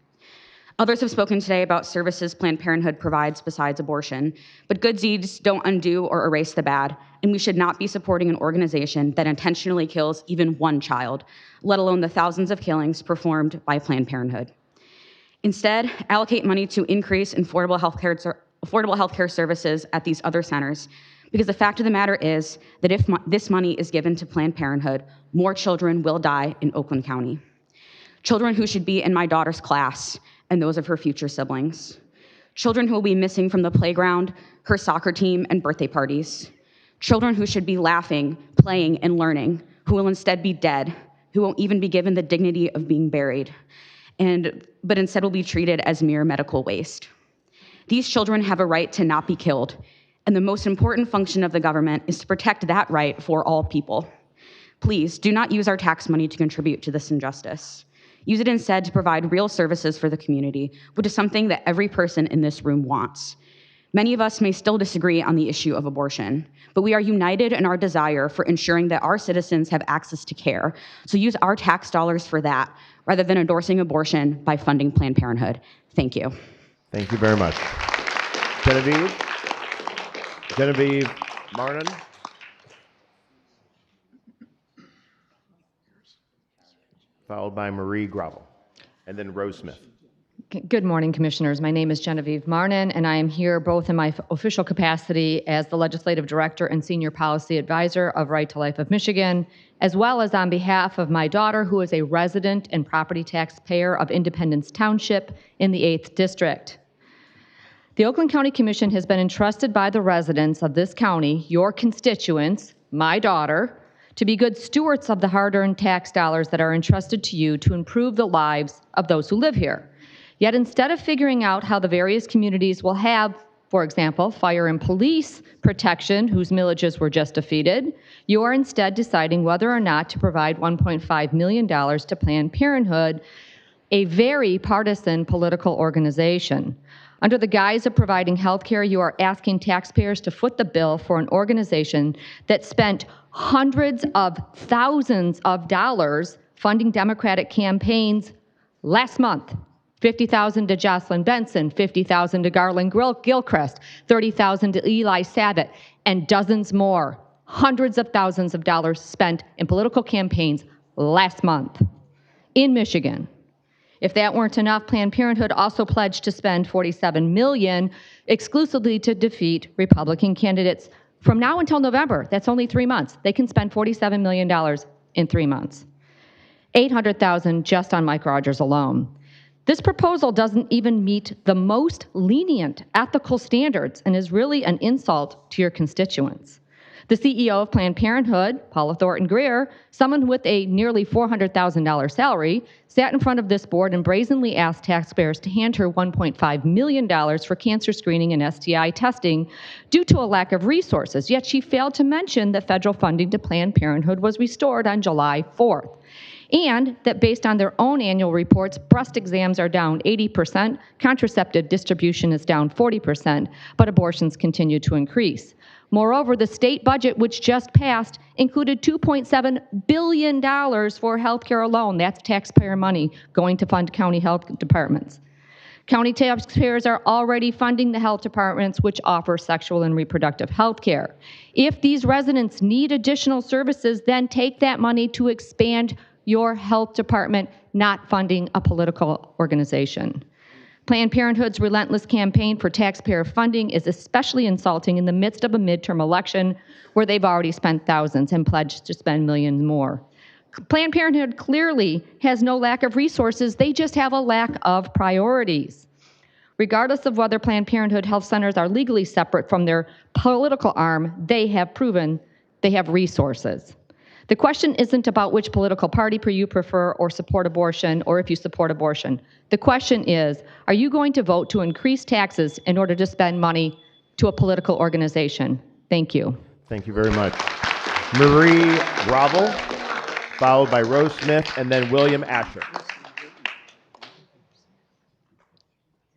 Others have spoken today about services Planned Parenthood provides besides abortion, but good deeds don't undo or erase the bad, and we should not be supporting an organization that intentionally kills even one child, let alone the thousands of killings performed by Planned Parenthood. Instead, allocate money to increase affordable healthcare services at these other centers, because the fact of the matter is that if this money is given to Planned Parenthood, more children will die in Oakland County. Children who should be in my daughter's class and those of her future siblings. Children who will be missing from the playground, her soccer team, and birthday parties. Children who should be laughing, playing, and learning, who will instead be dead, who won't even be given the dignity of being buried, but instead will be treated as mere medical waste. These children have a right to not be killed, and the most important function of the government is to protect that right for all people. Please do not use our tax money to contribute to this injustice. Use it instead to provide real services for the community, which is something that every person in this room wants. Many of us may still disagree on the issue of abortion, but we are united in our desire for ensuring that our citizens have access to care. So use our tax dollars for that, rather than endorsing abortion by funding Planned Parenthood. Thank you. Thank you very much. Genevieve Marnin. Followed by Marie Gravel, and then Rose Smith. Good morning, Commissioners. My name is Genevieve Marnin, and I am here both in my official capacity as the Legislative Director and Senior Policy Advisor of Right to Life of Michigan, as well as on behalf of my daughter, who is a resident and property taxpayer of Independence Township in the 8th District. The Oakland County Commission has been entrusted by the residents of this county, your constituents, my daughter, to be good stewards of the hard-earned tax dollars that are entrusted to you to improve the lives of those who live here. Yet instead of figuring out how the various communities will have, for example, fire and police protection, whose millages were just defeated, you are instead deciding whether or not to provide $1.5 million to Planned Parenthood, a very partisan political organization. Under the guise of providing health care, you are asking taxpayers to foot the bill for an organization that spent hundreds of thousands of dollars funding Democratic campaigns last month. $50,000 to Jocelyn Benson, $50,000 to Garland Gilchrist, $30,000 to Eli Sabat, and dozens more. Hundreds of thousands of dollars spent in political campaigns last month in Michigan. If that weren't enough, Planned Parenthood also pledged to spend $47 million exclusively to defeat Republican candidates from now until November. That's only 3 months. They can spend $47 million in 3 months. $800,000 just on Mike Rogers alone. This proposal doesn't even meet the most lenient ethical standards and is really an insult to your constituents. The CEO of Planned Parenthood, Paula Thornton Greer, someone with a nearly $400,000 salary, sat in front of this board and brazenly asked taxpayers to hand her $1.5 million for cancer screening and STI testing due to a lack of resources, yet she failed to mention that federal funding to Planned Parenthood was restored on July 4th. And that based on their own annual reports, breast exams are down 80%, contraceptive distribution is down 40%, but abortions continue to increase. Moreover, the state budget, which just passed, included $2.7 billion for healthcare alone. That's taxpayer money going to fund county health departments. County taxpayers are already funding the health departments which offer sexual and reproductive health care. If these residents need additional services, then take that money to expand your health department, not funding a political organization. Planned Parenthood's relentless campaign for taxpayer funding is especially insulting in the midst of a midterm election where they've already spent thousands and pledged to spend millions more. Planned Parenthood clearly has no lack of resources, they just have a lack of priorities. Regardless of whether Planned Parenthood health centers are legally separate from their political arm, they have proven they have resources. The question isn't about which political party you prefer or support abortion, or if you support abortion. The question is, are you going to vote to increase taxes in order to spend money to a political organization. Thank you. Thank you very much. Marie Gravel, followed by Rose Smith, and then William Asher.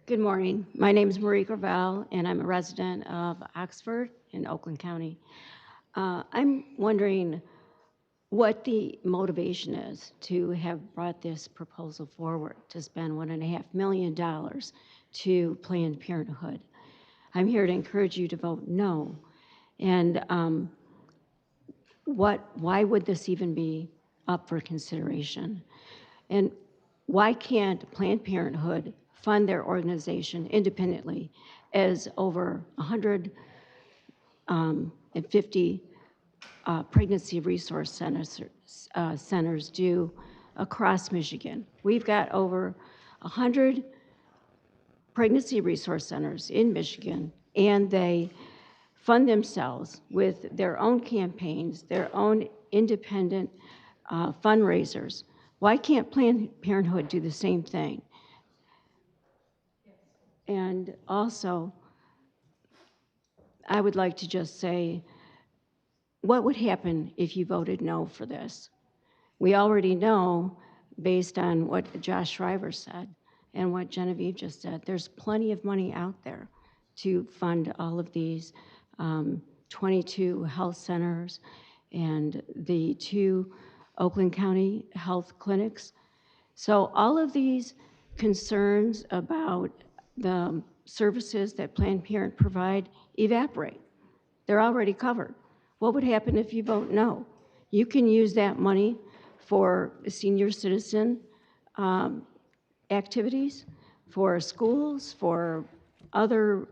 Good morning. My name is Marie Gravel, and I'm a resident of Oxford in Oakland County. I'm wondering what the motivation is to have brought this proposal forward to spend $1.5 million to Planned Parenthood. I'm here to encourage you to vote no. And why would this even be up for consideration? And why can't Planned Parenthood fund their organization independently, as over 150 pregnancy resource centers do across Michigan? We've got over 100 pregnancy resource centers in Michigan, and they fund themselves with their own campaigns, their own independent fundraisers. Why can't Planned Parenthood do the same thing? And also, I would like to just say, what would happen if you voted no for this? We already know, based on what Josh Shriver said and what Genevieve just said, there's plenty of money out there to fund all of these 22 health centers and the 2 Oakland County health clinics. So all of these concerns about the services that Planned Parenthood provide evaporate. They're already covered. What would happen if you vote no? You can use that money for senior citizen activities, for schools, for other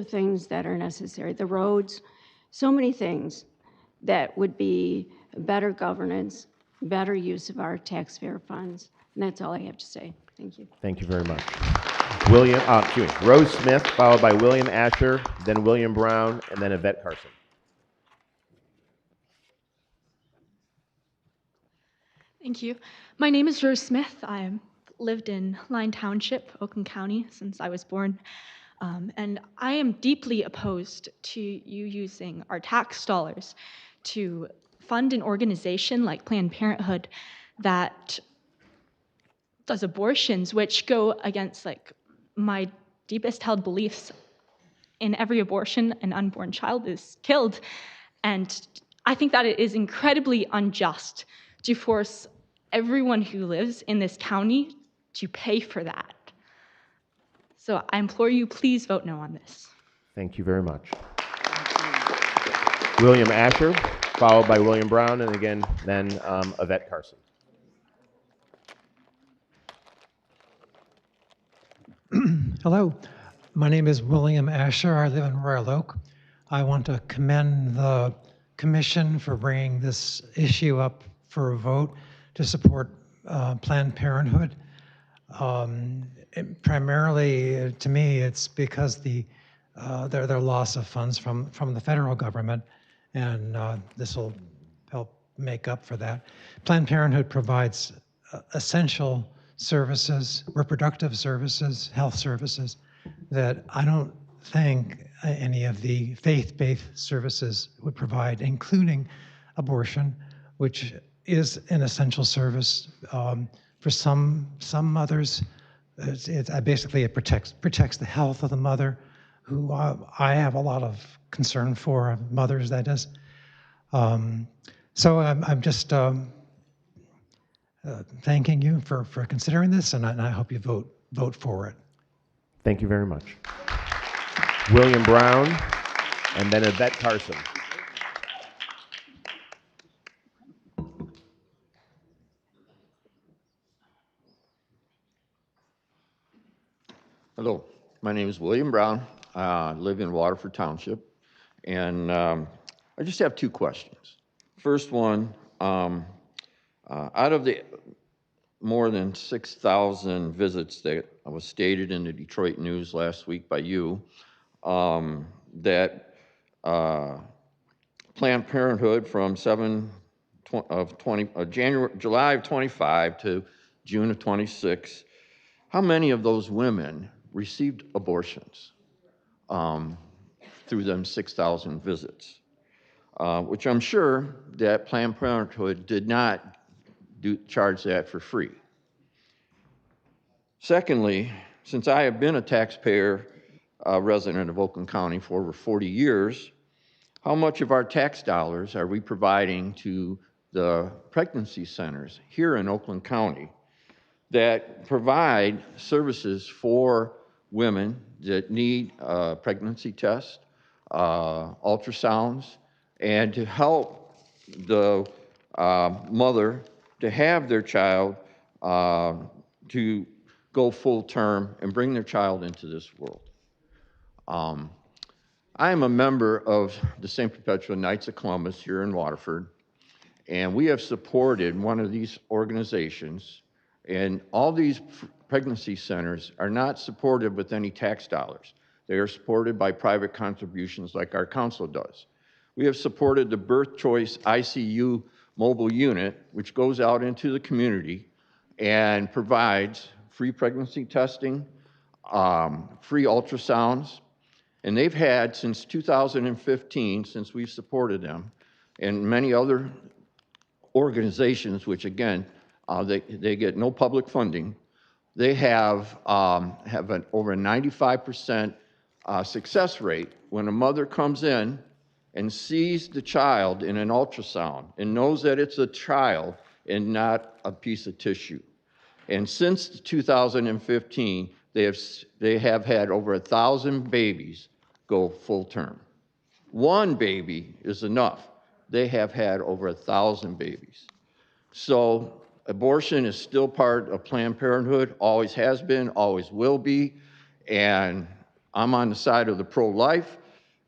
things that are necessary, the roads, so many things that would be better governance, better use of our taxpayer funds. And that's all I have to say. Thank you. Thank you very much. Rose Smith, followed by William Asher, then William Brown, and then Yvette Carson. Thank you. My name is Rose Smith. I lived in Lyon Township, Oakland County, since I was born. And I am deeply opposed to you using our tax dollars to fund an organization like Planned Parenthood that does abortions, which go against my deepest held beliefs. In every abortion, an unborn child is killed. And I think that it is incredibly unjust to force everyone who lives in this county to pay for that. So I implore you, please vote no on this. Thank you very much. William Asher, followed by William Brown, and again, then Yvette Carson. Hello, my name is William Asher. I live in Royal Oak. I want to commend the Commission for bringing this issue up for a vote to support Planned Parenthood. Primarily, to me, it's because their loss of funds from the federal government, and this will help make up for that. Planned Parenthood provides essential services, reproductive services, health services, that I don't think any of the faith-based services would provide, including abortion, which is an essential service for some mothers. Basically, it protects the health of the mother, who I have a lot of concern for, mothers, that is. So I'm just thanking you for considering this, and I hope you vote for it. Thank you very much. William Brown, and then Yvette Carson. Hello, my name is William Brown. I live in Waterford Township, and I just have 2 questions. First one, out of the more than 6,000 visits that was stated in the Detroit News last week by you, that Planned Parenthood from July of 25 to June of 26, how many of those women received abortions? through them 6,000 visits, which I'm sure that Planned Parenthood did not charge that for free. Secondly, since I have been a taxpayer resident of Oakland County for over 40 years, how much of our tax dollars are we providing to the pregnancy centers here in Oakland County that provide services for women that need a pregnancy test, ultrasounds, and to help the mother to have their child to go full term and bring their child into this world. I am a member of the St. Perpetual Knights of Columbus here in Waterford, and we have supported one of these organizations, and all these pregnancy centers are not supported with any tax dollars. They are supported by private contributions like our council does. We have supported the Birth Choice ICU mobile unit, which goes out into the community and provides free pregnancy testing, free ultrasounds, and they've had since 2015, since we've supported them, and many other organizations, which again, they get no public funding, they have an over 95% success rate when a mother comes in and sees the child in an ultrasound and knows that it's a child and not a piece of tissue. And since 2015, they have had over 1,000 babies go full term. One baby is enough. They have had over 1,000 babies. So abortion is still part of Planned Parenthood, always has been, always will be, and I'm on the side of the pro-life,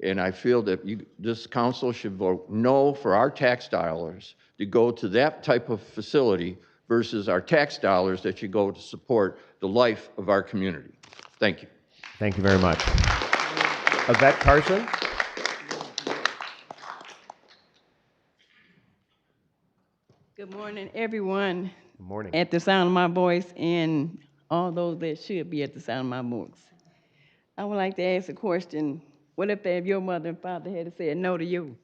and I feel that this council should vote no for our tax dollars to go to that type of facility versus our tax dollars that should go to support the life of our community. Thank you. Thank you very much. Yvette Carson. Good morning, everyone. Good morning. At the sound of my voice and all those that should be at the sound of my voice. I would like to ask a question. What if your mother and father had said no to you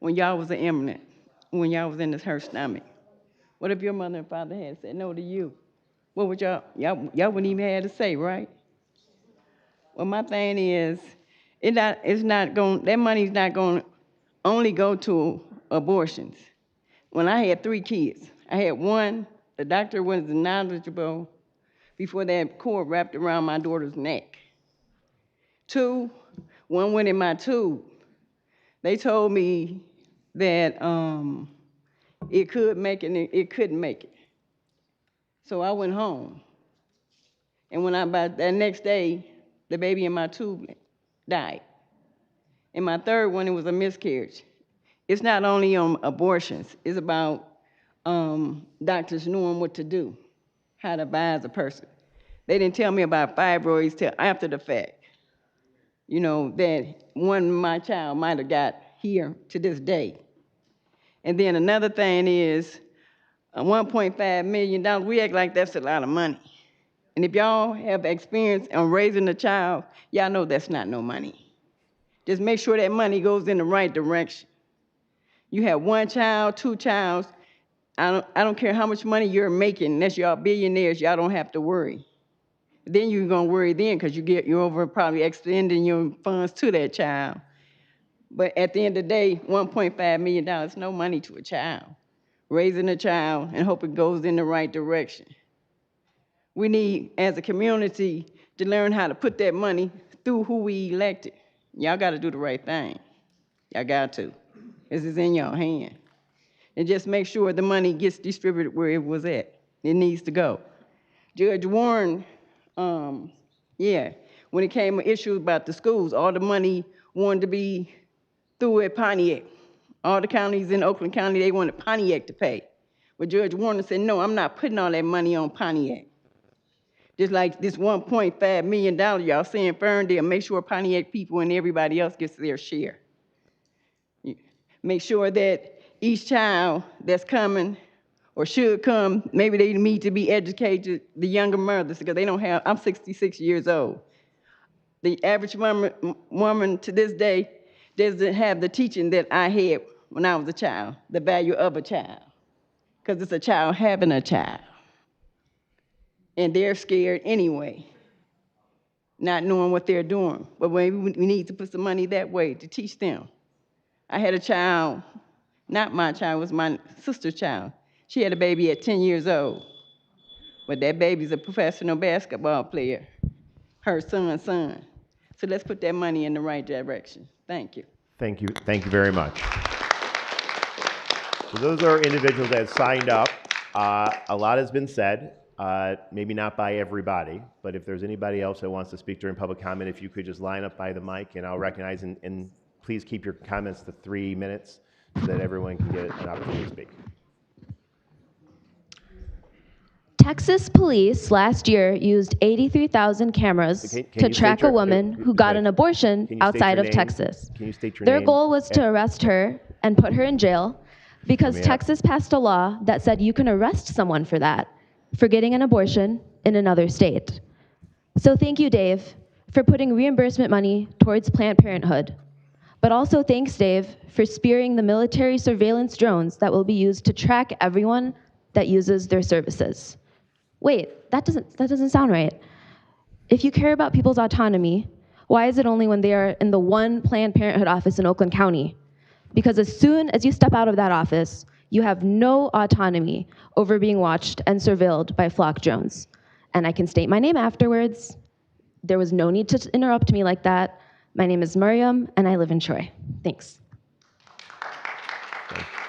when y'all was an imminent, when y'all was in her stomach? What if your mother and father had said no to you? What would y'all wouldn't even have to say, right? Well, my thing is, that money's not going to only go to abortions. When I had 3 kids, I had one, the doctor wasn't knowledgeable before that cord wrapped around my daughter's neck. 2, one went in my tube. They told me that it could make it, and it couldn't make it. So I went home. And about that next day, the baby in my tube died. And my 3rd one, it was a miscarriage. It's not only on abortions, it's about doctors knowing what to do, how to advise a person. They didn't tell me about fibroids till after the fact. You know, that one my child might have got here to this day. And then another thing is, $1.5 million, we act like that's a lot of money. And if y'all have experience on raising a child, y'all know that's not no money. Just make sure that money goes in the right direction. You have 1 child, 2 childs, I don't care how much money you're making, unless y'all billionaires, y'all don't have to worry. Then you're gonna worry then because you're over probably extending your funds to that child. But at the end of the day, $1.5 million is no money to a child. Raising a child and hope it goes in the right direction. We need, as a community, to learn how to put that money through who we elected. Y'all gotta do the right thing. Y'all got to. This is in your hand. And just make sure the money gets distributed where it was at. It needs to go. Judge Warren, when it came to issues about the schools, all the money wanted to be through at Pontiac. All the counties in Oakland County, they wanted Pontiac to pay. But Judge Warren said, no, I'm not putting all that money on Pontiac. Just like this $1.5 million, y'all saying Ferndale, make sure Pontiac people and everybody else gets their share. Make sure that each child that's coming or should come, maybe they need to be educated, the younger mothers, because they don't have, I'm 66 years old. The average woman to this day doesn't have the teaching that I had when I was a child, the value of a child, because it's a child having a child. And they're scared anyway, not knowing what they're doing. But we need to put some money that way to teach them. I had a child, not my child, it was my sister's child. She had a baby at 10 years old. But that baby's a professional basketball player, her son's son. So let's put that money in the right direction. Thank you. Thank you. Thank you very much. So those are individuals that have signed up. A lot has been said, maybe not by everybody, but if there's anybody else that wants to speak during public comment, if you could just line up by the mic and I'll recognize, and please keep your comments to 3 minutes so that everyone can get an opportunity to speak. Texas police last year used 83,000 cameras to track a woman who got an abortion outside of Texas. Can you state your Their name? goal was to arrest her and put her in jail because Texas passed a law that said you can arrest someone for that, for getting an abortion in another state. So thank you, Dave, for putting reimbursement money towards Planned Parenthood. But also thanks, Dave, for spearing the military surveillance drones that will be used to track everyone that uses their services. Wait, that doesn't sound right. If you care about people's autonomy, why is it only when they are in the one Planned Parenthood office in Oakland County? Because as soon as you step out of that office, you have no autonomy over being watched and surveilled by flock drones. And I can state my name afterwards. There was no need to interrupt me like that. My name is Miriam, and I live in Troy. Thanks.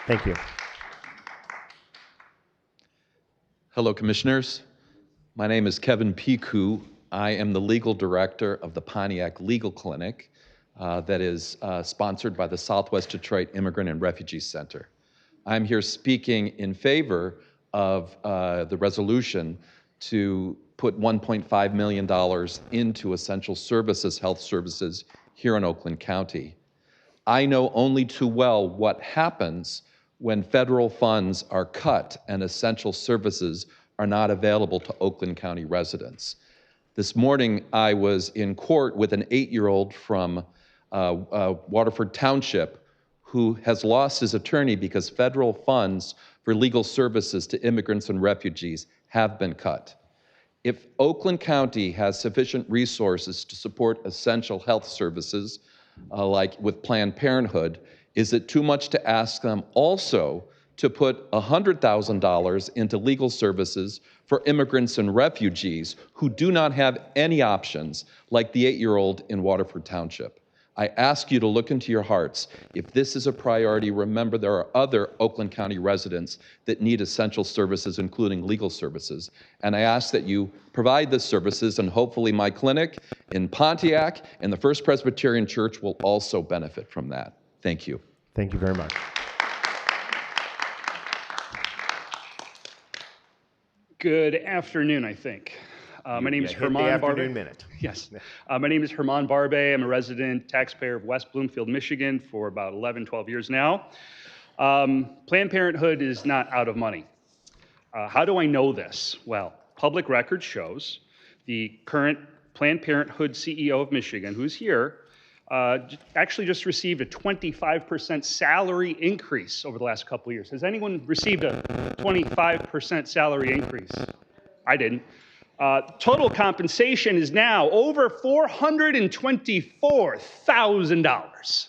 Thank you. Hello, Commissioners. My name is Kevin Piku. I am the legal director of the Pontiac Legal Clinic that is sponsored by the Southwest Detroit Immigrant and Refugee Center. I'm here speaking in favor of the resolution to put $1.5 million into essential services, health services here in Oakland County. I know only too well what happens when federal funds are cut and essential services are not available to Oakland County residents. This morning, I was in court with an 8-year-old from Waterford Township who has lost his attorney because federal funds for legal services to immigrants and refugees have been cut. If Oakland County has sufficient resources to support essential health services, like with Planned Parenthood, is it too much to ask them also to put $100,000 into legal services for immigrants and refugees who do not have any options, like the 8-year-old in Waterford Township? I ask you to look into your hearts. If this is a priority, remember there are other Oakland County residents that need essential services, including legal services. And I ask that you provide the services, and hopefully my clinic in Pontiac and the First Presbyterian Church will also benefit from that. Thank you. Thank you very much. Good afternoon, I think. My name is hit the Herman afternoon Barbe. minute. Yes. My name is Herman Barbe. I'm a resident taxpayer of West Bloomfield, Michigan for about 11, 12 years now. Planned Parenthood is not out of money. How do I know this? Well, public record shows the current Planned Parenthood CEO of Michigan, who's here, actually just received a 25% salary increase over the last couple of years. Has anyone received a 25% salary increase? I didn't. Total compensation is now over $424,000.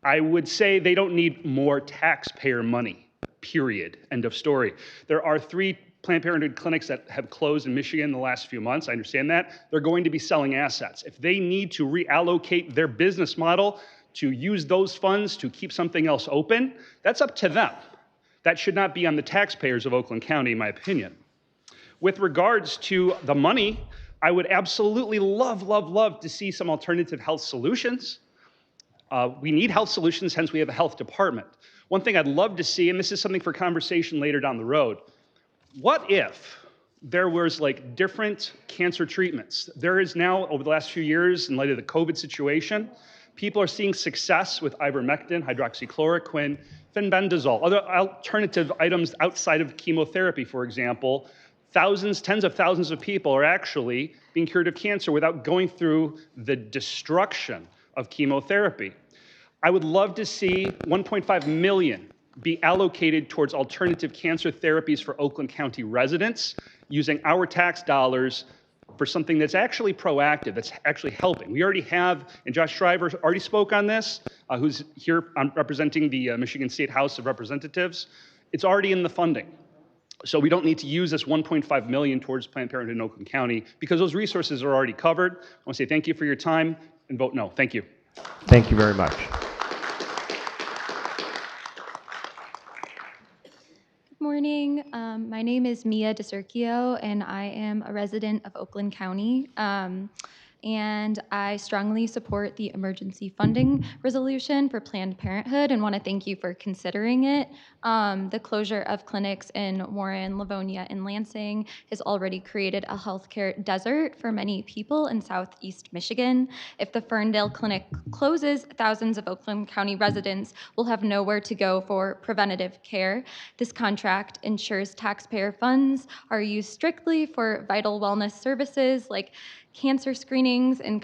I would say they don't need more taxpayer money, period. End of story. There are 3 Planned Parenthood clinics that have closed in Michigan in the last few months. I understand that. They're going to be selling assets. If they need to reallocate their business model to use those funds to keep something else open, that's up to them. That should not be on the taxpayers of Oakland County, in my opinion. With regards to the money, I would absolutely love to see some alternative health solutions. We need health solutions, hence we have a health department. One thing I'd love to see, and this is something for conversation later down the road, what if there was like different cancer treatments? There is now, over the last few years, in light of the COVID situation, people are seeing success with ivermectin, hydroxychloroquine, fenbendazole, other alternative items outside of chemotherapy, for example, Thousands, tens of thousands of people are actually being cured of cancer without going through the destruction of chemotherapy. I would love to see 1.5 million be allocated towards alternative cancer therapies for Oakland County residents using our tax dollars for something that's actually proactive, that's actually helping. We already have, and Josh Shriver already spoke on this, who's here representing the Michigan State House of Representatives. It's already in the funding. So we don't need to use this 1.5 million towards Planned Parenthood in Oakland County because those resources are already covered. I want to say thank you for your time and vote no. Thank you. Thank you very much. Good morning. My name is Mia DeCircio, and I am a resident of Oakland County. And I strongly support the emergency funding resolution for Planned Parenthood and want to thank you for considering it. The closure of clinics in Warren, Livonia, and Lansing has already created a healthcare desert for many people in Southeast Michigan. If the Ferndale Clinic closes, thousands of Oakland County residents will have nowhere to go for preventative care. This contract ensures taxpayer funds are used strictly for vital wellness services like cancer screenings and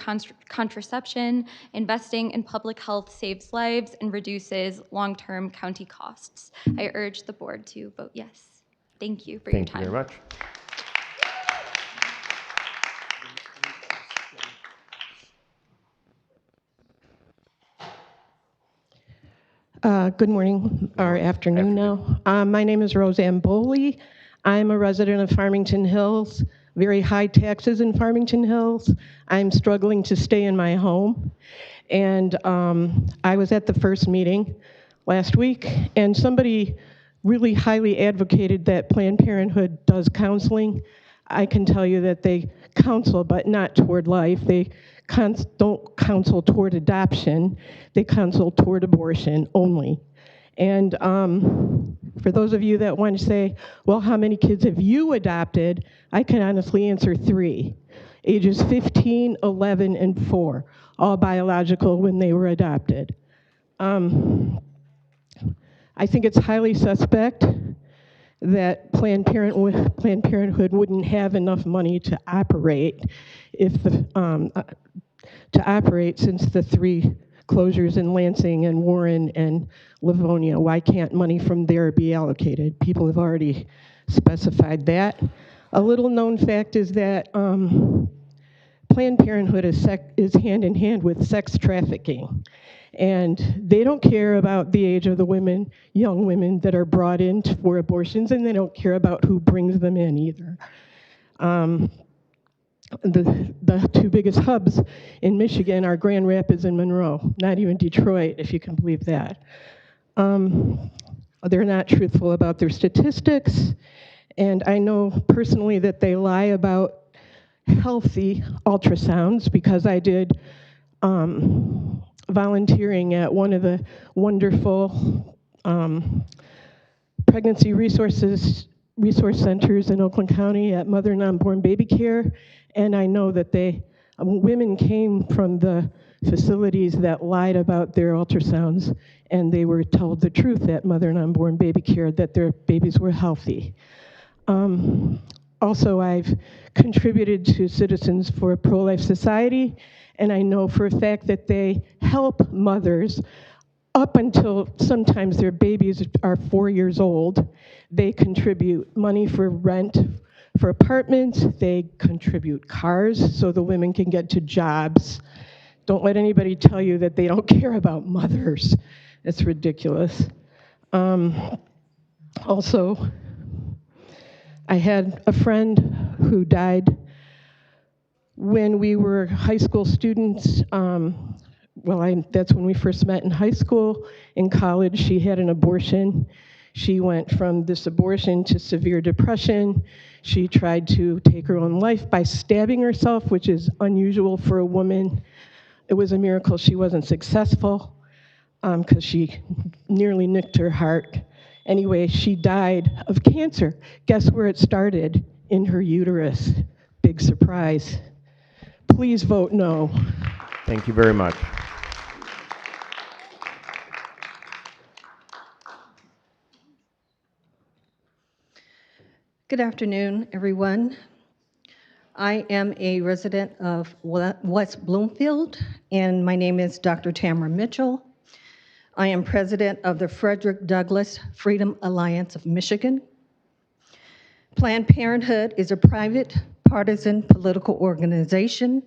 contraception. Investing in public health saves lives and reduces long-term county costs. I urge the board to vote yes. Thank you for your time. Thank you very much. Good morning, or afternoon now. My name is Roseanne Boley. I'm a resident of Farmington Hills. Very high taxes in Farmington Hills. I'm struggling to stay in my home. And I was at the first meeting last week, and somebody really highly advocated that Planned Parenthood does counseling. I can tell you that they counsel, but not toward life. They don't counsel toward adoption. They counsel toward abortion only. And for those of you that want to say, well, how many kids have you adopted? I can honestly answer 3. Ages 15, 11, and 4, all biological when they were adopted. I think it's highly suspect that Planned Parenthood wouldn't have enough money to operate since the 3 closures in Lansing and Warren and Livonia. Why can't money from there be allocated? People have already specified that. A little known fact is that Planned Parenthood is hand in hand with sex trafficking. And they don't care about the age of the women, young women that are brought in for abortions, and they don't care about who brings them in either. The 2 biggest hubs in Michigan are Grand Rapids and Monroe, not even Detroit, if you can believe that. They're not truthful about their statistics, and I know personally that they lie about healthy ultrasounds because I did volunteering at one of the wonderful pregnancy resource centers in Oakland County at Mother and Unborn Baby Care, and I know that women came from the facilities that lied about their ultrasounds, and they were told the truth at Mother and Unborn Baby Care that their babies were healthy. Also, I've contributed to Citizens for a Pro-Life Society, and I know for a fact that they help mothers up until sometimes their babies are 4 years old. They contribute money for rent for apartments. They contribute cars so the women can get to jobs. Don't let anybody tell you that they don't care about mothers. It's ridiculous. Also, I had a friend who died when we were high school students. That's when we first met in high school. In college, she had an abortion. She went from this abortion to severe depression. She tried to take her own life by stabbing herself, which is unusual for a woman. It was a miracle she wasn't successful because she nearly nicked her heart. Anyway, she died of cancer. Guess where it started? In her uterus. Big surprise. Please vote no. Thank you very much. Good afternoon, everyone. I am a resident of West Bloomfield, and my name is Dr. Tamara Mitchell. I am president of the Frederick Douglass Freedom Alliance of Michigan. Planned Parenthood is a private, partisan political organization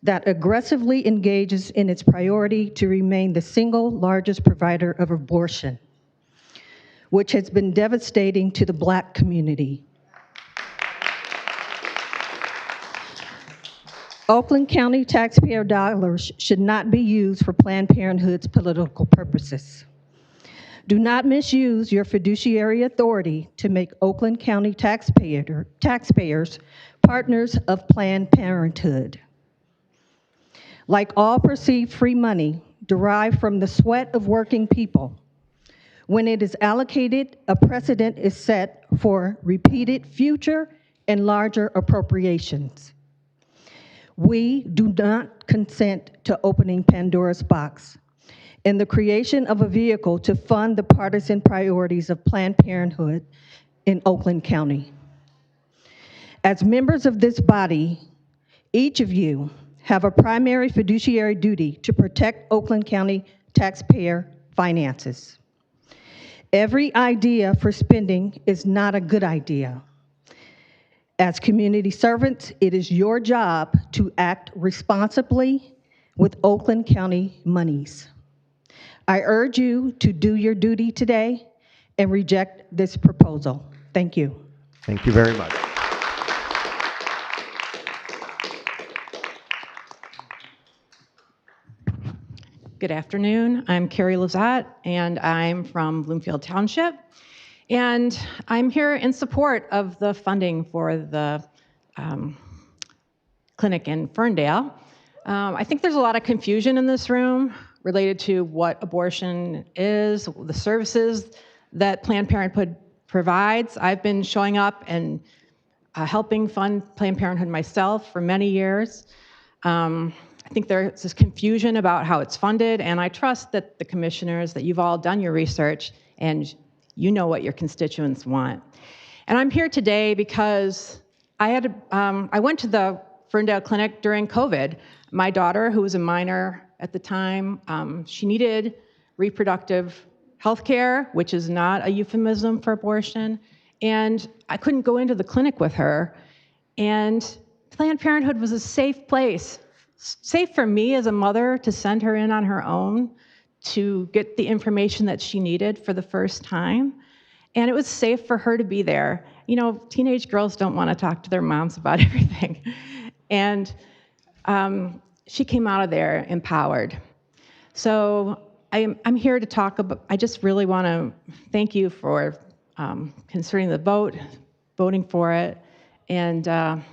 that aggressively engages in its priority to remain the single largest provider of abortion, which has been devastating to the Black community. Oakland County taxpayer dollars should not be used for Planned Parenthood's political purposes. Do not misuse your fiduciary authority to make Oakland County taxpayers partners of Planned Parenthood. Like all perceived free money derived from the sweat of working people, when it is allocated, a precedent is set for repeated future and larger appropriations. We do not consent to opening Pandora's box and the creation of a vehicle to fund the partisan priorities of Planned Parenthood in Oakland County. As members of this body, each of you have a primary fiduciary duty to protect Oakland County taxpayer finances. Every idea for spending is not a good idea. As community servants, it is your job to act responsibly with Oakland County monies. I urge you to do your duty today and reject this proposal. Thank you. Thank you very much. Good afternoon. I'm Carrie Lazat, and I'm from Bloomfield Township. And I'm here in support of the funding for the clinic in Ferndale. I think there's a lot of confusion in this room related to what abortion is, the services that Planned Parenthood provides. I've been showing up and helping fund Planned Parenthood myself for many years. I think there's this confusion about how it's funded, and I trust that the commissioners, that you've all done your research and you know what your constituents want. And I'm here today because I went to the Ferndale Clinic during COVID. My daughter, who was a minor at the time, she needed reproductive health care, which is not a euphemism for abortion, and I couldn't go into the clinic with her. And Planned Parenthood was a safe place, safe for me as a mother to send her in on her own to get the information that she needed for the first time. And it was safe for her to be there. You know, teenage girls don't want to talk to their moms about everything. And she came out of there empowered. So I'm here to talk about, I just really want to thank you for considering the vote, voting for it. And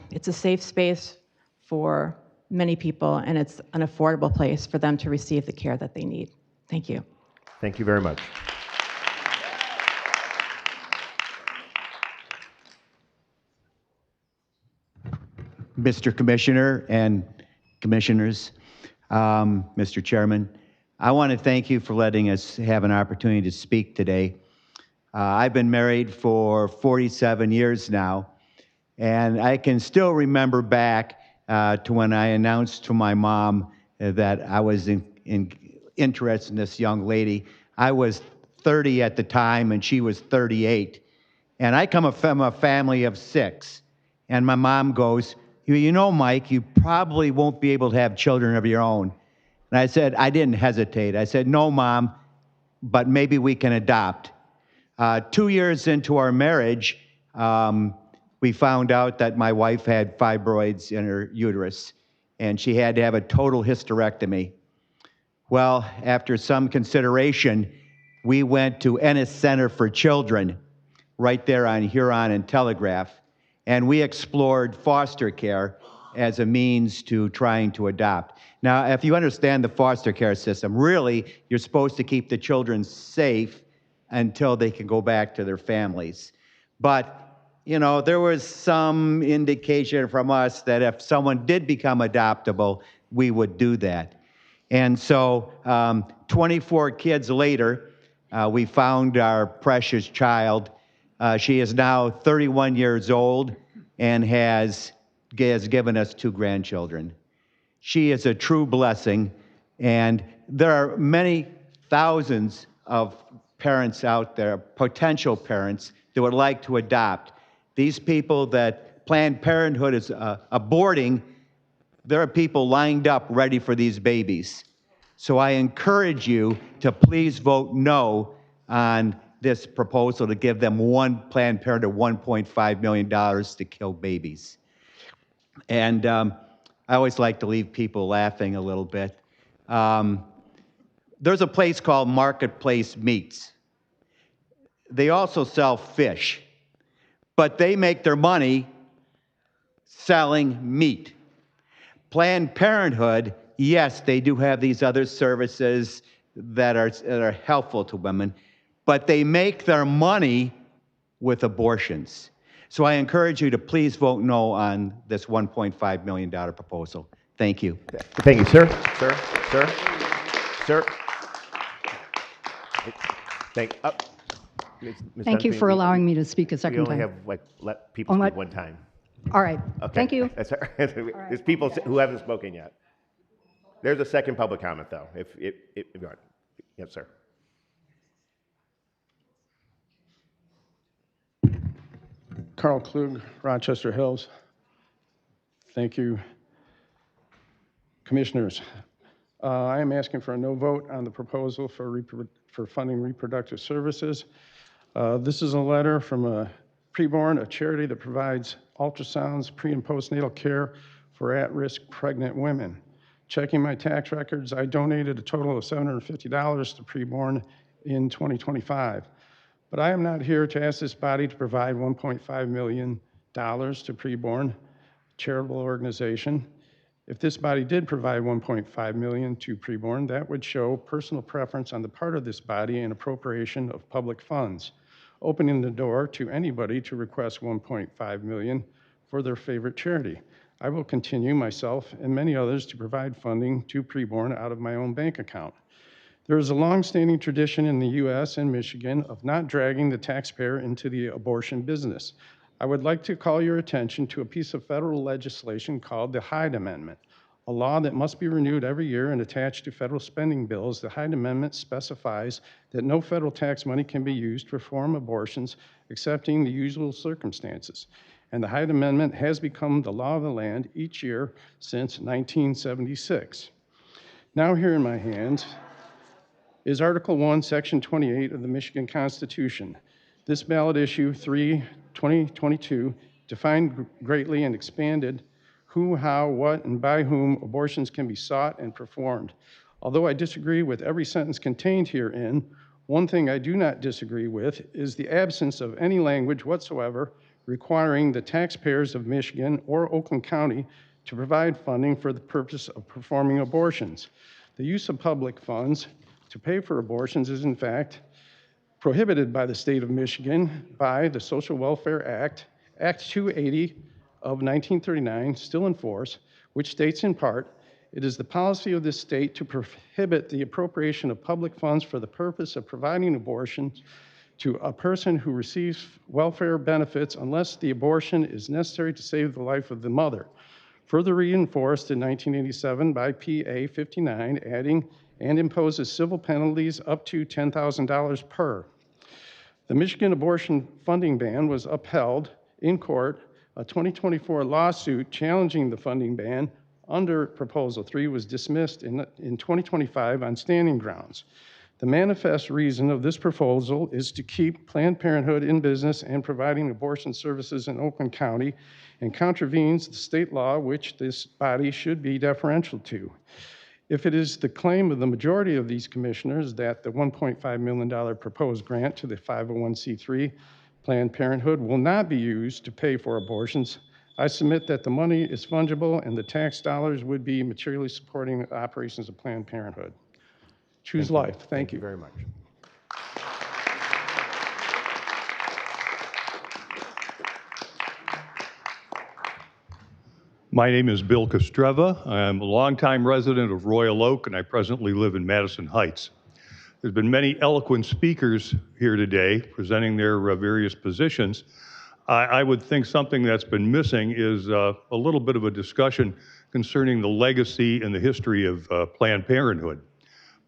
it's a safe space for many people, and it's an affordable place for them to receive the care that they need. Thank you. Thank you very much. Mr. Commissioner and Commissioners, Mr. Chairman, I want to thank you for letting us have an opportunity to speak today. I've been married for 47 years now, and I can still remember back to when I announced to my mom that I was interested in this young lady. I was 30 at the time, and she was 38. And I come from a family of 6. And my mom goes, you know, Mike, you probably won't be able to have children of your own. And I said, I didn't hesitate. I said, no, Mom, but maybe we can adopt. 2 years into our marriage, we found out that my wife had fibroids in her uterus, and she had to have a total hysterectomy. Well, after some consideration, we went to Ennis Center for Children, right there on Huron and Telegraph, and we explored foster care as a means to trying to adopt. Now, if you understand the foster care system, really, you're supposed to keep the children safe until they can go back to their families. But you know, there was some indication from us that if someone did become adoptable, we would do that. And so 24 kids later, we found our precious child She is now 31 years old and has given us 2 grandchildren. She is a true blessing, and there are many thousands of parents out there, potential parents, that would like to adopt. These people that Planned Parenthood is aborting, there are people lined up ready for these babies. So I encourage you to please vote no on this proposal to give them Planned Parenthood $1.5 million to kill babies. And I always like to leave people laughing a little bit. There's a place called Marketplace Meats. They also sell fish, but they make their money selling meat. Planned Parenthood, yes, they do have these other services that are helpful to women, but they make their money with abortions. So I encourage you to please vote no on this $1.5 million proposal. Thank you. Thank you, sir. Sir. Thank you for allowing me to speak a second time. We only have, let people speak one time. All right. Okay. Thank you. That's all right. There's people who haven't spoken yet. There's a second public comment, though, if you want. Yes, sir. Carl Klug, Rochester Hills. Thank you, commissioners. I am asking for a no vote on the proposal for funding reproductive services. This is a letter from a Preborn, a charity that provides ultrasounds, pre and postnatal care for at-risk pregnant women. Checking my tax records, I donated a total of $750 to Preborn in 2025. But I am not here to ask this body to provide $1.5 million to Preborn, charitable organization. If this body did provide $1.5 million to Preborn, that would show personal preference on the part of this body and appropriation of public funds, opening the door to anybody to request $1.5 million for their favorite charity. I will continue, myself and many others, to provide funding to Preborn out of my own bank account. There is a long-standing tradition in the U.S. and Michigan of not dragging the taxpayer into the abortion business. I would like to call your attention to a piece of federal legislation called the Hyde Amendment, a law that must be renewed every year and attached to federal spending bills. The Hyde Amendment specifies that no federal tax money can be used to perform abortions excepting the usual circumstances. And the Hyde Amendment has become the law of the land each year since 1976. Now here in my hands is Article 1, Section 28 of the Michigan Constitution. This ballot issue 3/2022 defined greatly and expanded who, how, what, and by whom abortions can be sought and performed. Although I disagree with every sentence contained herein, one thing I do not disagree with is the absence of any language whatsoever requiring the taxpayers of Michigan or Oakland County to provide funding for the purpose of performing abortions. The use of public funds to pay for abortions is in fact prohibited by the state of Michigan by the Social Welfare Act, Act 280 of 1939, still in force, which states in part, it is the policy of this state to prohibit the appropriation of public funds for the purpose of providing abortions to a person who receives welfare benefits unless the abortion is necessary to save the life of the mother. Further reinforced in 1987 by PA 59, adding and imposes civil penalties up to $10,000 per. The Michigan abortion funding ban was upheld in court. A 2024 lawsuit challenging the funding ban under Proposal 3 was dismissed in 2025 on standing grounds. The manifest reason of this proposal is to keep Planned Parenthood in business and providing abortion services in Oakland County, and contravenes the state law which this body should be deferential to. If it is the claim of the majority of these commissioners that the $1.5 million proposed grant to the 501c3 Planned Parenthood will not be used to pay for abortions, I submit that the money is fungible and the tax dollars would be materially supporting the operations of Planned Parenthood. Choose life. Thank you very much. My name is Bill Kostreva. I'm a longtime resident of Royal Oak, and I presently live in Madison Heights. There's been many eloquent speakers here today presenting their various positions. I would think something that's been missing is a little bit of a discussion concerning the legacy and the history of Planned Parenthood.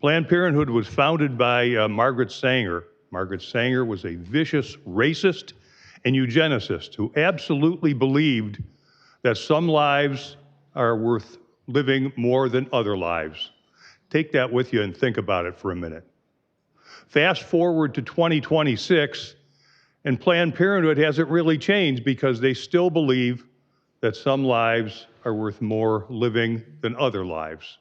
Planned Parenthood was founded by Margaret Sanger. Margaret Sanger was a vicious racist and eugenicist who absolutely believed that some lives are worth living more than other lives. Take that with you and think about it for a minute. Fast forward to 2026, and Planned Parenthood hasn't really changed because they still believe that some lives are worth more living than other lives.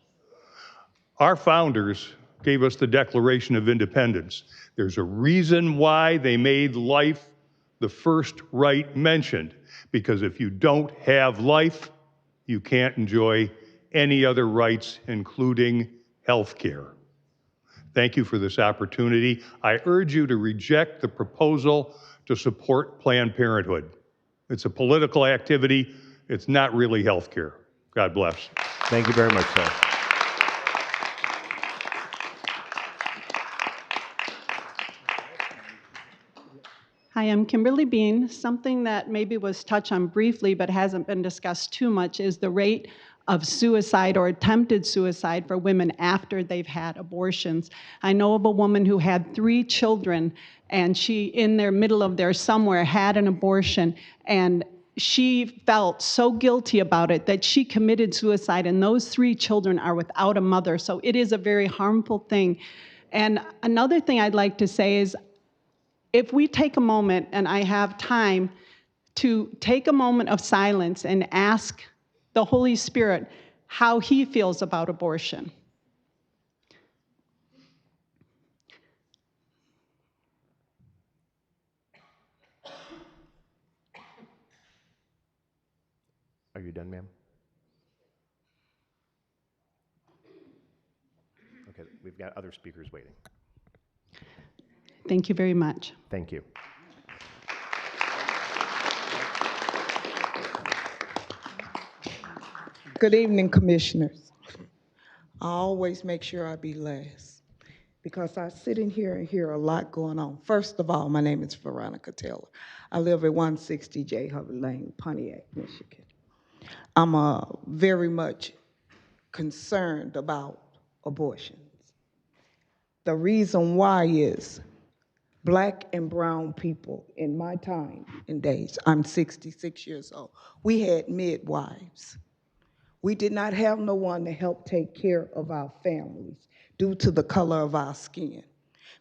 Our founders gave us the Declaration of Independence. There's a reason why they made life the first right mentioned, because if you don't have life, you can't enjoy any other rights, including health care. Thank you for this opportunity. I urge you to reject the proposal to support Planned Parenthood. It's a political activity. It's not really health care. God bless. Thank you very much, sir. Hi, I'm Kimberly Bean. Something that maybe was touched on briefly but hasn't been discussed too much is the rate of suicide or attempted suicide for women after they've had abortions. I know of a woman who had 3 children, and she, in their middle of their somewhere, had an abortion, and she felt so guilty about it that she committed suicide, and those 3 children are without a mother. So it is a very harmful thing. And another thing I'd like to say is, if we take a moment, and I have time, to take a moment of silence and ask the Holy Spirit how he feels about abortion. Are you done, ma'am? Okay, we've got other speakers waiting. Thank you very much. Thank you. Good evening, commissioners. I always make sure I be last because I sit in here and hear a lot going on. First of all, my name is Veronica Taylor. I live at 160 J. Hubbard Lane, Pontiac, Michigan. I'm very much concerned about abortions. The reason why is Black and brown people in my time and days, I'm 66 years old, we had midwives. We did not have no one to help take care of our families due to the color of our skin.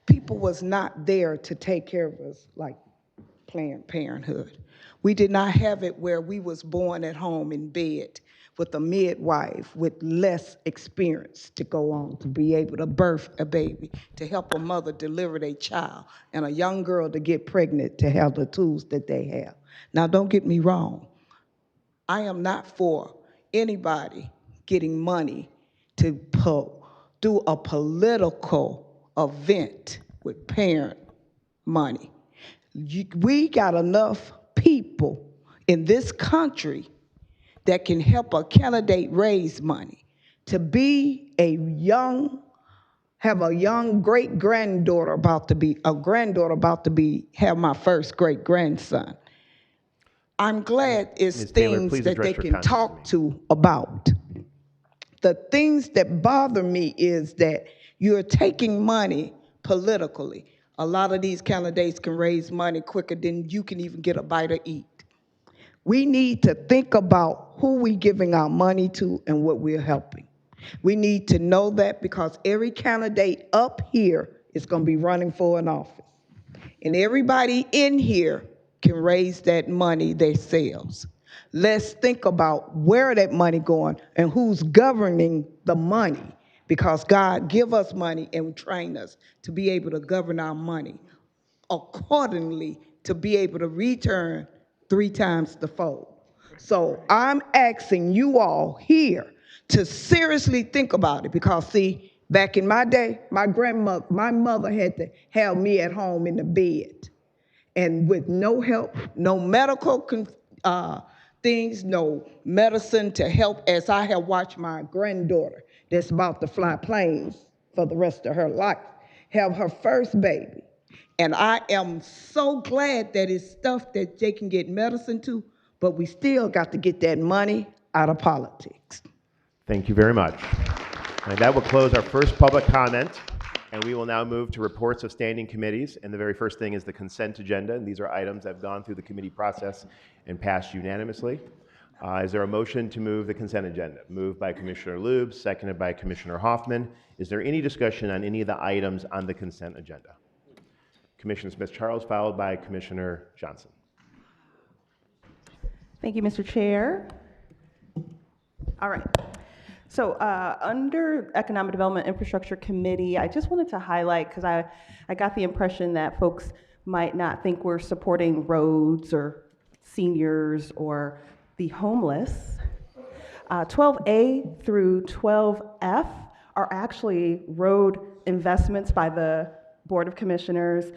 People was not there to take care of us like Planned Parenthood. We did not have it where we was born at home in bed with a midwife with less experience to go on to be able to birth a baby, to help a mother deliver their child, and a young girl to get pregnant to have the tools that they have. Now, don't get me wrong. I am not for anybody getting money to do a political event with parent money. We got enough people in this country that can help a candidate raise money to be have a young great-granddaughter have my first great-grandson. I'm glad it's Ms. Taylor, things please that address they your can comments talk to about. The things that bother me is that you're taking money politically. A lot of these candidates can raise money quicker than you can even get a bite to eat. We need to think about who we're giving our money to and what we're helping. We need to know that because every candidate up here is going to be running for an office. And everybody in here can raise that money themselves. Let's think about where that money going and who's governing the money, because God give us money and train us to be able to govern our money accordingly to be able to return 3 times the fold. So I'm asking you all here to seriously think about it, because see, back in my day, my mother had to have me at home in the bed. And with no help, no medical things, no medicine to help, as I have watched my granddaughter that's about to fly planes for the rest of her life, have her first baby. And I am so glad that it's stuff that they can get medicine to, but we still got to get that money out of politics. Thank you very much. And that will close our first public comment. And we will now move to reports of standing committees. And the very first thing is the consent agenda. And these are items that have gone through the committee process and passed unanimously. Is there a motion to move the consent agenda? Moved by Commissioner Lube, seconded by Commissioner Hoffman. Is there any discussion on any of the items on the consent agenda? Commissioner Smith-Charles, followed by Commissioner Johnson. Thank you, Mr. Chair. All right. So under Economic Development Infrastructure Committee, I just wanted to highlight, because I got the impression that folks might not think we're supporting roads or seniors or the homeless. 12A through 12F are actually road investments by the Board of Commissioners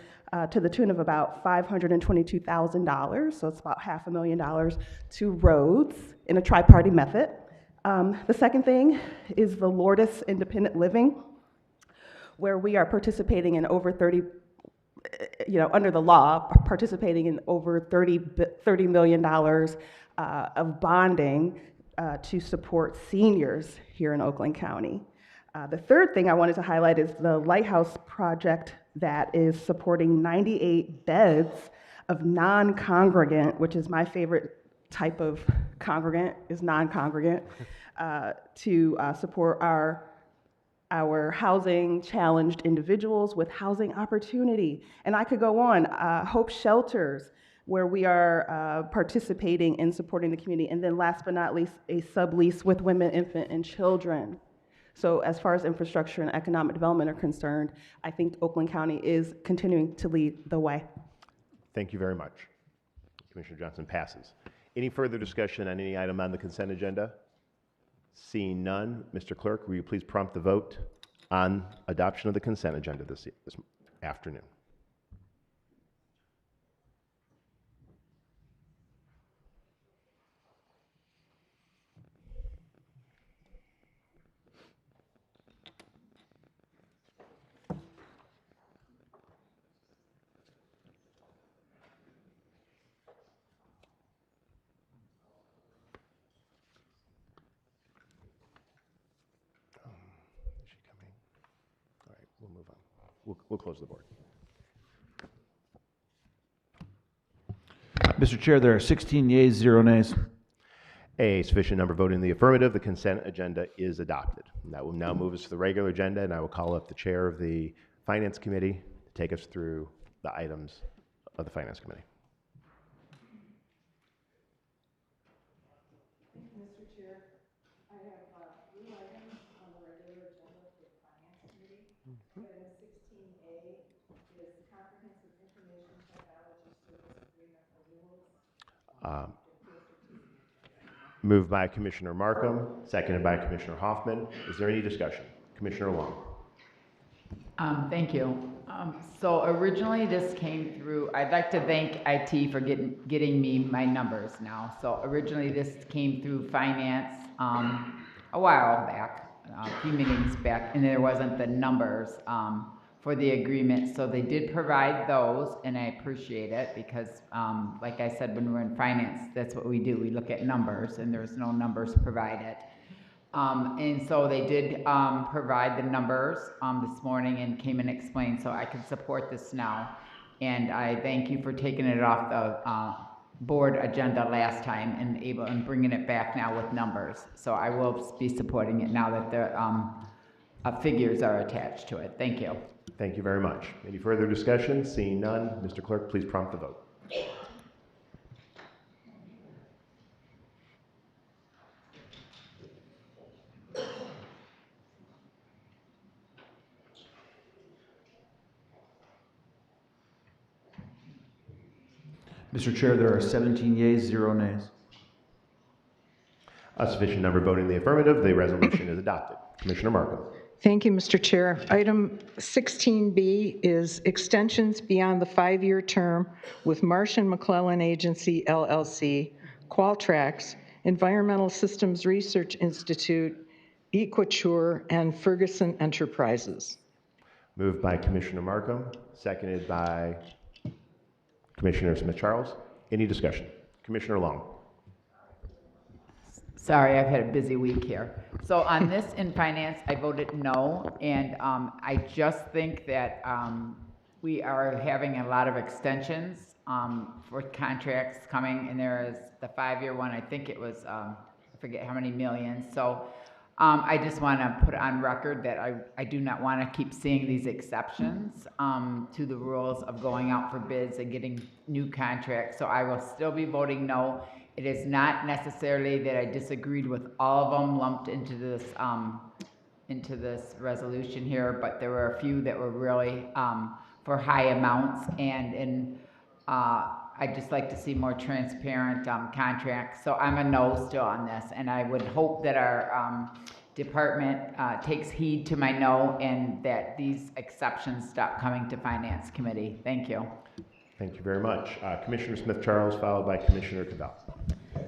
to the tune of about $522,000, so it's about $500,000 to roads in a tri-party method. The second thing is the Lourdes Independent Living, where we are participating in over 30, under the law, participating in over $30 million of bonding to support seniors here in Oakland County. The third thing I wanted to highlight is the Lighthouse project that is supporting 98 beds of non-congregant, which is my favorite type of congregant, is non-congregant, to support our housing challenged individuals with housing opportunity. And I could go on, Hope Shelters, where we are participating in supporting the community. And then last but not least, a sublease with women, infant, and children. So as far as infrastructure and economic development are concerned, I think Oakland County is continuing to lead the way. Thank you very much. Commissioner Johnson passes. Any further discussion on any item on the consent agenda? Seeing none, Mr. Clerk, will you please prompt the vote on adoption of the consent agenda this afternoon? We'll move on. We'll close the board. Mr. Chair, there are 16 yeas, 0 nays. A sufficient number voting in the affirmative, the consent agenda is adopted. And that will now move us to the regular agenda, and I will call up the chair of the Finance Committee to take us through the items of the Finance Committee. Mr. Chair, I have 3 items on the regular agenda for the Finance Committee. Item 16A is Comprehensive Information Technology Service Agreement Renewals. Moved by Commissioner Markham, seconded by Commissioner Hoffman. Is there any discussion? Commissioner Long. Thank you. So originally this came through, I'd like to thank IT for getting me my numbers now. So originally this came through finance a while back, a few meetings back, and there wasn't the numbers for the agreement. So they did provide those, and I appreciate it because like I said, when we're in finance, that's what we do. We look at numbers, and there's no numbers provided. And so they did provide the numbers this morning and came and explained, so I can support this now. And I thank you for taking it off the board agenda last time and bringing it back now with numbers. So I will be supporting it now that the figures are attached to it. Thank you. Thank you very much. Any further discussion? Seeing none, Mr. Clerk, please prompt the vote. Mr. Chair, there are 17 yeas, 0 nays. A sufficient number voting in the affirmative, the resolution is adopted. Commissioner Markham. Thank you, Mr. Chair. Item 16B is extensions beyond the 5-year term with Marsh & McClellan Agency, LLC, Qualtracs, Environmental Systems Research Institute, Equiture, and Ferguson Enterprises. Moved by Commissioner Markham, seconded by Commissioner Smith-Charles. Any discussion? Commissioner Long. Sorry, I've had a busy week here. So on this in finance, I voted no, and I just think that we are having a lot of extensions for contracts coming, and there is the 5-year one, I think it was, I forget how many millions. So I just want to put on record that I do not want to keep seeing these exceptions to the rules of going out for bids and getting new contracts. So I will still be voting no. It is not necessarily that I disagreed with all of them lumped into this resolution here, but there were a few that were really for high amounts, and I'd just like to see more transparent contracts. So I'm a no still on this, and I would hope that our department takes heed to my no and that these exceptions stop coming to Finance Committee. Thank you. Thank you very much. Commissioner Smith-Charles, followed by Commissioner Cavell.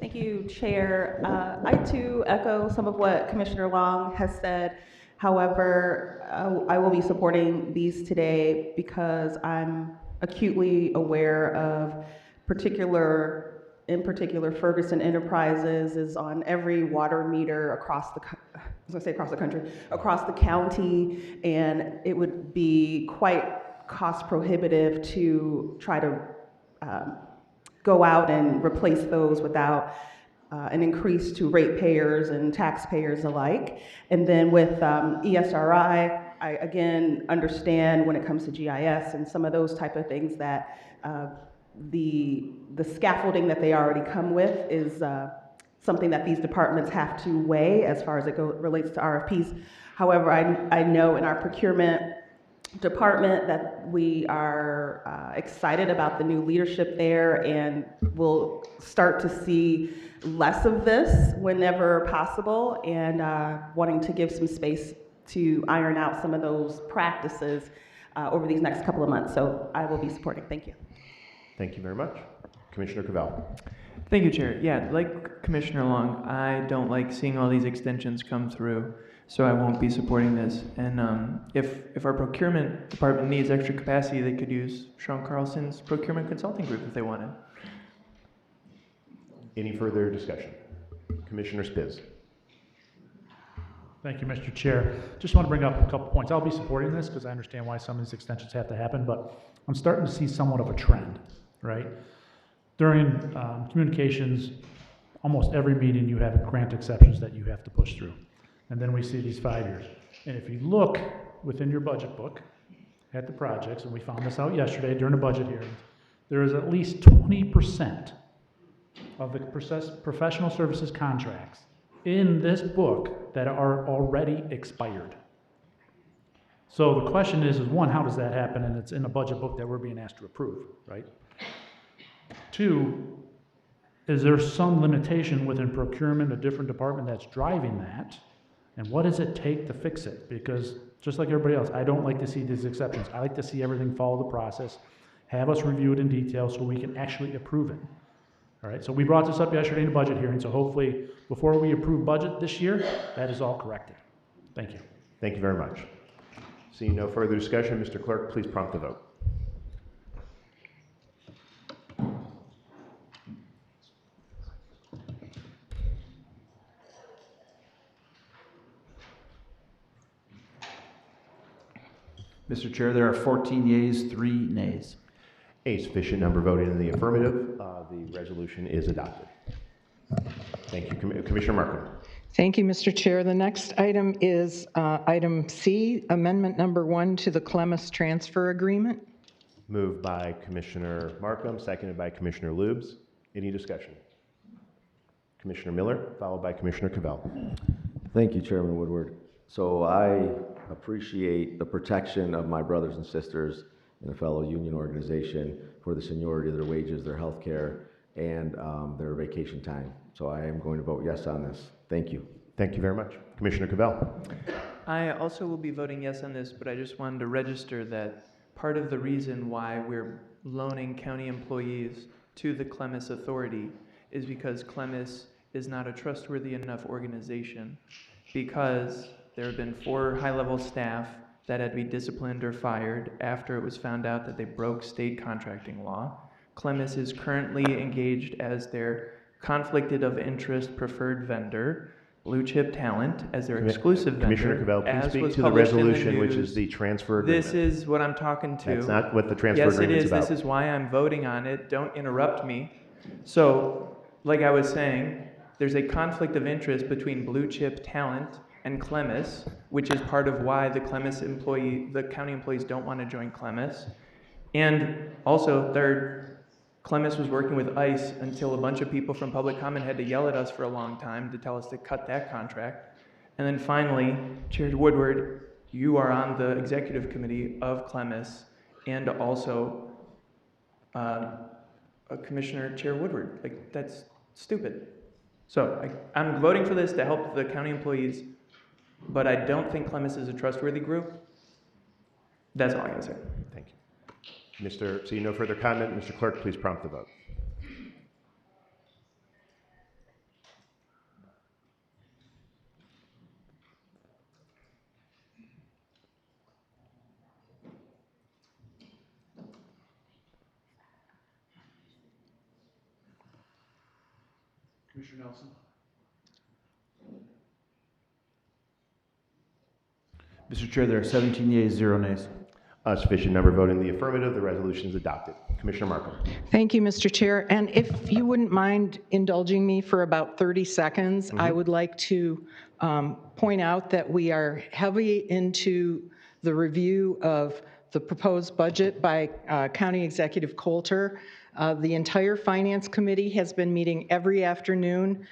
Thank you, Chair. I too echo some of what Commissioner Long has said. However, I will be supporting these today because I'm acutely aware of in particular, Ferguson Enterprises is on every water meter across the country, across the county, and it would be quite cost prohibitive to try to go out and replace those without an increase to ratepayers and taxpayers alike. And then with ESRI, I again understand when it comes to GIS and some of those type of things that the scaffolding that they already come with is something that these departments have to weigh as far as it relates to RFPs. However, I know in our procurement department that we are excited about the new leadership there, and we'll start to see less of this whenever possible, and wanting to give some space to iron out some of those practices over these next couple of months. So I will be supporting. Thank you. Thank you very much. Commissioner Cavell. Thank you, Chair. Yeah, like Commissioner Long, I don't like seeing all these extensions come through, so I won't be supporting this. And if our procurement department needs extra capacity, they could use Sean Carlson's procurement consulting group if they wanted. Any further discussion? Commissioner Spiz. Thank you, Mr. Chair. Just want to bring up a couple points. I'll be supporting this because I understand why some of these extensions have to happen, but I'm starting to see somewhat of a trend, right? During communications, almost every meeting you have grant exceptions that you have to push through. And then we see these 5 years. And if you look within your budget book at the projects, and we found this out yesterday during the budget hearings, there is at least 20% of the professional services contracts in this book that are already expired. So the question is one, how does that happen? And it's in a budget book that we're being asked to approve, right? 2, is there some limitation within procurement, a different department that's driving that? And what does it take to fix it? Because just like everybody else, I don't like to see these exceptions. I like to see everything follow the process, have us review it in detail so we can actually approve it. All right, so we brought this up yesterday in the budget hearing, so hopefully before we approve budget this year, that is all corrected. Thank you. Thank you very much. Seeing no further discussion, Mr. Clerk, please prompt the vote. Mr. Chair, there are 14 yeas, 3 nays. A sufficient number voting in the affirmative, the resolution is adopted. Thank you, Commissioner Markham. Thank you, Mr. Chair. The next item is item C, amendment number 1 to the Clemis transfer agreement. Moved by Commissioner Markham, seconded by Commissioner Lubes. Any discussion? Commissioner Miller, followed by Commissioner Cavell. Thank you, Chairman Woodward. So I appreciate the protection of my brothers and sisters in a fellow union organization for the seniority of their wages, their health care, and their vacation time. So I am going to vote yes on this. Thank you. Thank you very much. Commissioner Cavell. I also will be voting yes on this, but I just wanted to register that part of the reason why we're loaning county employees to the Clemis Authority is because Clemis is not a trustworthy enough organization, because there have been 4 high-level staff that had to be disciplined or fired after it was found out that they broke state contracting law. Clemis is currently engaged as their conflicted of interest preferred vendor, Blue Chip Talent as their exclusive vendor. Commissioner Cavell, please as speak was to the published in resolution, which news. is the transfer agreement. This is what I'm talking to. That's not what the transfer yes, agreement is about. Yes, it is. This is why I'm voting on it. Don't interrupt me. So, like I was saying, there's a conflict of interest between Blue Chip Talent and Clemis, which is part of why the county employees don't want to join Clemis. And also, third, Clemis was working with ICE until a bunch of people from public comment had to yell at us for a long time to tell us to cut that contract. And then finally, Chair Woodward, you are on the executive committee of Clemis, and also Commissioner Chair Woodward. Like, that's stupid. So I'm voting for this to help the county employees, but I don't think Clemis is a trustworthy group. That's all I gotta say. Thank you. Seeing no further comment, Mr. Clerk, please prompt the vote. Commissioner Nelson? Mr. Chair, there are 17 yeas, 0 nays. Sufficient number voting in the affirmative. The resolution is adopted. Commissioner Markham. Thank you, Mr. Chair. And if you wouldn't mind indulging me for about 30 seconds, I would like to point out that we are heavy into the review of the proposed budget by County Executive Coulter. The entire Finance Committee has been meeting every afternoon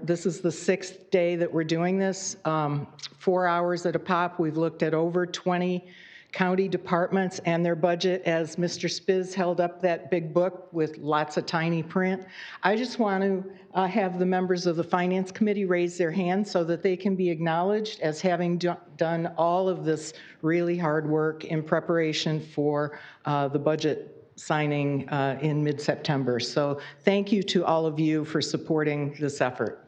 this is the 6th day that we're doing this, 4 hours at a pop. We've looked at over 20 county departments and their budget as Mr. Spiz held up that big book with lots of tiny print. I just want to have the members of the Finance Committee raise their hands so that they can be acknowledged as having done all of this really hard work in preparation for the budget signing in mid-September. So thank you to all of you for supporting this effort.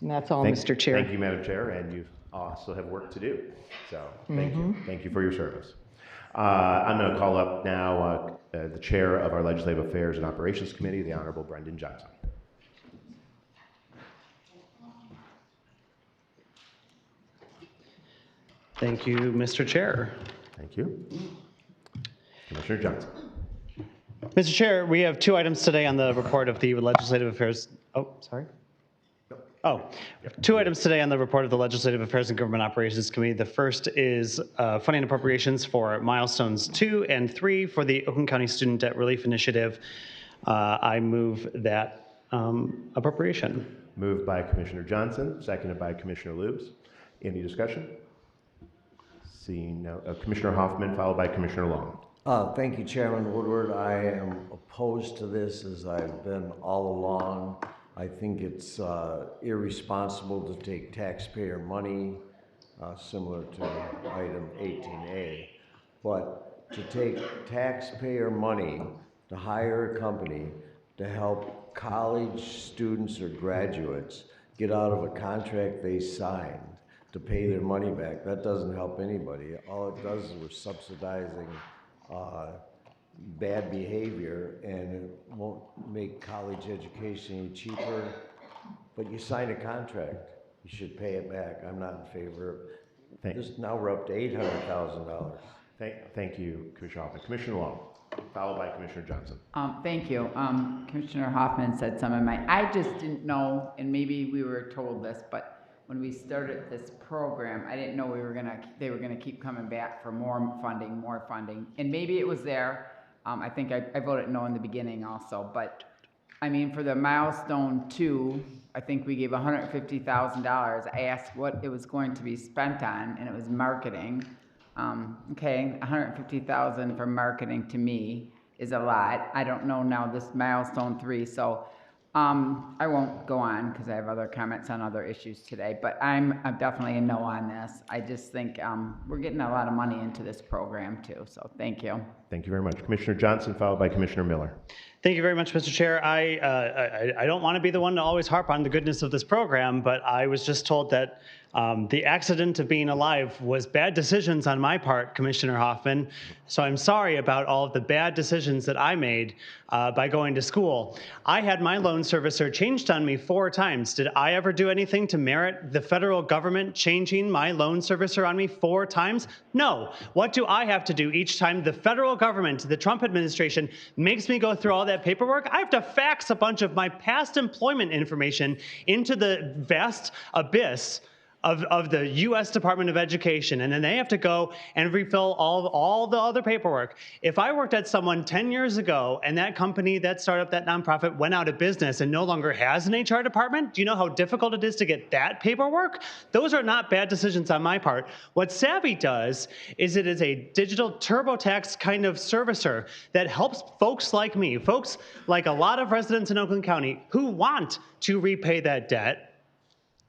And that's all, Mr. Chair. Thank you, Madam Chair, and you also have work to do. So thank you. Thank you for your service. I'm going to call up now the Chair of our Legislative Affairs and Operations Committee, the Honorable Brendan Johnson. Thank you, Mr. Chair. Thank you. Commissioner Johnson. Mr. Chair, we have 2 items today on the report of the Legislative Affairs. Oh, sorry. Oh, 2 items today on the report of the Legislative Affairs and Government Operations Committee. The first is funding appropriations for milestones 2 and 3 for the Oakland County Student Debt Relief Initiative. I move that appropriation. Moved by Commissioner Johnson, seconded by Commissioner Lubes. Any discussion? Seeing no, Commissioner Hoffman, followed by Commissioner Long. Thank you, Chairman Woodward. I am opposed to this, as I've been all along. I think it's irresponsible to take taxpayer money, similar to item 18A, but to take taxpayer money to hire a company to help college students or graduates get out of a contract they signed to pay their money back, that doesn't help anybody. All it does is we're subsidizing bad behavior, and it won't make college education any cheaper. But you sign a contract, you should pay it back. I'm not in favor of this. Now we're up to $800,000. Thank you, Commissioner Hoffman. Commissioner Long, followed by Commissioner Johnson. Thank you. Commissioner Hoffman said some of my, I just didn't know, and maybe we were told this, but when we started this program, I didn't know they were gonna keep coming back for more funding, and maybe it was there. I think I voted no in the beginning also, but I mean, for the milestone 2, I think we gave $150,000. I asked what it was going to be spent on, and it was marketing. Okay, $150,000 for marketing to me is a lot. I don't know now this milestone 3, so I won't go on because I have other comments on other issues today, but I'm definitely a no on this. I just think we're getting a lot of money into this program too, so thank you. Thank you very much. Commissioner Johnson, followed by Commissioner Miller. Thank you very much, Mr. Chair. I don't want to be the one to always harp on the goodness of this program, but I was just told that the accident of being alive was bad decisions on my part, Commissioner Hoffman. So I'm sorry about all of the bad decisions that I made by going to school. I had my loan servicer changed on me 4 times. Did I ever do anything to merit the federal government changing my loan servicer on me 4 times? No. What do I have to do each time the federal government, the Trump administration, makes me go through all that paperwork? I have to fax a bunch of my past employment information into the vast abyss of the U.S. Department of Education, and then they have to go and refill all the other paperwork. If I worked at someone 10 years ago and that company, that startup, that nonprofit went out of business and no longer has an HR department, do you know how difficult it is to get that paperwork? Those are not bad decisions on my part. What Savvy does is it is a digital TurboTax kind of servicer that helps folks like me, folks like a lot of residents in Oakland County who want to repay that debt,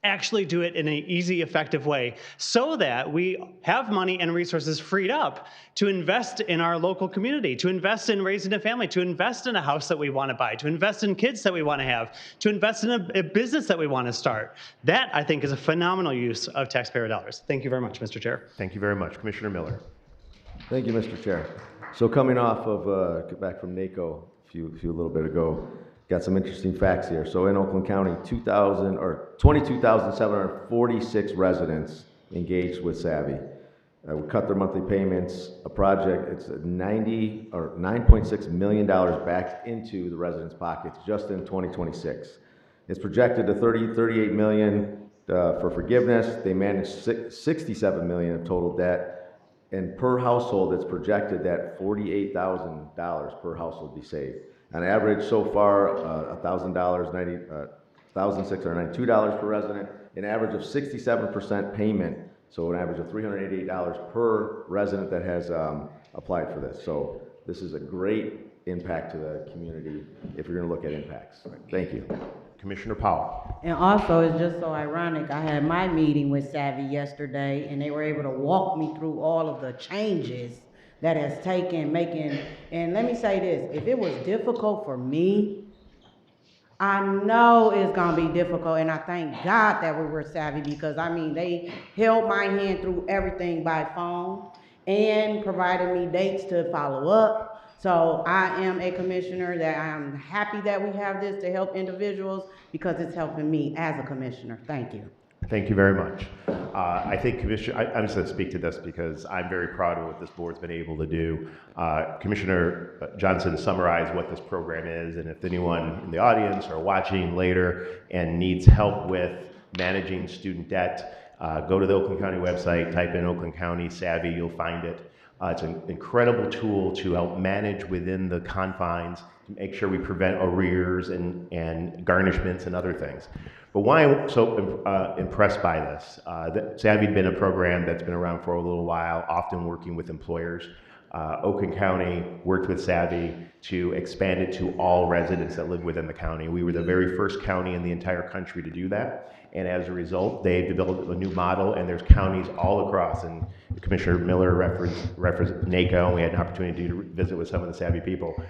actually do it in an easy, effective way so that we have money and resources freed up to invest in our local community, to invest in raising a family, to invest in a house that we want to buy, to invest in kids that we want to have, to invest in a business that we want to start. That, I think, is a phenomenal use of taxpayer dollars. Thank you very much, Mr. Chair. Thank you very much. Commissioner Miller. Thank you, Mr. Chair. So coming off of, back from NACO a little bit ago, got some interesting facts here. So in Oakland County, 22,746 residents engaged with Savvy. We cut their monthly payments. A project, it's $9.6 million back into the residents' pockets just in 2026. It's projected to 38 million for forgiveness. They manage 67 million of total debt, and per household, it's projected that $48,000 per household be saved. On average, so far, $1,692 per resident, an average of 67% payment, so an average of $388 per resident that has applied for this. So this is a great impact to the community if you're going to look at impacts. Thank you. Commissioner Powell. And also, it's just so ironic, I had my meeting with Savvy yesterday, and they were able to walk me through all of the changes that has taken, and let me say this, if it was difficult for me, I know it's gonna be difficult, and I thank God that we were Savvy, because I mean, they held my hand through everything by phone and provided me dates to follow up. So I am a commissioner that I'm happy that we have this to help individuals, because it's helping me as a commissioner. Thank you. Thank you very much. I think Commissioner, I'm just going to speak to this because I'm very proud of what this board's been able to do. Commissioner Johnson summarized what this program is, and if anyone in the audience or watching later and needs help with managing student debt, go to the Oakland County website, type in Oakland County Savvy, you'll find it. It's an incredible tool to help manage within the confines, to make sure we prevent arrears and garnishments and other things. But why I'm so impressed by this, Savvy had been a program that's been around for a little while, often working with employers. Oakland County worked with Savvy to expand it to all residents that live within the county. We were the very first county in the entire country to do that. And as a result, they've developed a new model, and there's counties all across. And Commissioner Miller referenced NACO, and we had an opportunity to visit with some of the Savvy people.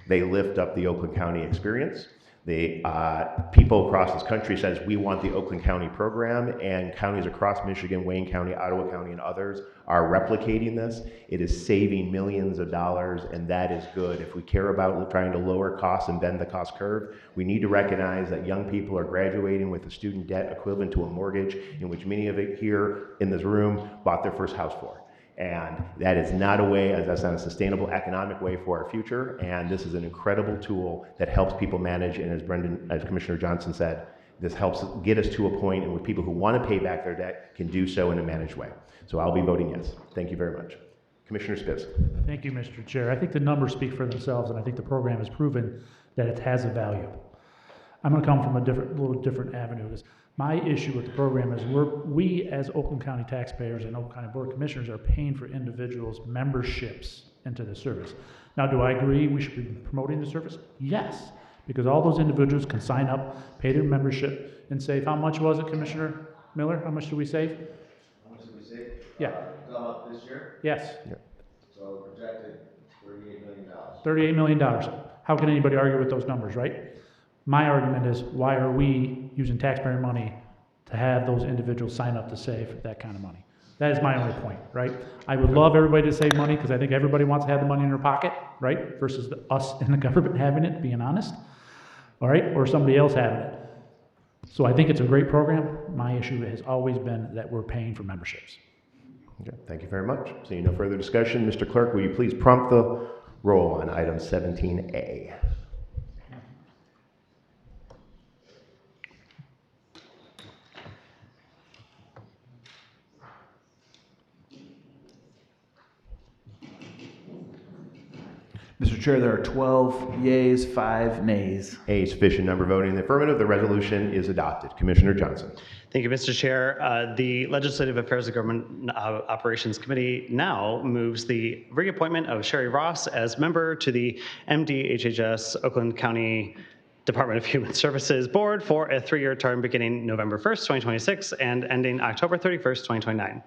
They lift up the Oakland County experience. The people across this country says we want the Oakland County program, and counties across Michigan, Wayne County, Ottawa County, and others are replicating this. It is saving millions of dollars, and that is good. If we care about trying to lower costs and bend the cost curve, we need to recognize that young people are graduating with a student debt equivalent to a mortgage, in which many of it here in this room bought their first house for. And that is not a way, that's not a sustainable economic way for our future. And this is an incredible tool that helps people manage. And as Commissioner Johnson said, this helps get us to a point in which people who want to pay back their debt can do so in a managed way. So I'll be voting yes. Thank you very much. Commissioner Spitz. Thank you, Mr. Chair. I think the numbers speak for themselves, and I think the program has proven that it has a value. I'm going to come from a little different avenue. My issue with the program is we as Oakland County taxpayers and Oakland County Board of Commissioners are paying for individuals' memberships into the service. Now, do I agree we should be promoting the service? Yes, because all those individuals can sign up, pay their membership, and save. How much was it, Commissioner Miller? How much did we save? How much did we save? Yeah. This year? Yes. So projected $38 million. $38 million. How can anybody argue with those numbers, right? My argument is, why are we using taxpayer money to have those individuals sign up to save that kind of money? That is my only point, right? I would love everybody to save money because I think everybody wants to have the money in their pocket, right? Versus us in the government having it, being honest, all right? Or somebody else having it. So I think it's a great program. My issue has always been that we're paying for memberships. Okay, thank you very much. Seeing no further discussion, Mr. Clerk, will you please prompt the roll on item 17A? Mr. Chair, there are 12 yeas, 5 nays. A sufficient number voting in the affirmative, the resolution is adopted. Commissioner Johnson. Thank you, Mr. Chair. The Legislative Affairs and Government Operations Committee now moves the reappointment of Sherry Ross as member to the MDHHS Oakland County Department of Human Services Board for a 3-year term beginning November 1st, 2026 and ending October 31st, 2029.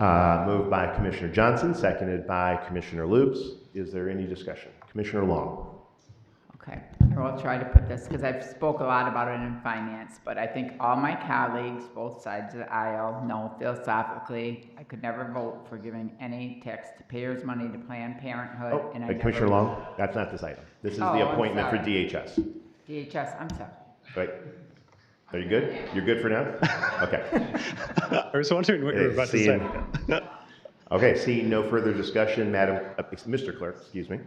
Moved by Commissioner Johnson, seconded by Commissioner Loops. Is there any discussion? Commissioner Long. Okay, I will try to put this, because I've spoke a lot about it in finance, but I think all my colleagues, both sides of the aisle, know philosophically I could never vote for giving any taxpayers' money to Planned Parenthood. Oh, and I Commissioner never Long, that's not this item. This is Oh, the I'm appointment for sorry. DHS. DHS, I'm sorry. Right. Are you good? You're good for now? Okay. I was wondering what you were about to say. Okay, seeing no further discussion, Mr. Clerk, excuse me,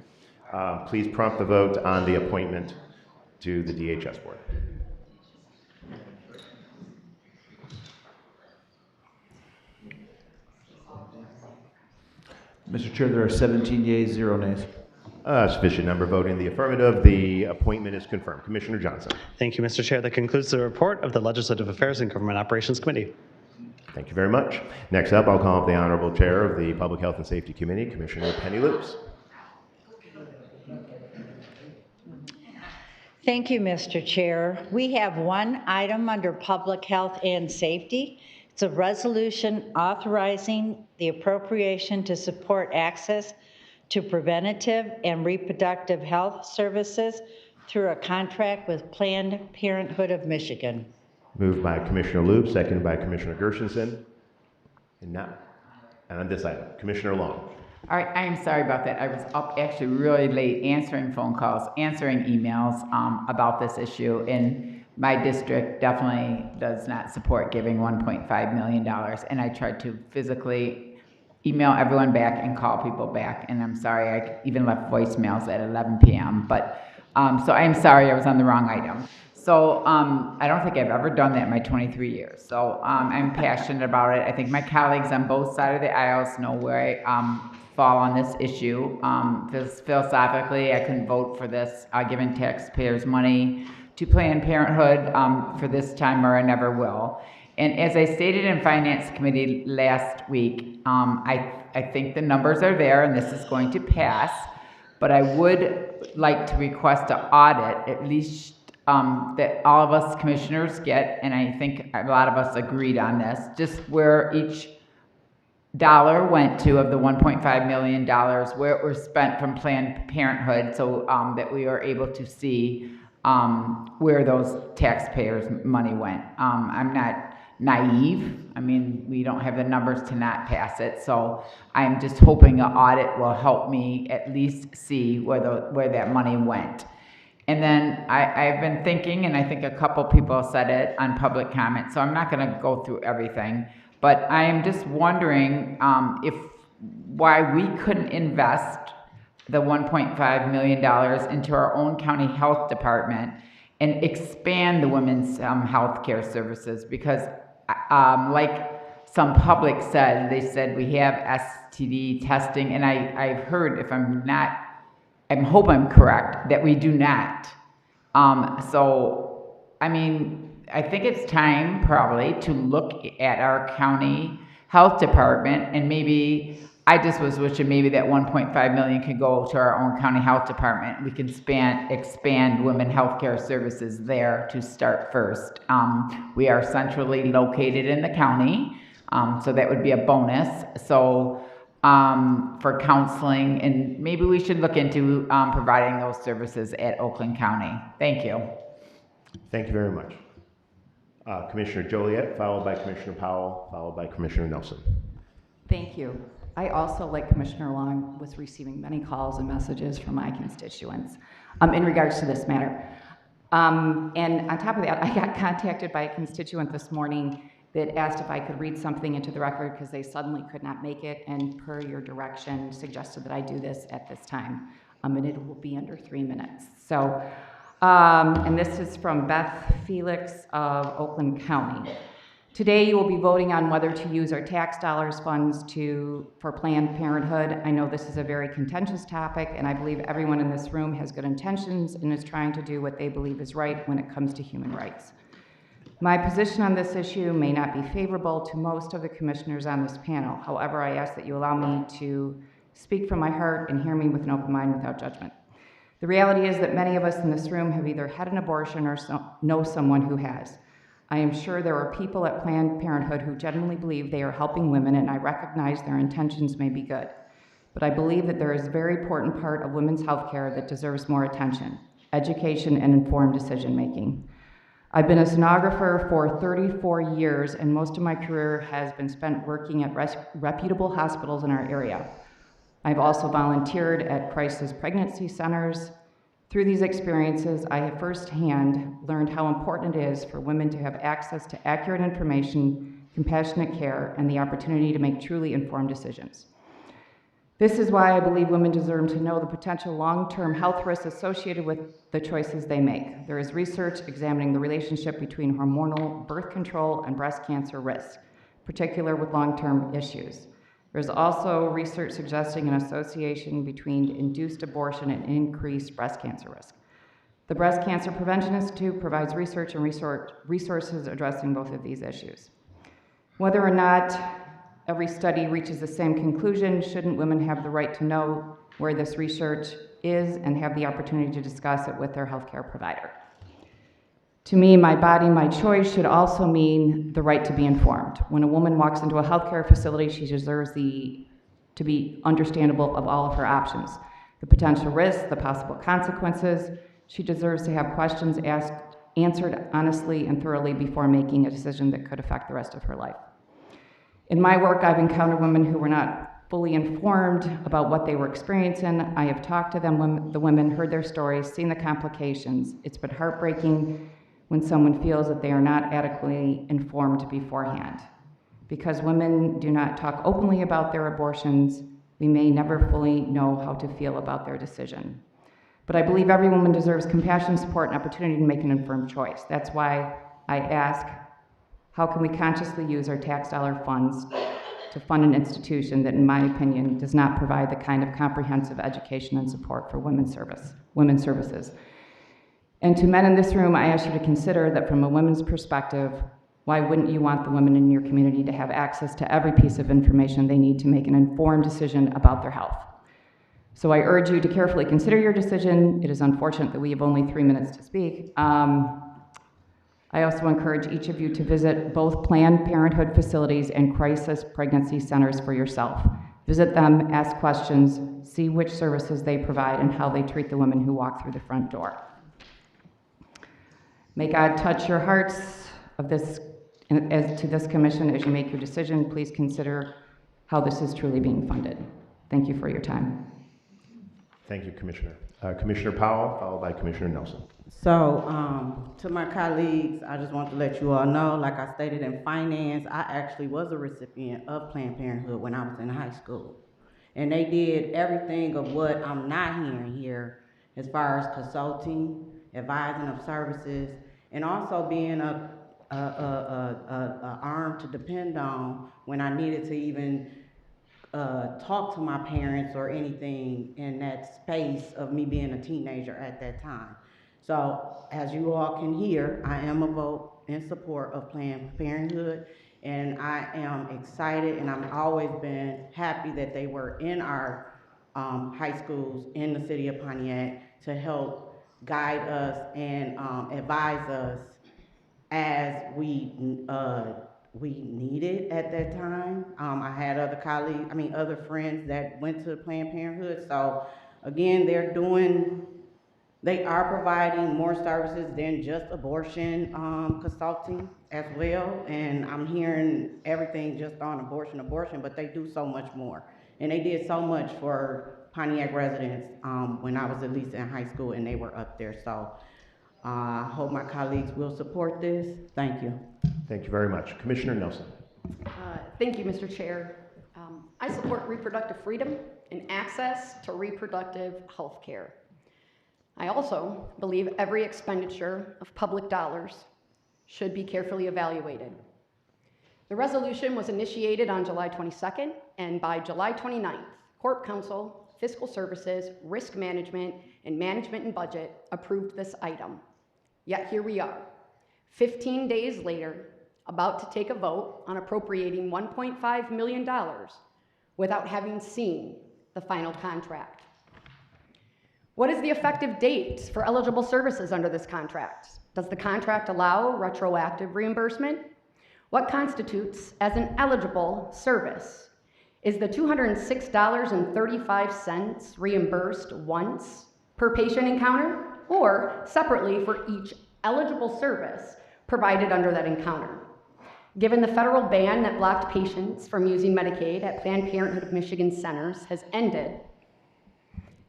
please prompt the vote on the appointment to the DHS board. Mr. Chair, there are 17 yeas, 0 nays. Sufficient number voting in the affirmative. The appointment is confirmed. Commissioner Johnson. Thank you, Mr. Chair. That concludes the report of the Legislative Affairs and Government Operations Committee. Thank you very much. Next up, I'll call up the Honorable Chair of the Public Health and Safety Committee, Commissioner Penny Loops. Thank you, Mr. Chair. We have one item under Public Health and Safety. It's a resolution authorizing the appropriation to support access to preventative and reproductive health services through a contract with Planned Parenthood of Michigan. Moved by Commissioner Loops, seconded by Commissioner Gershenson. And on this item, Commissioner Long. All right, I am sorry about that. I was up actually really late answering phone calls, answering emails about this issue, and my district definitely does not support giving $1.5 million, and I tried to physically email everyone back and call people back, and I'm sorry, I even left voicemails at 11 p.m., but, so I am sorry I was on the wrong item. So I don't think I've ever done that in my 23 years. So I'm passionate about it. I think my colleagues on both sides of the aisles know where I fall on this issue. Philosophically, I couldn't vote for this, giving taxpayers money to Planned Parenthood for this time, or I never will. And as I stated in Finance Committee last week, I think the numbers are there and this is going to pass, but I would like to request an audit, at least that all of us commissioners get, and I think a lot of us agreed on this, just where each dollar went to of the $1.5 million, where it was spent from Planned Parenthood, so that we are able to see where those taxpayers' money went. I'm not naive. I mean, we don't have the numbers to not pass it, so I'm just hoping an audit will help me at least see where that money went. And then I've been thinking, and I think a couple people said it on public comment, so I'm not going to go through everything, but I am just wondering why we couldn't invest the $1.5 million into our own county health department and expand the women's health care services, because like some public said, they said we have STD testing, and I've heard, if I'm not, I hope I'm correct, that we do not. So, I mean, I think it's time probably to look at our county health department, and maybe, I just was wishing maybe that $1.5 million could go to our own county health department. We can expand women healthcare services there to start first. We are centrally located in the county, so that would be a bonus. So for counseling, and maybe we should look into providing those services at Oakland County. Thank you. Thank you very much. Commissioner Joliet, followed by Commissioner Powell, followed by Commissioner Nelson. Thank you. I also, like Commissioner Long, was receiving many calls and messages from my constituents in regards to this matter. And on top of that, I got contacted by a constituent this morning that asked if I could read something into the record because they suddenly could not make it, and per your direction, suggested that I do this at this time. And it will be under 3 minutes. So, and this is from Beth Felix of Oakland County. Today, you will be voting on whether to use our tax dollars funds for Planned Parenthood. I know this is a very contentious topic, and I believe everyone in this room has good intentions and is trying to do what they believe is right when it comes to human rights. My position on this issue may not be favorable to most of the commissioners on this panel. However, I ask that you allow me to speak from my heart and hear me with an open mind without judgment. The reality is that many of us in this room have either had an abortion or know someone who has. I am sure there are people at Planned Parenthood who genuinely believe they are helping women, and I recognize their intentions may be good. But I believe that there is a very important part of women's health care that deserves more attention: education and informed decision-making. I've been a sonographer for 34 years, and most of my career has been spent working at reputable hospitals in our area. I've also volunteered at crisis pregnancy centers. Through these experiences, I have firsthand learned how important it is for women to have access to accurate information, compassionate care, and the opportunity to make truly informed decisions. This is why I believe women deserve to know the potential long-term health risks associated with the choices they make. There is research examining the relationship between hormonal birth control and breast cancer risk, particularly with long-term issues. There's also research suggesting an association between induced abortion and increased breast cancer risk. The Breast Cancer Prevention Institute provides research and resources addressing both of these issues. Whether or not every study reaches the same conclusion, shouldn't women have the right to know where this research is and have the opportunity to discuss it with their healthcare provider? To me, my body, my choice should also mean the right to be informed. When a woman walks into a healthcare facility, she deserves to be understandable of all of her options, the potential risks, the possible consequences. She deserves to have questions answered honestly and thoroughly before making a decision that could affect the rest of her life. In my work, I've encountered women who were not fully informed about what they were experiencing. I have talked to them, the women, heard their stories, seen the complications. It's been heartbreaking when someone feels that they are not adequately informed beforehand. Because women do not talk openly about their abortions, we may never fully know how to feel about their decision. But I believe every woman deserves compassion, support, and opportunity to make an informed choice. That's why I ask, how can we consciously use our tax dollar funds to fund an institution that, in my opinion, does not provide the kind of comprehensive education and support for women's services? And to men in this room, I ask you to consider that from a women's perspective, why wouldn't you want the women in your community to have access to every piece of information they need to make an informed decision about their health? So I urge you to carefully consider your decision. It is unfortunate that we have only 3 minutes to speak. I also encourage each of you to visit both Planned Parenthood facilities and crisis pregnancy centers for yourself. Visit them, ask questions, see which services they provide and how they treat the women who walk through the front door. May God touch your hearts to this commission as you make your decision. Please consider how this is truly being funded. Thank you for your time. Thank you, Commissioner. Commissioner Powell, followed by Commissioner Nelson. So, to my colleagues, I just want to let you all know, like I stated in finance, I actually was a recipient of Planned Parenthood when I was in high school. And they did everything of what I'm not hearing here as far as consulting, advising of services, and also being a arm to depend on when I needed to even talk to my parents or anything in that space of me being a teenager at that time. So as you all can hear, I am a vote in support of Planned Parenthood, and I am excited, and I've always been happy that they were in our high schools in the city of Pontiac to help guide us and advise us as we we needed at that time. I had other other friends that went to Planned Parenthood. So again, they are providing more services than just abortion consulting as well. And I'm hearing everything just on abortion, but they do so much more. And they did so much for Pontiac residents when I was at least in high school and they were up there. So I hope my colleagues will support this. Thank you. Thank you very much. Commissioner Nelson. Thank you, Mr. Chair. I support reproductive freedom and access to reproductive health care. I also believe every expenditure of public dollars should be carefully evaluated. The resolution was initiated on July 22nd, and by July 29th, Corp Counsel, Fiscal Services, Risk Management, and Management and Budget approved this item. Yet here we are, 15 days later, about to take a vote on appropriating $1.5 million without having seen the final contract. What is the effective date for eligible services under this contract? Does the contract allow retroactive reimbursement? What constitutes as an eligible service? Is the $206.35 reimbursed once per patient encounter or separately for each eligible service provided under that encounter? Given the federal ban that blocked patients from using Medicaid at Planned Parenthood of Michigan centers has ended,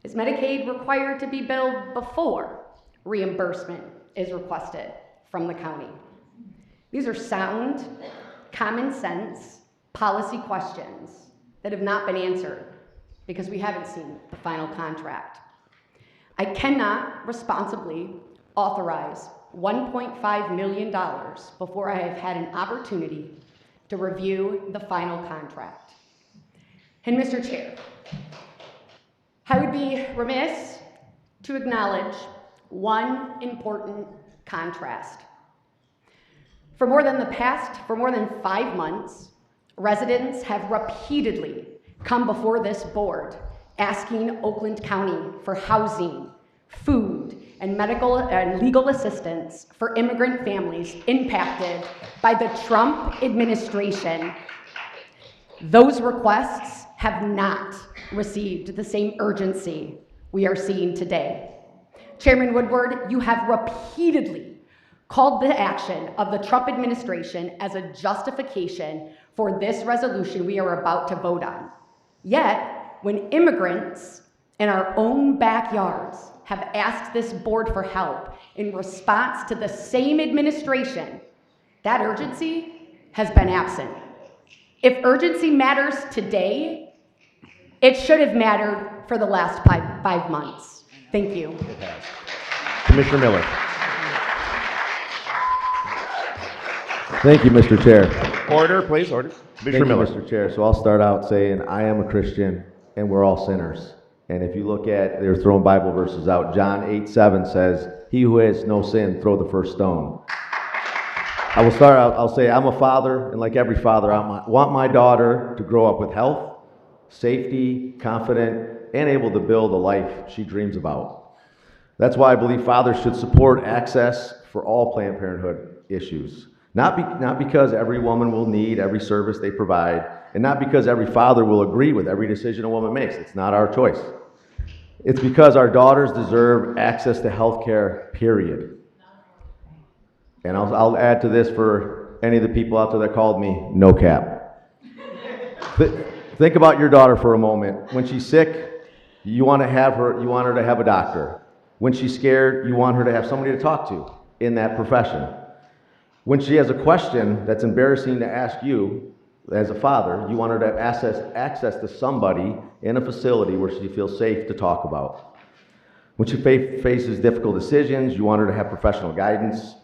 is Medicaid required to be billed before reimbursement is requested from the county? These are sound, common sense policy questions that have not been answered because we haven't seen the final contract. I cannot responsibly authorize $1.5 million before I have had an opportunity to review the final contract. And Mr. Chair, I would be remiss to acknowledge one important contrast. For more than 5 months, residents have repeatedly come before this board asking Oakland County for housing, food, and medical and legal assistance for immigrant families impacted by the Trump administration. Those requests have not received the same urgency we are seeing today. Chairman Woodward, you have repeatedly called the action of the Trump administration as a justification for this resolution we are about to vote on. Yet, when immigrants in our own backyards have asked this board for help in response to the same administration, that urgency has been absent. If urgency matters today, it should have mattered for the last five months. Thank you. It has. Commissioner Miller. Thank you, Mr. Chair. Order, please, order. Commissioner Miller. Thank you, Mr. Chair. So I'll start out saying I am a Christian and we're all sinners. And if you look at, they're throwing Bible verses out. John 8:7 says, "He who has no sin, throw the first stone." I will start out, I'll say I'm a father, and like every father, I want my daughter to grow up with health, safety, confident, and able to build a life she dreams about. That's why I believe fathers should support access for all Planned Parenthood issues. Not because every woman will need every service they provide, and not because every father will agree with every decision a woman makes. It's not our choice. It's because our daughters deserve access to health care, period. And I'll add to this for any of the people out there that called me, no cap. Think about your daughter for a moment. When she's sick, you want her to have a doctor. When she's scared, you want her to have somebody to talk to in that profession. When she has a question that's embarrassing to ask you as a father, you want her to have access to somebody in a facility where she feels safe to talk about. When she faces difficult decisions, you want her to have professional guidance.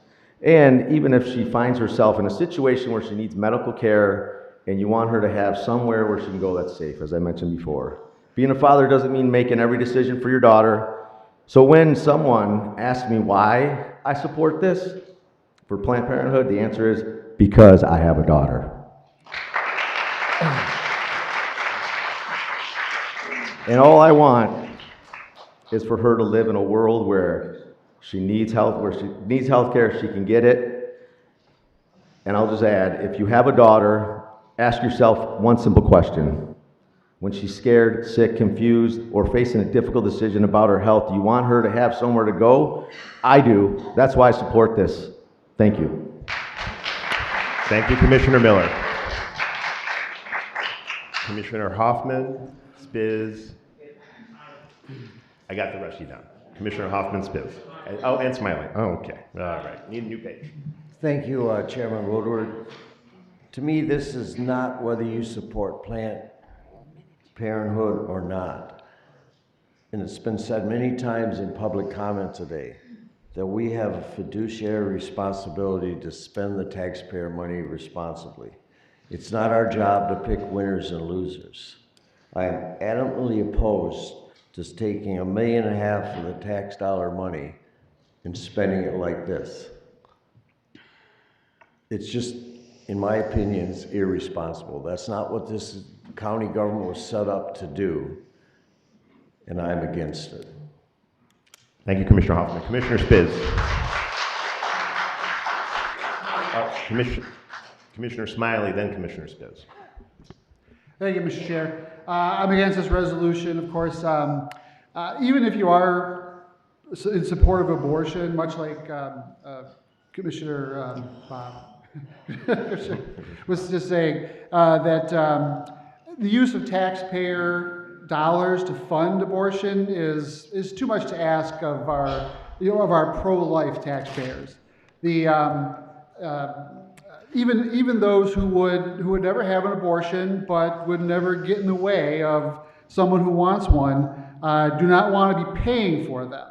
And even if she finds herself in a situation where she needs medical care, and you want her to have somewhere where she can go that's safe, as I mentioned before. Being a father doesn't mean making every decision for your daughter. So when someone asks me why I support this for Planned Parenthood, the answer is because I have a daughter. And all I want is for her to live in a world where she needs health care, she can get it. And I'll just add, if you have a daughter, ask yourself one simple question. When she's scared, sick, confused, or facing a difficult decision about her health, do you want her to have somewhere to go? I do. That's why I support this. Thank you. Thank you, Commissioner Miller. Commissioner Hoffman, Spiz. I got the rest of you down. Commissioner Hoffman, Spiz. Oh, and Smiley. Oh, okay. All right. Need a new page. Thank you, Chairman Woodward. To me, this is not whether you support Planned Parenthood or not. And it's been said many times in public comment today that we have a fiduciary responsibility to spend the taxpayer money responsibly. It's not our job to pick winners and losers. I am adamantly opposed to taking $1.5 million of the tax dollar money and spending it like this. It's just, in my opinion, it's irresponsible. That's not what this county government was set up to do, and I'm against it. Thank you, Commissioner Hoffman. Commissioner Spiz. Commissioner Smiley, then Commissioner Spiz. Thank you, Mr. Chair. I'm against this resolution, of course. Even if you are in support of abortion, much like Commissioner was just saying, that the use of taxpayer dollars to fund abortion is too much to ask of our, of our pro-life taxpayers. Even those who would never have an abortion but would never get in the way of someone who wants one do not want to be paying for them.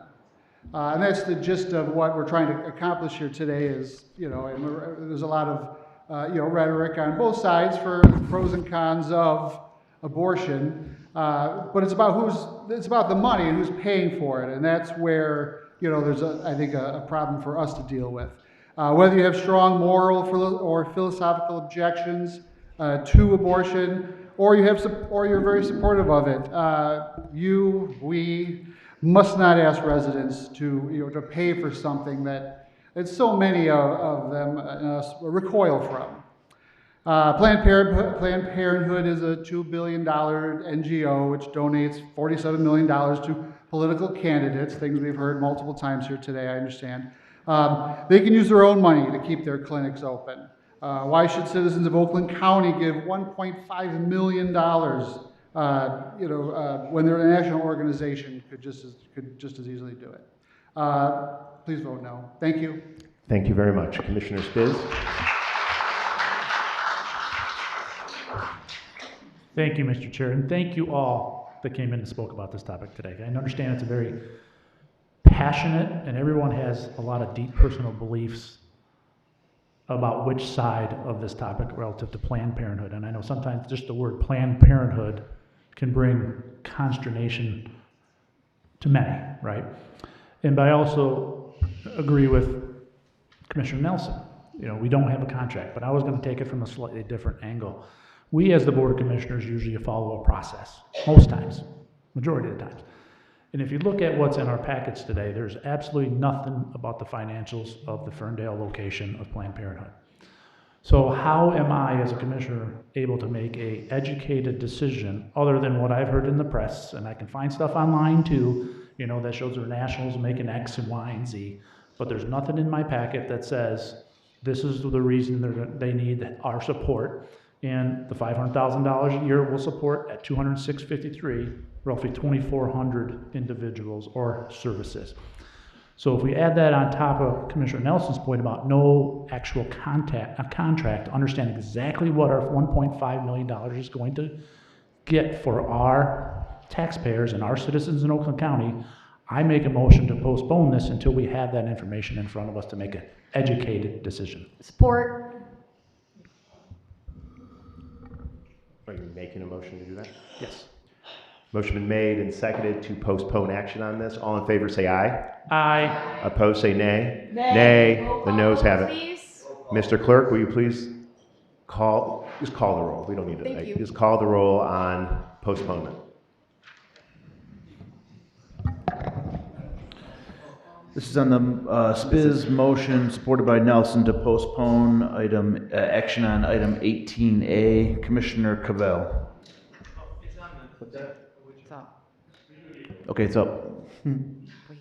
And that's the gist of what we're trying to accomplish here today is, and there's a lot of, rhetoric on both sides for the pros and cons of abortion. But it's about the money and who's paying for it. And that's where, there's I think a problem for us to deal with. Whether you have strong moral or philosophical objections to abortion, or you're very supportive of it, we must not ask residents to pay for something that so many of them recoil from. Planned Parenthood is a $2 billion NGO which donates $47 million to political candidates, things we've heard multiple times here today, I understand. They can use their own money to keep their clinics open. Why should citizens of Oakland County give $1.5 million, when they're a national organization could just as easily do it? Please vote no. Thank you. Thank you very much. Commissioner Spiz. Thank you, Mr. Chair, and thank you all that came in and spoke about this topic today. I understand it's a very passionate, and everyone has a lot of deep personal beliefs about which side of this topic relative to Planned Parenthood. And I know sometimes just the word Planned Parenthood can bring consternation to many, right? And I also agree with Commissioner Nelson. We don't have a contract, but I was going to take it from a slightly different angle. We, as the Board of Commissioners, usually follow a process, most times, majority of the times. And if you look at what's in our packets today, there's absolutely nothing about the financials of the Ferndale location of Planned Parenthood. So how am I, as a commissioner, able to make an educated decision other than what I've heard in the press? And I can find stuff online too, that shows their nationals making X and Y and Z. But there's nothing in my packet that says this is the reason they need our support. And the $500,000 a year will support at 206.53, roughly 2,400 individuals or services. So if we add that on top of Commissioner Nelson's point about no actual contract to understand exactly what our $1.5 million is going to get for our taxpayers and our citizens in Oakland County, I make a motion to postpone this until we have that information in front of us to make an educated decision. Support. Are you making a motion to do that? Yes. Motion been made and seconded to postpone action on this. All in favor say aye. Aye. Opposed say nay. Nay. Nay. The noes have it. Mr. Clerk, will you please just call the roll. We don't need to. Just call the roll on postponement. This is on the Spiz motion supported by Nelson to postpone item action on item 18A. Commissioner Cavell. Okay, it's up.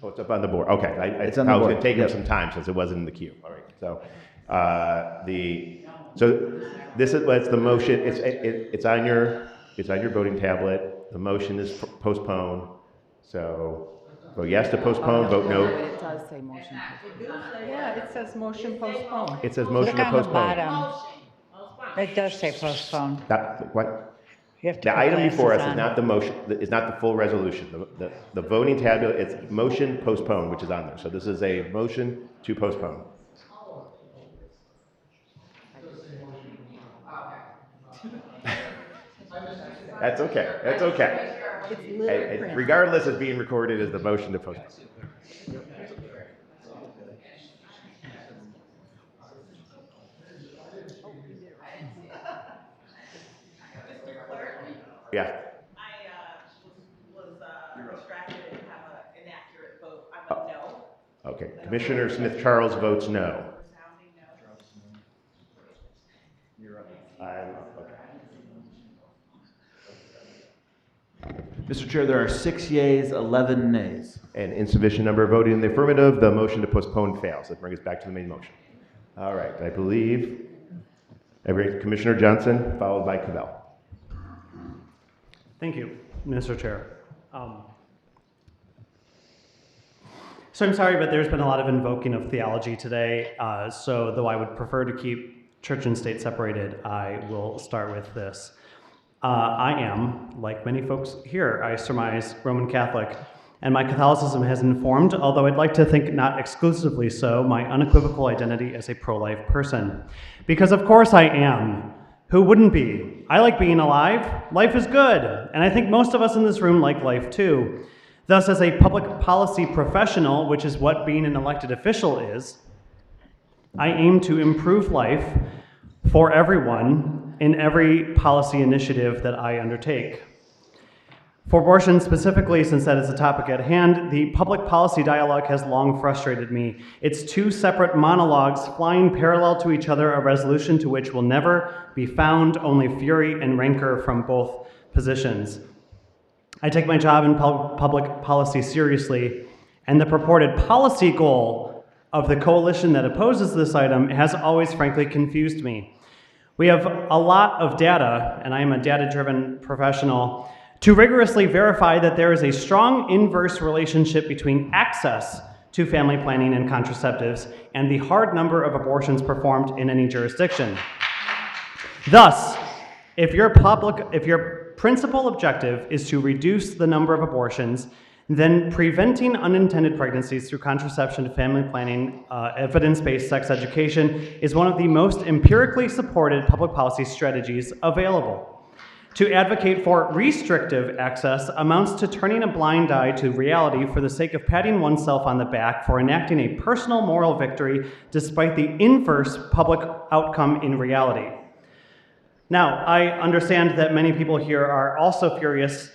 Oh, it's up on the board. Okay, It's I on the was board. going to take Yep. him some time since it wasn't in the queue. All right. So this is what's the motion. It's on your voting tablet. The motion is postpone. So vote yes to postpone. Vote no. It does say motion. Yeah, it says motion postpone. It says motion to Look on the postpone. bottom. It does say postpone. What? You have to The put item before us glasses is on. not the motion, is not the full resolution. The voting tablet, it's motion postpone, which is on there. So this is a motion to postpone. That's okay. That's okay. Regardless, it's being recorded as the motion to postpone. Yeah. Okay. Commissioner Smith Charles votes no. Mr. Chair, there are 6 yeas, 11 nays. And insufficient number voting in the affirmative, the motion to postpone fails. That brings us back to the main motion. All right, I believe Commissioner Johnson, followed by Cavell. Thank you, Mr. Chair. So I'm sorry, but there's been a lot of invoking of theology today. So though I would prefer to keep church and state separated, I will start with this. I am, like many folks here, I surmise, Roman Catholic, and my Catholicism has informed, although I'd like to think not exclusively so, my unequivocal identity as a pro-life person. Because of course I am. Who wouldn't be? I like being alive. Life is good. And I think most of us in this room like life too. Thus, as a public policy professional, which is what being an elected official is, I aim to improve life for everyone in every policy initiative that I undertake. For abortion specifically, since that is the topic at hand, the public policy dialogue has long frustrated me. It's two separate monologues flying parallel to each other, a resolution to which will never be found, only fury and rancor from both positions. I take my job in public policy seriously, and the purported policy goal of the coalition that opposes this item has always frankly confused me. We have a lot of data, and I am a data-driven professional, to rigorously verify that there is a strong inverse relationship between access to family planning and contraceptives and the hard number of abortions performed in any jurisdiction. Thus, if your principal objective is to reduce the number of abortions, then preventing unintended pregnancies through contraception, family planning, evidence-based sex education is one of the most empirically supported public policy strategies available. To advocate for restrictive access amounts to turning a blind eye to reality for the sake of patting oneself on the back for enacting a personal moral victory despite the inverse public outcome in reality. Now, I understand that many people here are also furious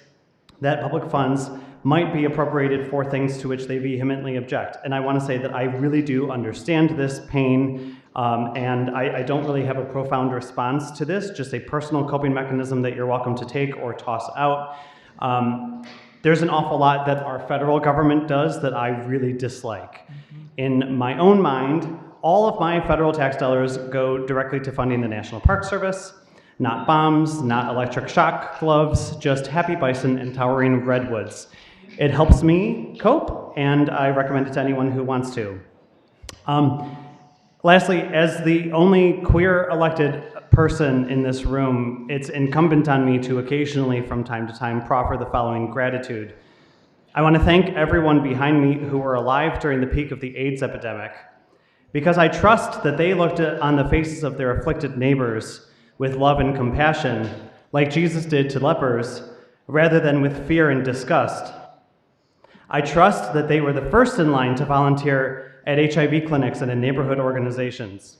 that public funds might be appropriated for things to which they vehemently object. And I want to say that I really do understand this pain, and I don't really have a profound response to this, just a personal coping mechanism that you're welcome to take or toss out. There's an awful lot that our federal government does that I really dislike. In my own mind, all of my federal tax dollars go directly to funding the National Park Service, not bombs, not electric shock gloves, just happy bison and towering redwoods. It helps me cope, and I recommend it to anyone who wants to. Lastly, as the only queer elected person in this room, it's incumbent on me to occasionally, from time to time, proffer the following gratitude. I want to thank everyone behind me who were alive during the peak of the AIDS epidemic, because I trust that they looked on the faces of their afflicted neighbors with love and compassion, like Jesus did to lepers, rather than with fear and disgust. I trust that they were the first in line to volunteer at HIV clinics and in neighborhood organizations.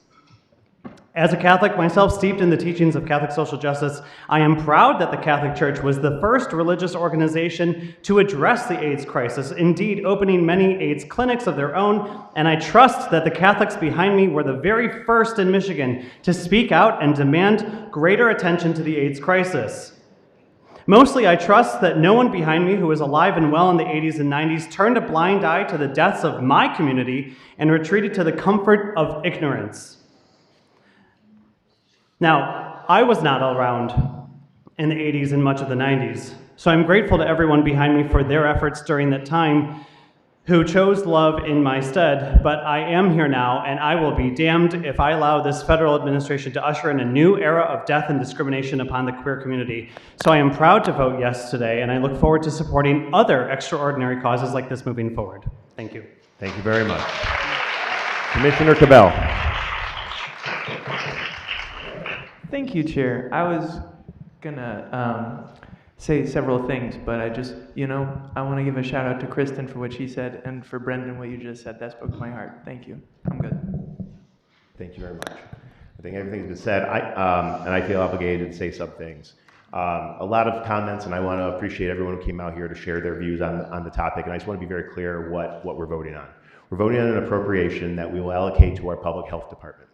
As a Catholic myself, steeped in the teachings of Catholic social justice, I am proud that the Catholic Church was the first religious organization to address the AIDS crisis, indeed opening many AIDS clinics of their own, and I trust that the Catholics behind me were the very first in Michigan to speak out and demand greater attention to the AIDS crisis. Mostly, I trust that no one behind me who was alive and well in the 80s and 90s turned a blind eye to the deaths of my community and retreated to the comfort of ignorance. Now, I was not around in the 80s and much of the 90s, so I'm grateful to everyone behind me for their efforts during that time who chose love in my stead, but I am here now, and I will be damned if I allow this federal administration to usher in a new era of death and discrimination upon the queer community. So I am proud to vote yes today, and I look forward to supporting other extraordinary causes like this moving forward. Thank you. Thank you very much. Commissioner Cabell. Thank you, Chair. I was gonna say several things, but I just, I want to give a shout out to Kristen for what she said, and for Brendan, what you just said. That spoke to my heart. Thank you. I'm good. Thank you very much. I think everything's been said, and I feel obligated to say some things. A lot of comments, and I want to appreciate everyone who came out here to share their views on the topic, and I just want to be very clear what we're voting on. We're voting on an appropriation that we will allocate to our public health department.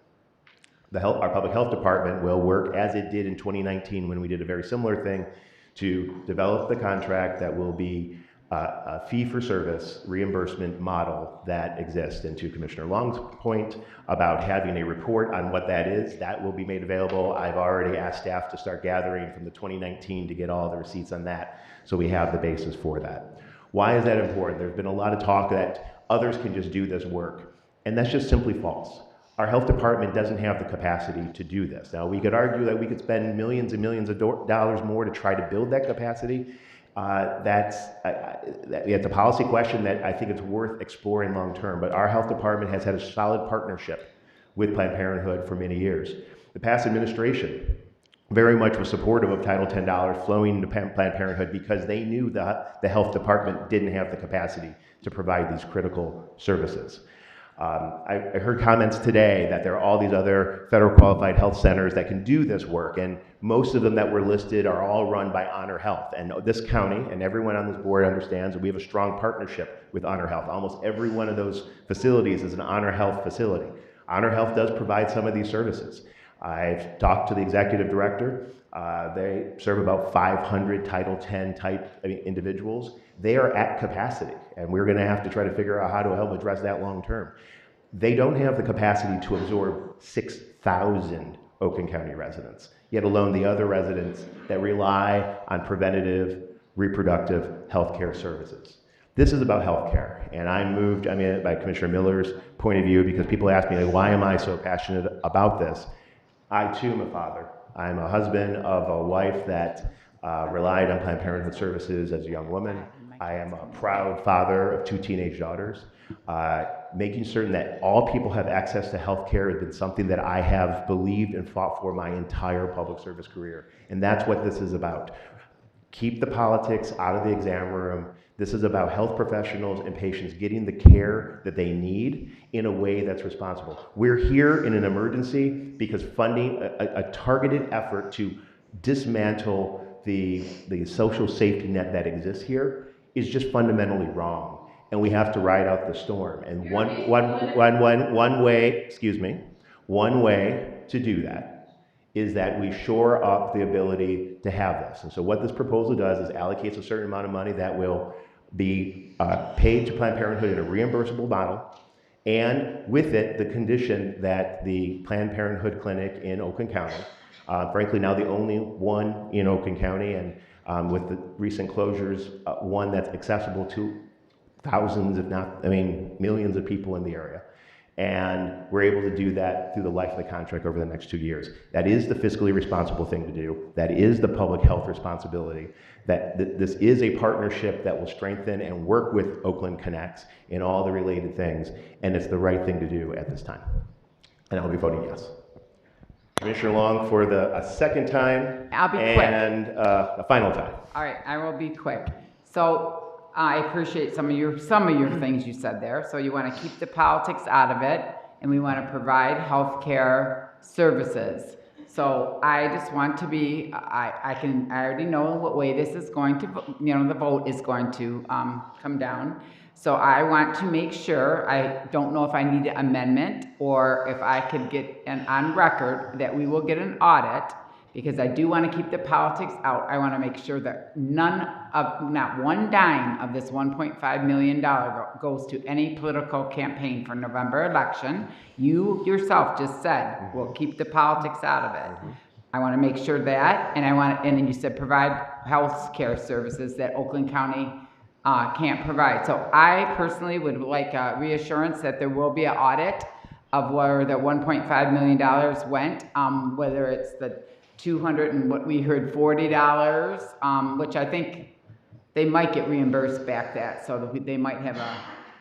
Our public health department will work as it did in 2019 when we did a very similar thing to develop the contract that will be a fee-for-service reimbursement model that exists. And to Commissioner Long's point about having a report on what that is, that will be made available. I've already asked staff to start gathering from the 2019 to get all the receipts on that, so we have the basis for that. Why is that important? There's been a lot of talk that others can just do this work, and that's just simply false. Our health department doesn't have the capacity to do this. Now, we could argue that we could spend millions and millions of dollars more to try to build that capacity. That's a policy question that I think it's worth exploring long term, but our health department has had a solid partnership with Planned Parenthood for many years. The past administration very much was supportive of Title X flowing into Planned Parenthood because they knew that the health department didn't have the capacity to provide these critical services. I heard comments today that there are all these other federal qualified health centers that can do this work, and most of them that were listed are all run by Honor Health. And this county, and everyone on this board understands that we have a strong partnership with Honor Health. Almost every one of those facilities is an Honor Health facility. Honor Health does provide some of these services. I've talked to the executive director. They serve about 500 Title X type individuals. They are at capacity, and we're going to have to try to figure out how to help address that long term. They don't have the capacity to absorb 6,000 Oakland County residents, yet alone the other residents that rely on preventative reproductive health care services. This is about health care, and I'm moved by Commissioner Miller's point of view, because people ask me, like, why am I so passionate about this? I too am a father. I'm a husband of a wife that relied on Planned Parenthood services as a young woman. I am a proud father of 2 teenage daughters. Making certain that all people have access to health care has been something that I have believed and fought for my entire public service career. And that's what this is about. Keep the politics out of the exam room. This is about health professionals and patients getting the care that they need in a way that's responsible. We're here in an emergency because funding a targeted effort to dismantle the social safety net that exists here is just fundamentally wrong. And we have to ride out the storm. And one way to do that is that we shore up the ability to have this. And so what this proposal does is allocates a certain amount of money that will be paid to Planned Parenthood in a reimbursable model, and with it, the condition that the Planned Parenthood clinic in Oakland County, frankly now the only one in Oakland County, and with the recent closures, one that's accessible to thousands, if not, millions of people in the area. And we're able to do that through the life of the contract over the next 2 years. That is the fiscally responsible thing to do. That is the public health responsibility. This is a partnership that will strengthen and work with Oakland Connects in all the related things, and it's the right thing to do at this time. And I'll be voting yes. Commissioner Long for a second time. I'll be quick. And a final time. All right, I will be quick. So I appreciate some of your things you said there. So you want to keep the politics out of it, and we want to provide health care services. So I just want to be, I already know what way this is going to, the vote is going to come down. So I want to make sure, I don't know if I need an amendment or if I could get on record that we will get an audit, because I do want to keep the politics out. I want to make sure that not one dime of this $1.5 million goes to any political campaign for November election. You yourself just said, we'll keep the politics out of it. I want to make sure that, and then you said provide health care services that Oakland County can't provide. So I personally would like a reassurance that there will be an audit of where the $1.5 million went, whether it's the 200 and what we heard $40, which I think they might get reimbursed back that, so that they might have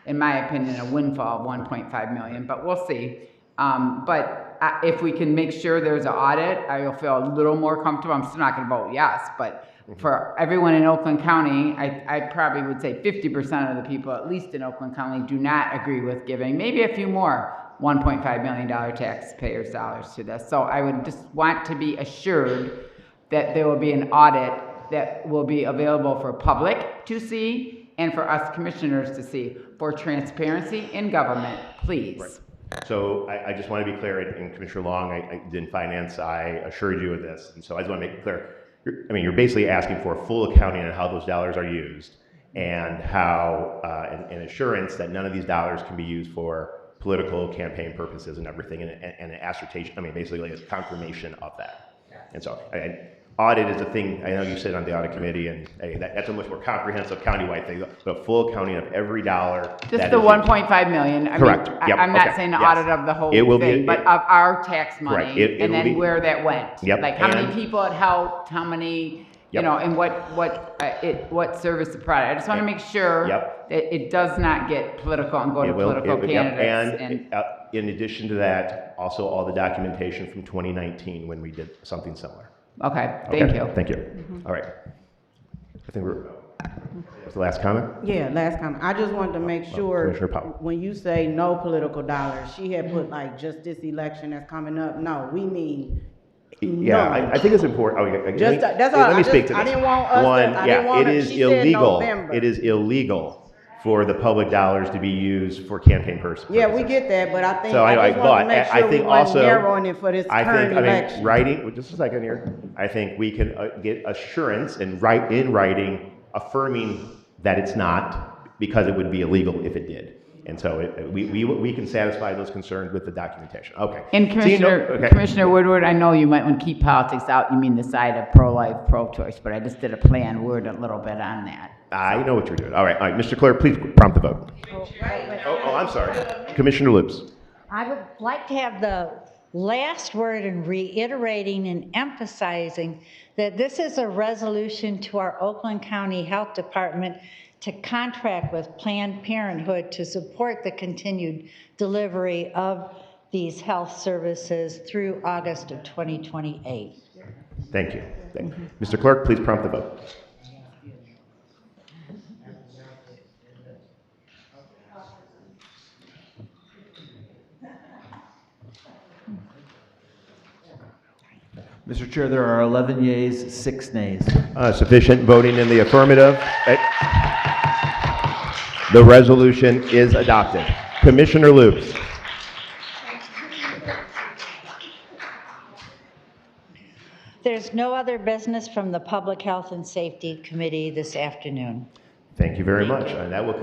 in my opinion, a windfall of 1.5 million, but we'll see. But if we can make sure there's an audit, I will feel a little more comfortable. I'm still not going to vote yes, but for everyone in Oakland County, I probably would say 50% of the people, at least in Oakland County, do not agree with giving maybe a few more $1.5 million taxpayers' dollars to this. So I would just want to be assured that there will be an audit that will be available for public to see and for us commissioners to see, for transparency in government, please. Right. So I just want to be clear, and Commissioner Long, I did in finance, I assured you of this, and so I just want to make it clear. You're basically asking for a full accounting on how those dollars are used, and how an assurance that none of these dollars can be used for political campaign purposes and everything, and an assertion. Basically like a confirmation of that. And so, audit is a thing. I know you sit on the audit committee, and that's a much more comprehensive countywide thing. The full accounting of every dollar. Just the 1.5 million. Correct. Yep. I'm not saying the audit of the whole thing, but of our tax money, and then where that went. Yep. Like how many people it helped, how many, and what service it provided. I just want to make sure that it does not get political and go to political candidates. And in addition to that, also all the documentation from 2019 when we did something similar. Okay, thank you. Thank you. All right. I think that's the last comment? Yeah, last comment. I just wanted to make sure, Commissioner Powell. when you say no political dollars, she had put like just this election that's coming up. No, we mean yeah, none. I think it's important. That's all. Let me speak to this. I didn't want us One, to, I didn't want it her- is she said illegal. November. It is illegal for the public dollars to be used for campaign purposes. Yeah, we get that, but I think So I just want to make sure we weren't narrowing it for this current election. Writing, just a second here, I think we can get assurance and write in writing affirming that it's not, because it would be illegal if it did. And so we can satisfy those concerns with the documentation. Okay. And Commissioner Woodward, I know you might want to keep politics out. You mean the side of pro-life, pro-choice, but I just did a play on word a little bit on that. I know what you're doing. All right, Mr. Clerk, please prompt the vote. Oh, I'm sorry. Commissioner Loops. I would like to have the last word in reiterating and emphasizing that this is a resolution to our Oakland County Health Department to contract with Planned Parenthood to support the continued delivery of these health services through August of 2028. Thank you. Mr. Clerk, please prompt the vote. Mr. Chair, there are 11 yeas, 6 nays. Sufficient voting in the affirmative. The resolution is adopted. Commissioner Loops. There's no other business from the Public Health and Safety Committee this afternoon. Thank you very much. And that will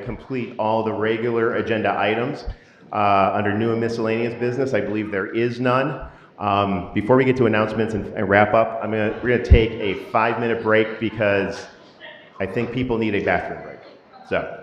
complete all the regular agenda items. Under new and miscellaneous business, I believe there is none. Before we get to announcements and wrap up, we're going to take a 5-minute break because I think people need a bathroom break. So.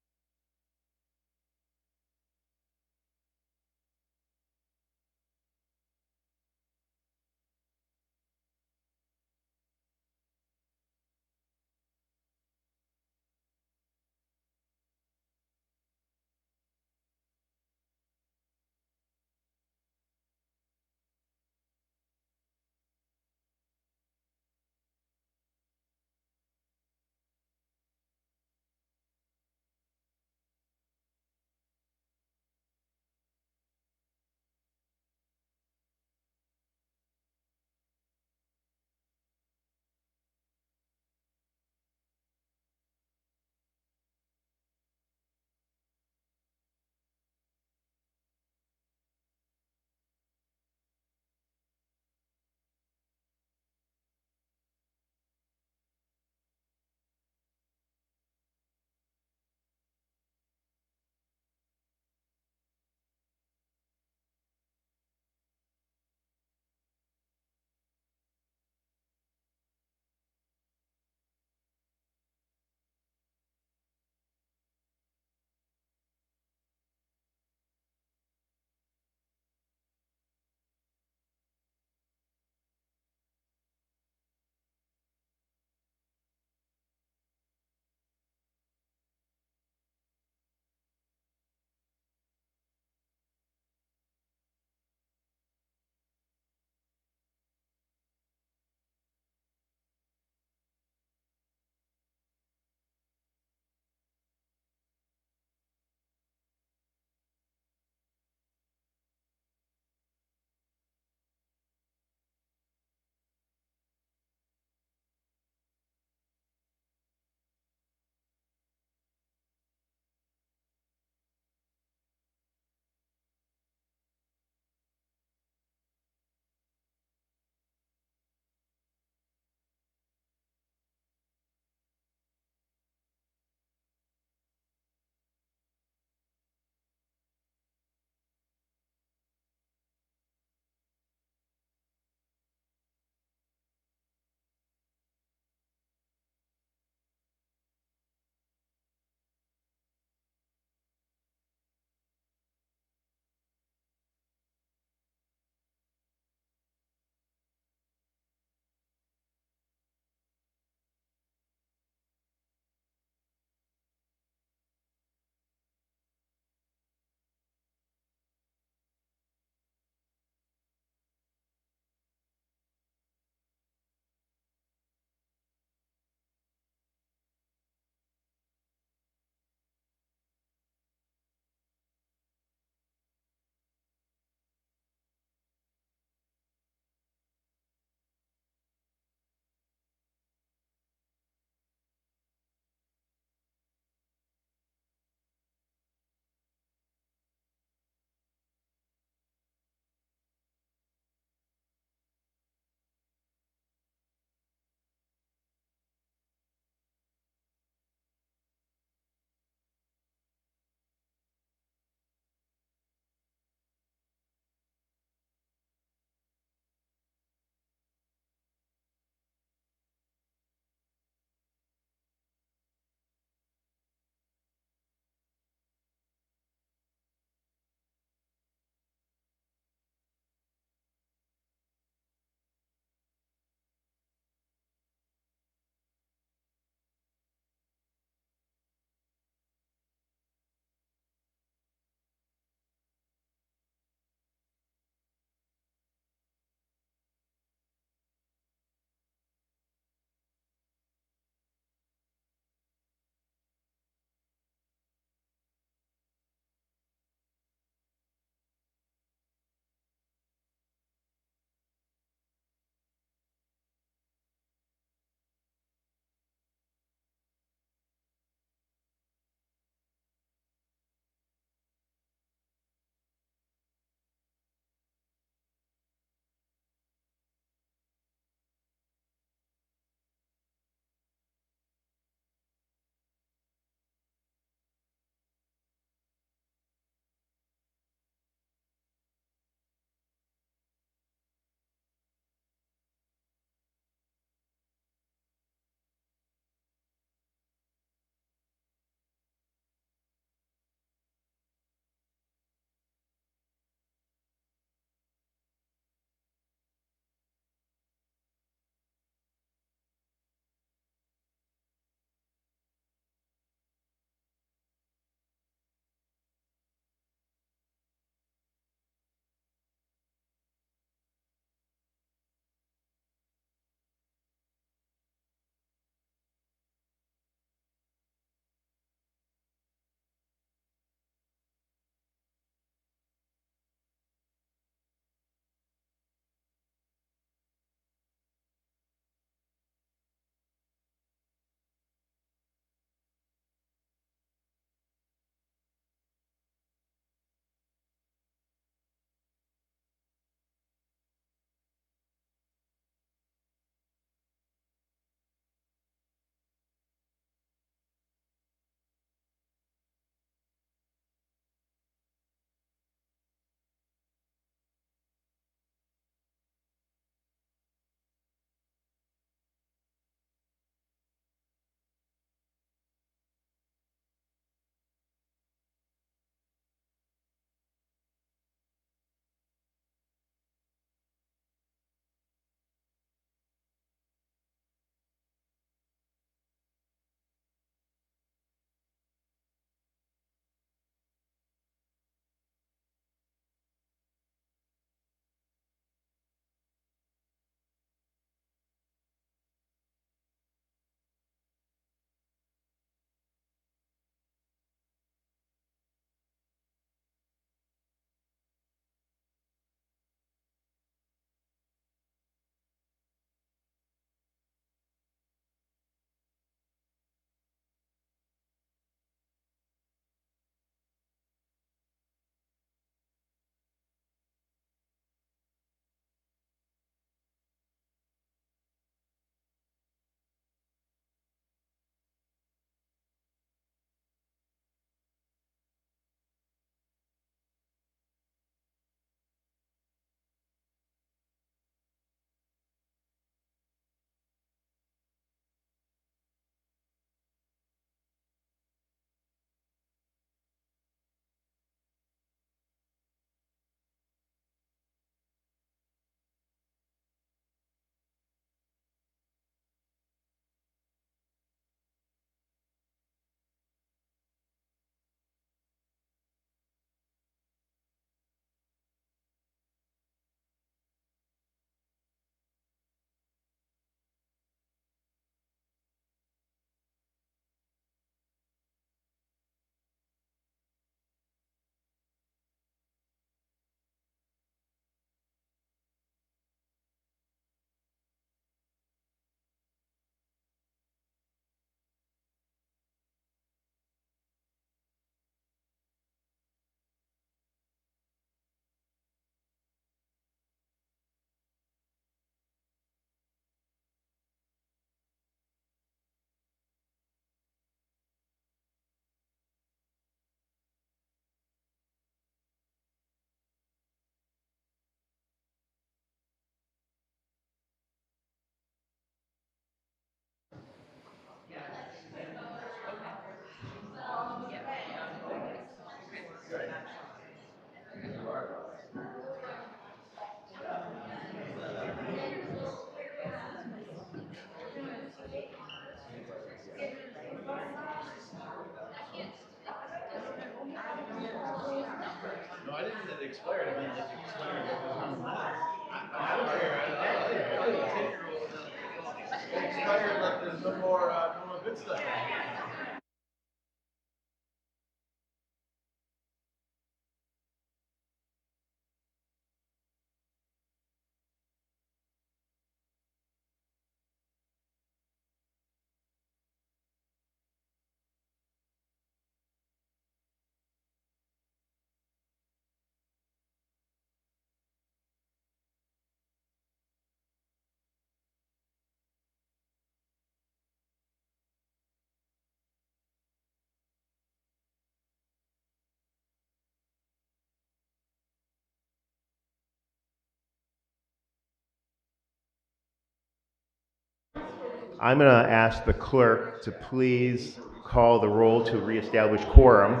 I'm going to ask the clerk to please call the roll to reestablish quorum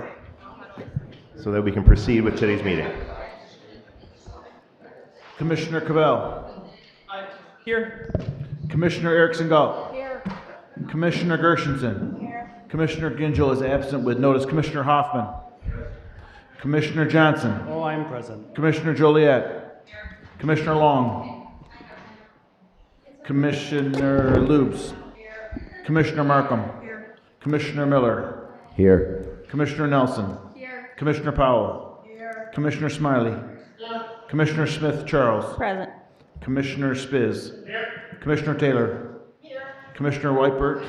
so that we can proceed with today's meeting. Commissioner Cavell. Here. Commissioner Erickson Galt. Here. Commissioner Gershenson. Here. Commissioner Gingell is absent with notice. Commissioner Hoffman. Commissioner Johnson. Oh, I'm present. Commissioner Joliet. Commissioner Long. Commissioner Lubes. Commissioner Markham. Commissioner Miller. Here. Commissioner Nelson. Commissioner Powell. Commissioner Smiley. Commissioner Smith Charles. Present. Commissioner Spiz. Commissioner Taylor. Commissioner Whitebert.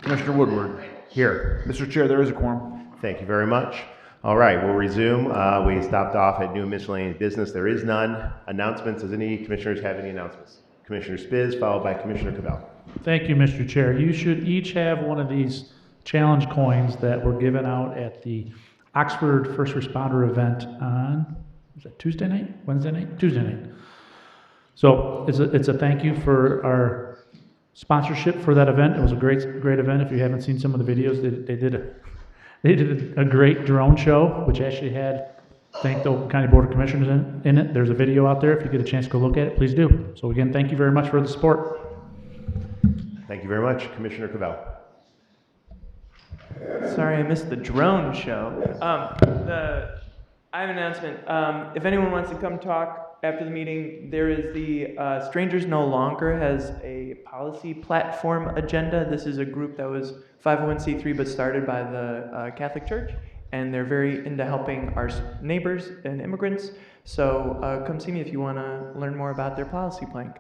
Commissioner Woodward. Here. Mr. Chair, there is a quorum. Thank you very much. All right, we'll resume. We stopped off at new miscellaneous business. There is none. Announcements. Does any commissioners have any announcements? Commissioner Spiz, followed by Commissioner Cavell. Thank you, Mr. Chair. You should each have one of these challenge coins that were given out at the Oxford First Responder event on, was that Tuesday night? Wednesday night? Tuesday night. So it's a thank you for our sponsorship for that event. It was a great event. If you haven't seen some of the videos, they did a great drone show, which actually had thank the Oakland County Board of Commissioners in it. There's a video out there. If you get a chance to go look at it, please do. So again, thank you very much for the support. Thank you very much. Commissioner Cavell. Sorry, I missed the drone show. I have an announcement. If anyone wants to come talk after the meeting, there is the Strangers No Longer has a policy platform agenda. This is a group that was 501c3 but started by the Catholic Church, and they're very into helping our neighbors and immigrants. So come see me if you want to learn more about their policy plank.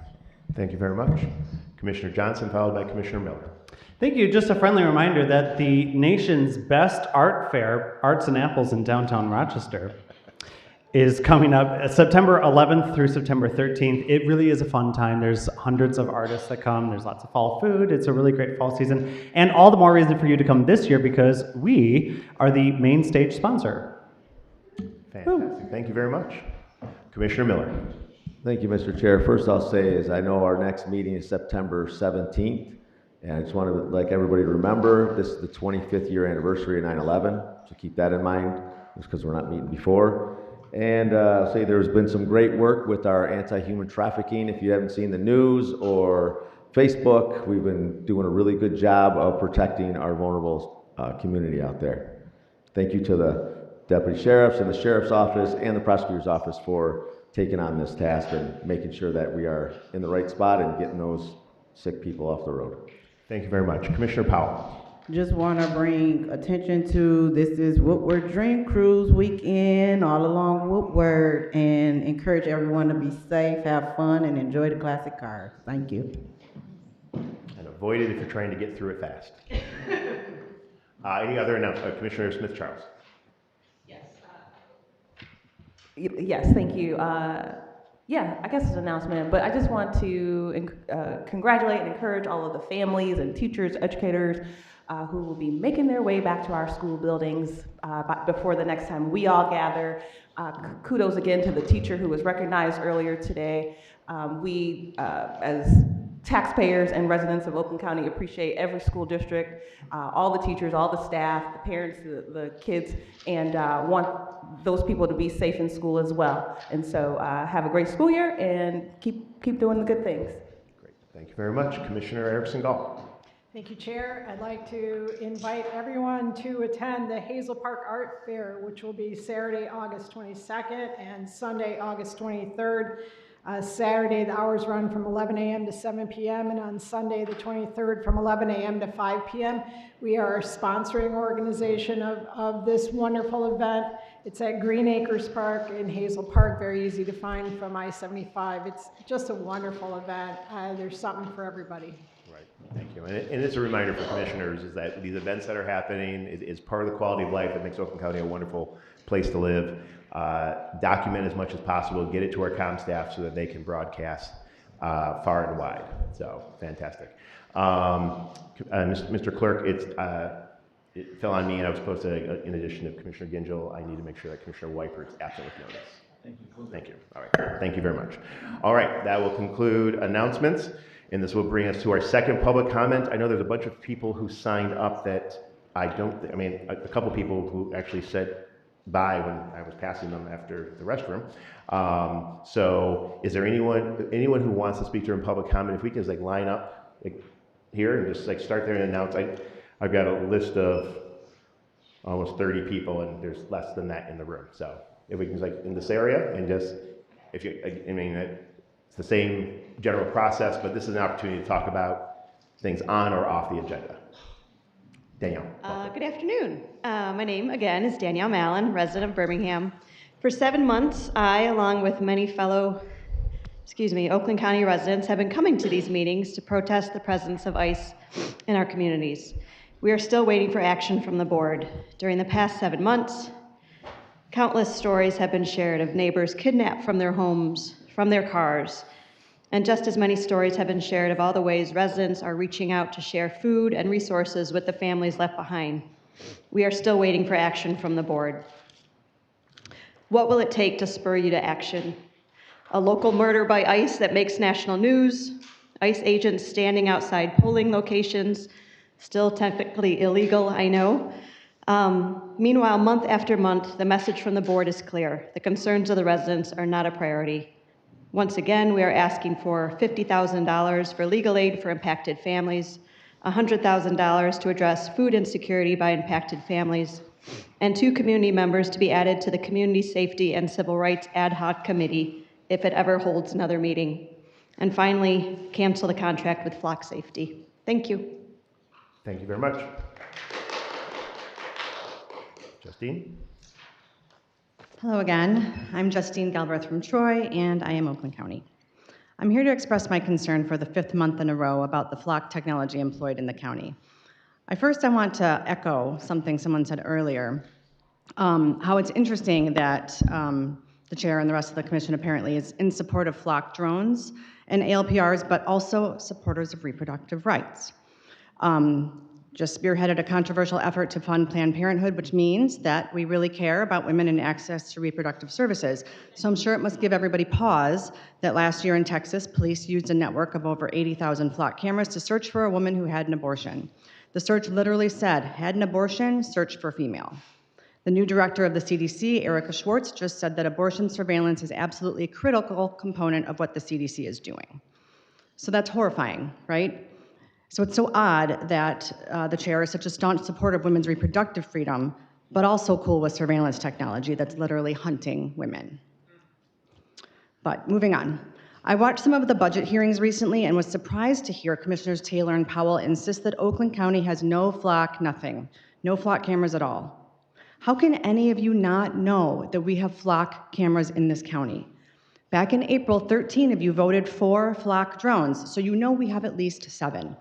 Thank you very much. Commissioner Johnson, followed by Commissioner Miller. Thank you. Just a friendly reminder that the nation's best art fair, Arts and Apples in downtown Rochester, is coming up September 11th through September 13th. It really is a fun time. There's hundreds of artists that come. There's lots of fall food. It's a really great fall season. And all the more reason for you to come this year because we are the main stage sponsor. Fantastic. Thank you very much. Commissioner Miller. Thank you, Mr. Chair. First I'll say is I know our next meeting is September 17th, and I just want to like everybody to remember this is the 25th year anniversary of 9/11, so keep that in mind, just because we're not meeting before. And I'll say there's been some great work with our anti-human trafficking. If you haven't seen the news or Facebook, we've been doing a really good job of protecting our vulnerable community out there. Thank you to the deputy sheriffs and the sheriff's office and the prosecutor's office for taking on this task and making sure that we are in the right spot and getting those sick people off the road. Thank you very much. Commissioner Powell. Just want to bring attention to this is Woodward Dream Cruise weekend all along Woodward, and encourage everyone to be safe, have fun, and enjoy the classic cars. Thank you. And avoid it if you're trying to get through it fast. Any other announcements? Commissioner Smith Charles. Yes, thank you. Yeah, I guess it's an announcement, but I just want to congratulate and encourage all of the families and teachers, educators who will be making their way back to our school buildings before the next time we all gather. Kudos again to the teacher who was recognized earlier today. We, as taxpayers and residents of Oakland County, appreciate every school district, all the teachers, all the staff, the parents, the kids, and want those people to be safe in school as well. And so have a great school year and keep doing the good things. Great. Thank you very much. Commissioner Erickson Galt. Thank you, Chair. I'd like to invite everyone to attend the Hazel Park Art Fair, which will be Saturday, August 22nd and Sunday, August 23rd. Saturday, the hours run from 11 a.m. to 7 p.m. and on Sunday, the 23rd, from 11 a.m. to 5 p.m. We are a sponsoring organization of this wonderful event. It's at Green Acres Park in Hazel Park, very easy to find from I-75. It's just a wonderful event. There's something for everybody. Thank you. And it's a reminder for commissioners is that these events that are happening is part of the quality of life that makes Oakland County a wonderful place to live. Document as much as possible, get it to our comm staff so that they can broadcast far and wide. So, fantastic. Mr. Clerk, it fell on me and I was supposed to, in addition to Commissioner Gingell, I need to make sure that Commissioner Wiper is absent with notice. Thank you. Thank you. All right. Thank you very much. All right. That will conclude announcements. And this will bring us to our second public comment. I know there's a bunch of people who signed up that a couple people who actually said bye when I was passing them after the restroom. So is there anyone who wants to speak during public comment? If we can just line up here and just start there and announce. I've got a list of almost 30 people and there's less than that in the room. So if we can in this area and just, it's the same general process, but this is an opportunity to talk about things on or off the agenda. Danielle. Good afternoon. My name, again, is Danielle Mallon, resident of Birmingham. For 7 months, I, along with many fellow, Oakland County residents, have been coming to these meetings to protest the presence of ICE in our communities. We are still waiting for action from the board. During the past 7 months, countless stories have been shared of neighbors kidnapped from their homes, from their cars, and just as many stories have been shared of all the ways residents are reaching out to share food and resources with the families left behind. We are still waiting for action from the board. What will it take to spur you to action? A local murder by ICE that makes national news, ICE agents standing outside polling locations, still technically illegal, I know. Meanwhile, month after month, the message from the board is clear. The concerns of the residents are not a priority. Once again, we are asking for $50,000 for legal aid for impacted families, $100,000 to address food insecurity by impacted families, and 2 community members to be added to the Community Safety and Civil Rights Ad Hoc Committee if it ever holds another meeting. And finally, cancel the contract with Flock Safety. Thank you. Thank you very much. Justine? Hello again. I'm Justine Galbraith from Troy, and I am Oakland County. I'm here to express my concern for the 5th month in a row about the Flock technology employed in the county. I want to echo something someone said earlier, how it's interesting that the chair and the rest of the commission apparently is in support of Flock drones and ALPRs, but also supporters of reproductive rights. Just spearheaded a controversial effort to fund Planned Parenthood, which means that we really care about women and access to reproductive services. So I'm sure it must give everybody pause that last year in Texas, police used a network of over 80,000 Flock cameras to search for a woman who had an abortion. The search literally said, had an abortion, search for female. The new director of the CDC, Erica Schwartz, just said that abortion surveillance is absolutely a critical component of what the CDC is doing. So that's horrifying, right? So it's so odd that the chair is such a staunch supporter of women's reproductive freedom, but also cool with surveillance technology that's literally hunting women. But moving on. I watched some of the budget hearings recently and was surprised to hear Commissioners Taylor and Powell insist that Oakland County has no Flock, nothing, no Flock cameras at all. How can any of you not know that we have Flock cameras in this county? Back in April, 13 of you voted for Flock drones, so you know we have at least 7.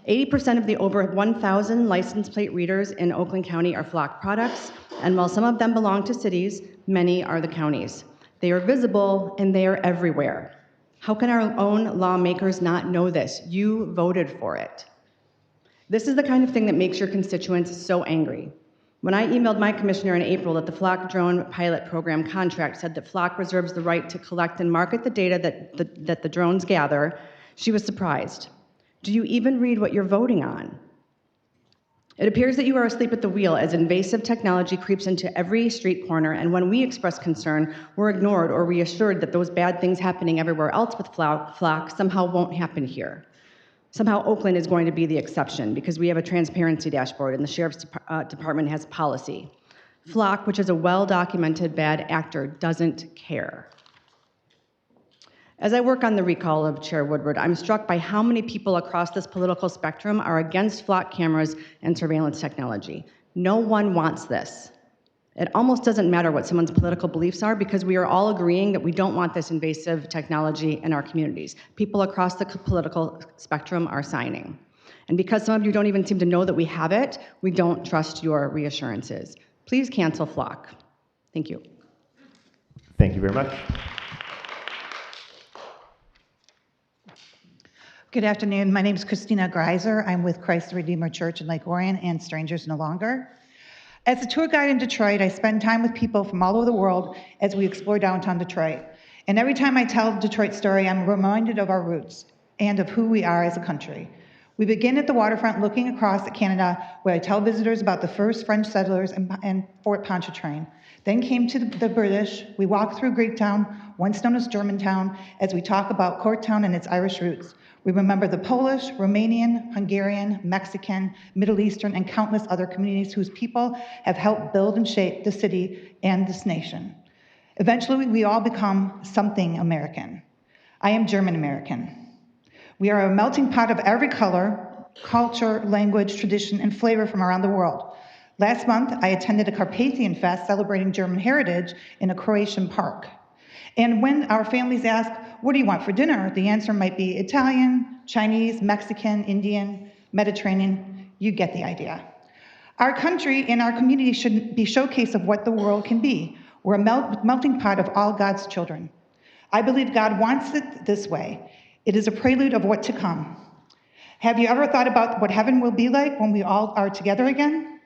80% of the over 1,000 license plate readers in Oakland County are Flock products, and while some of them belong to cities, many are the counties. They are visible and they are everywhere. How can our own lawmakers not know this? You voted for it. This is the kind of thing that makes your constituents so angry. When I emailed my commissioner in April that the Flock drone pilot program contract said that Flock reserves the right to collect and market the data that the drones gather, she was surprised. Do you even read what you're voting on? It appears that you are asleep at the wheel as invasive technology creeps into every street corner, and when we express concern, we're ignored or reassured that those bad things happening everywhere else with Flock somehow won't happen here. somehow Oakland is going to be the exception because we have a transparency dashboard and the Sheriff's Department has policy. Flock, which is a well-documented bad actor, doesn't care. As I work on the recall of Chair Woodward, I'm struck by how many people across this political spectrum are against flock cameras and surveillance technology. No one wants this. It almost doesn't matter what someone's political beliefs are because we are all agreeing that we don't want this invasive technology in our communities. People across the political spectrum are signing. And because some of you don't even seem to know that we have it, we don't trust your reassurances. Please cancel Flock. Thank you. Thank you very much. Good afternoon. My name is Christina Greiser. I'm with Christ the Redeemer Church in Lake Orion and Strangers No Longer. As a tour guide in Detroit, I spend time with people from all over the world as we explore downtown Detroit. And every time I tell the Detroit story, I'm reminded of our roots and of who we are as a country. We begin at the waterfront looking across at Canada, where I tell visitors about the first French settlers and Fort Pontchartrain. Then came to the British. We walk through Greektown, once known as Germantown, as we talk about Corktown and its Irish roots. We remember the Polish, Romanian, Hungarian, Mexican, Middle Eastern, and countless other communities whose people have helped build and shape the city and this nation. Eventually, we all become something American. I am German American. We are a melting pot of every color, culture, language, tradition, and flavor from around the world. Last month, I attended a Carpathian Fest celebrating German heritage in a Croatian park. And when our families ask, what do you want for dinner? The answer might be Italian, Chinese, Mexican, Indian, Mediterranean. You get the idea. Our country and our community should be showcase of what the world can be. We're a melting pot of all God's children. I believe God wants it this way. It is a prelude of what to come. Have you ever thought about what heaven will be like when we all are together again?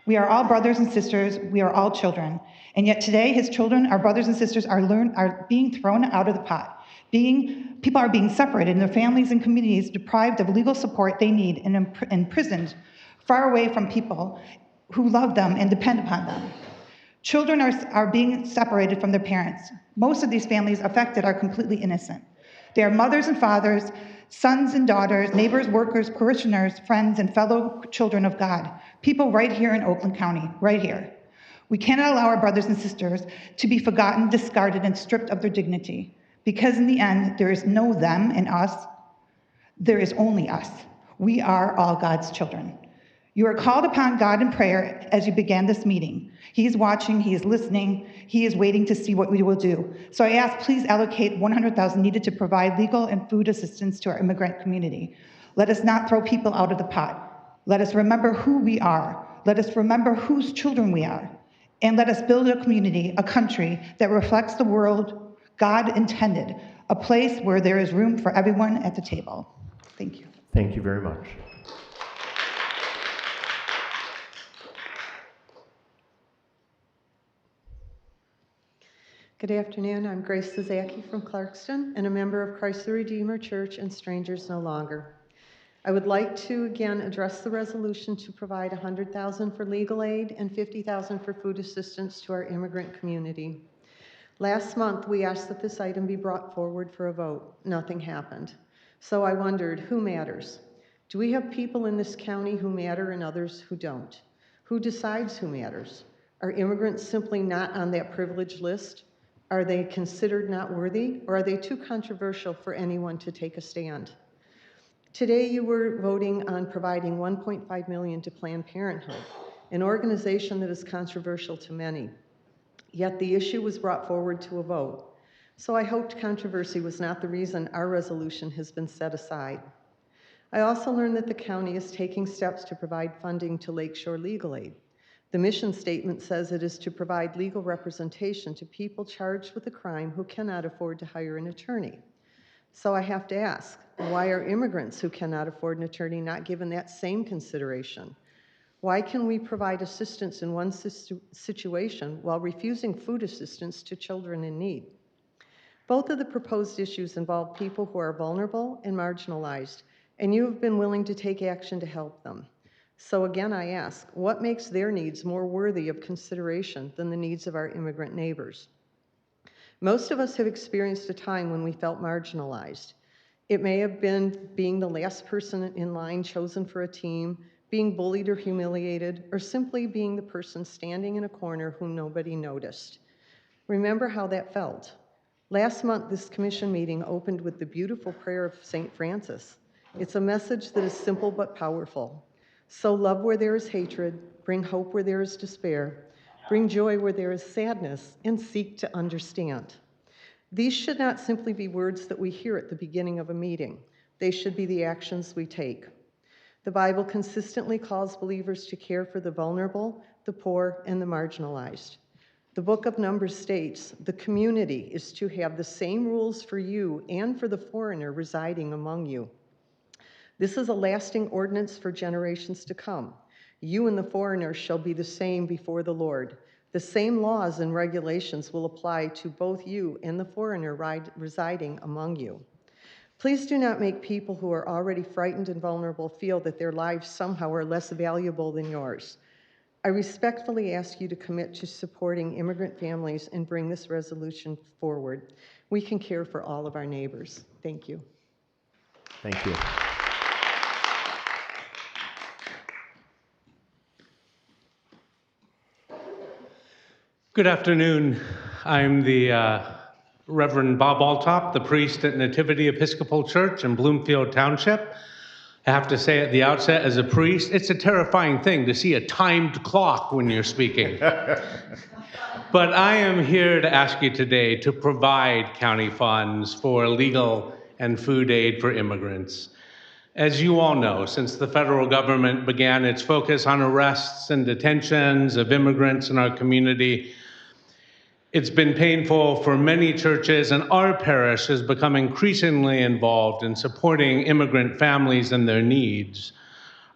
We are all brothers and sisters. We are all children. And yet today, his children, our brothers and sisters, are being thrown out of the pot. People are being separated, and their families and communities deprived of legal support they need and imprisoned far away from people who love them and depend upon them. Children are being separated from their parents. Most of these families affected are completely innocent. They are mothers and fathers, sons and daughters, neighbors, workers, parishioners, friends, and fellow children of God. People right here in Oakland County, right here. We cannot allow our brothers and sisters to be forgotten, discarded, and stripped of their dignity. Because in the end, there is no them and us. There is only us. We are all God's children. You are called upon God in prayer as you began this meeting. He is watching, he is listening, he is waiting to see what we will do. So I ask, please allocate $100,000 needed to provide legal and food assistance to our immigrant community. Let us not throw people out of the pot. Let us remember who we are. Let us remember whose children we are. And let us build a community, a country that reflects the world God intended, a place where there is room for everyone at the table. Thank you. Thank you very much. Good afternoon. I'm Grace Sazaki from Clarkston and a member of Christ the Redeemer Church and Strangers No Longer. I would like to again address the resolution to provide $100,000 for legal aid and $50,000 for food assistance to our immigrant community. Last month, we asked that this item be brought forward for a vote. Nothing happened. So I wondered, who matters? Do we have people in this county who matter and others who don't? Who decides who matters? Are immigrants simply not on that privileged list? Are they considered not worthy, or are they too controversial for anyone to take a stand? Today, you were voting on providing $1.5 million to Planned Parenthood, an organization that is controversial to many. Yet the issue was brought forward to a vote. So I hoped controversy was not the reason our resolution has been set aside. I also learned that the county is taking steps to provide funding to Lakeshore Legal Aid. The mission statement says it is to provide legal representation to people charged with a crime who cannot afford to hire an attorney. So I have to ask, why are immigrants who cannot afford an attorney not given that same consideration? Why can we provide assistance in one situation while refusing food assistance to children in need? Both of the proposed issues involve people who are vulnerable and marginalized, and you have been willing to take action to help them. So again, I ask, what makes their needs more worthy of consideration than the needs of our immigrant neighbors? Most of us have experienced a time when we felt marginalized. It may have been being the last person in line chosen for a team, being bullied or humiliated, or simply being the person standing in a corner whom nobody noticed. Remember how that felt. Last month, this commission meeting opened with the beautiful prayer of St. Francis. It's a message that is simple but powerful. Sow love where there is hatred, bring hope where there is despair, bring joy where there is sadness, and seek to understand. These should not simply be words that we hear at the beginning of a meeting. They should be the actions we take. The Bible consistently calls believers to care for the vulnerable, the poor, and the marginalized. The book of Numbers states, the community is to have the same rules for you and for the foreigner residing among you. This is a lasting ordinance for generations to come. You and the foreigner shall be the same before the Lord. The same laws and regulations will apply to both you and the foreigner residing among you. Please do not make people who are already frightened and vulnerable feel that their lives somehow are less valuable than yours. I respectfully ask you to commit to supporting immigrant families and bring this resolution forward. We can care for all of our neighbors. Thank you. Thank you. Good afternoon. I'm the Reverend Bob Altop, the priest at Nativity Episcopal Church in Bloomfield Township. I have to say at the outset, as a priest, it's a terrifying thing to see a timed clock when you're speaking. But I am here to ask you today to provide county funds for legal and food aid for immigrants. As you all know, since the federal government began its focus on arrests and detentions of immigrants in our community, it's been painful for many churches, and our parish has become increasingly involved in supporting immigrant families and their needs.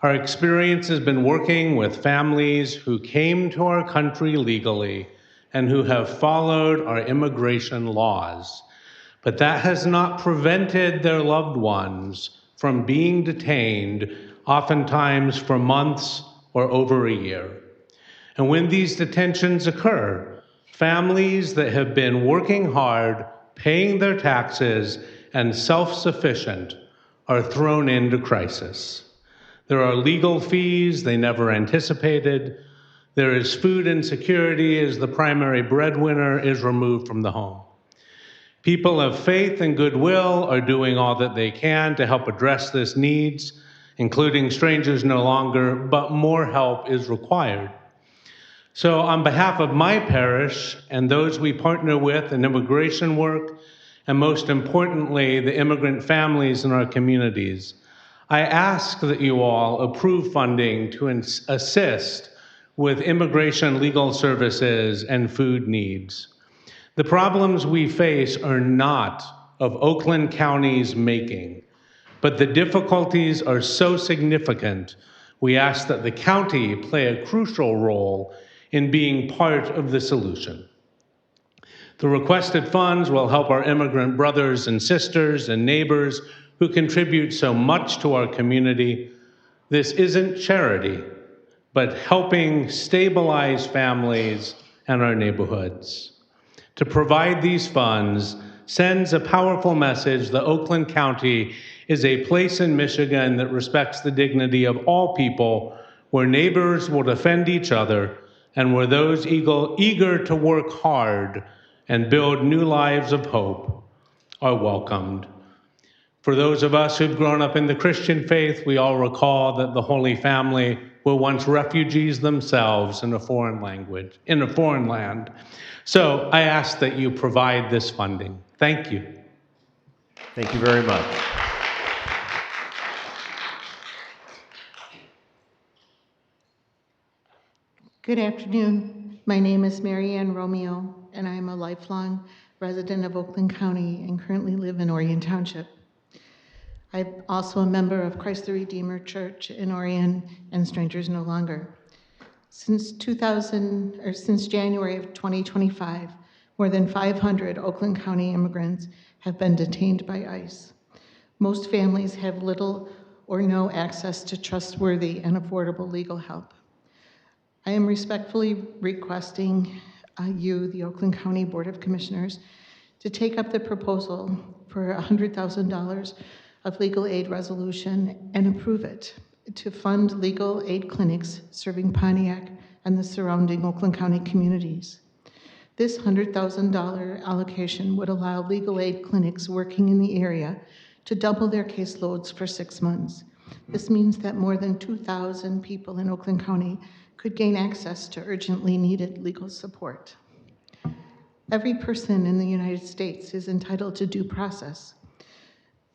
Our experience has been working with families who came to our country legally and who have followed our immigration laws. But that has not prevented their loved ones from being detained, oftentimes for months or over a year. And when these detentions occur, families that have been working hard, paying their taxes, and self-sufficient are thrown into crisis. There are legal fees they never anticipated. There is food insecurity as the primary breadwinner is removed from the home. People of faith and goodwill are doing all that they can to help address this needs, including Strangers No Longer, but more help is required. So on behalf of my parish and those we partner with in immigration work, and most importantly, the immigrant families in our communities, I ask that you all approve funding to assist with immigration legal services and food needs. The problems we face are not of Oakland County's making, but the difficulties are so significant, we ask that the county play a crucial role in being part of the solution. The requested funds will help our immigrant brothers and sisters and neighbors who contribute so much to our community. This isn't charity, but helping stabilize families and our neighborhoods. To provide these funds sends a powerful message that Oakland County is a place in Michigan that respects the dignity of all people, where neighbors will defend each other, and where those eager to work hard and build new lives of hope are welcomed. For those of us who've grown up in the Christian faith, we all recall that the Holy Family were once refugees themselves in a foreign land. So I ask that you provide this funding. Thank you. Thank you very much. Good afternoon. My name is Mary Ann Romeo, and I am a lifelong resident of Oakland County and currently live in Orion Township. I'm also a member of Christ the Redeemer Church in Orion and Strangers No Longer. Since January of 2025, more than 500 Oakland County immigrants have been detained by ICE. Most families have little or no access to trustworthy and affordable legal help. I am respectfully requesting you, the Oakland County Board of Commissioners, to take up the proposal for $100,000 of legal aid resolution and approve it to fund legal aid clinics serving Pontiac and the surrounding Oakland County communities. This $100,000 allocation would allow legal aid clinics working in the area to double their caseloads for 6 months. This means that more than 2,000 people in Oakland County could gain access to urgently needed legal support. Every person in the United States is entitled to due process.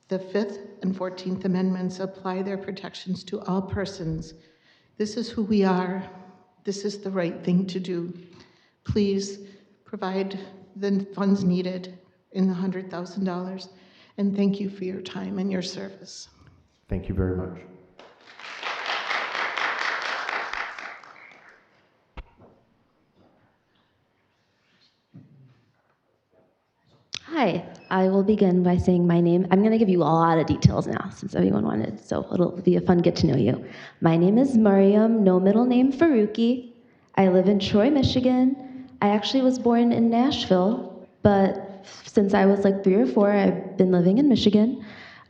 The 5th and 14th Amendments apply their protections to all persons. This is who we are. This is the right thing to do. Please provide the funds needed in the $100,000, and thank you for your time and your service. Thank you very much. Hi, I will begin by saying my name. I'm going to give you a lot of details now since everyone wanted, so it'll be a fun get to know you. My name is Mariam, no middle name Faruqi. I live in Troy, Michigan. I actually was born in Nashville, but since I was like 3 or 4, I've been living in Michigan.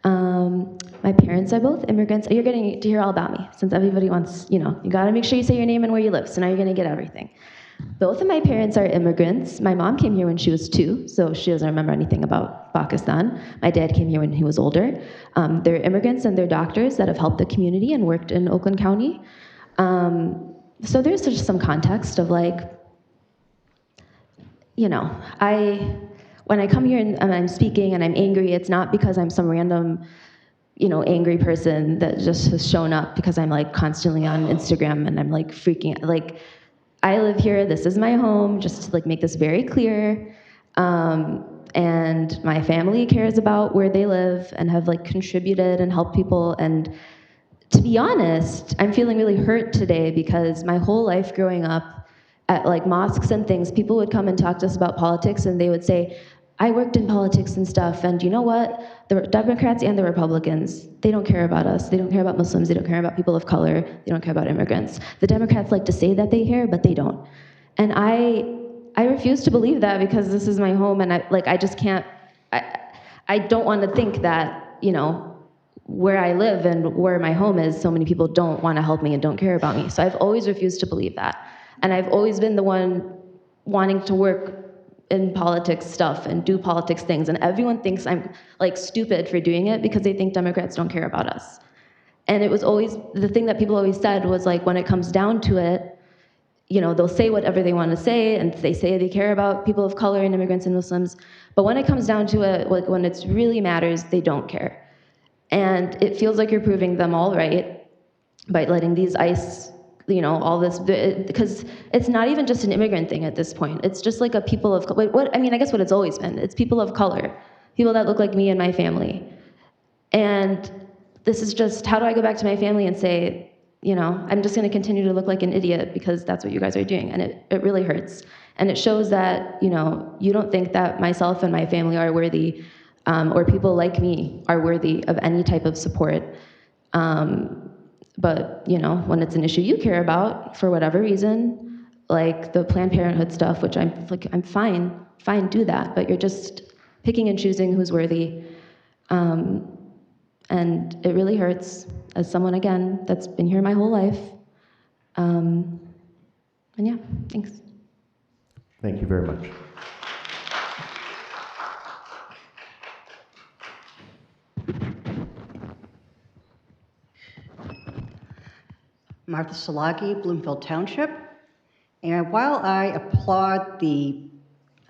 My parents are both immigrants. You're getting to hear all about me since everybody wants, you got to make sure you say your name and where you live, so now you're going to get everything. Both of my parents are immigrants. My mom came here when she was 2, so she doesn't remember anything about Pakistan. My dad came here when he was older. They're immigrants and they're doctors that have helped the community and worked in Oakland County. So there's just some context of like, when I come here and I'm speaking and I'm angry, it's not because I'm some random, angry person that just has shown up because I'm like constantly on Instagram and I'm like freaking out. Like, I live here, this is my home, just to like make this very clear. And my family cares about where they live and have like contributed and helped people. And to be honest, I'm feeling really hurt today because my whole life growing up at like mosques and things, people would come and talk to us about politics and they would say, I worked in politics and stuff, and you know what? The Democrats and the Republicans, they don't care about us. They don't care about Muslims. They don't care about people of color. They don't care about immigrants. The Democrats like to say that they care, but they don't. And I refuse to believe that because this is my home, and I just can't. I don't want to think that where I live and where my home is, so many people don't want to help me and don't care about me. So I've always refused to believe that, and I've always been the one wanting to work in politics stuff and do politics things, and everyone thinks I'm like stupid for doing it because they think Democrats don't care about us. And it was always the thing that people always said was like, when it comes down to it, they'll say whatever they want to say, and they say they care about people of color and immigrants and Muslims, but when it comes down to it, like when it really matters, they don't care. And it feels like you're proving them all right by letting these ICE, all this, because it's not even just an immigrant thing at this point. It's just like a people of, I guess what it's always been. It's people of color, people that look like me and my family. And this is just, how do I go back to my family and say, I'm just going to continue to look like an idiot because that's what you guys are doing. And it really hurts. And it shows that, you don't think that myself and my family are worthy, or people like me are worthy of any type of support. But, when it's an issue you care about, for whatever reason, like the Planned Parenthood stuff, which I'm fine, do that, but you're just picking and choosing who's worthy. And it really hurts as someone, again, that's been here my whole life. And yeah, thanks. Thank you very much. Martha Salagi, Bloomfield Township. And while I applaud the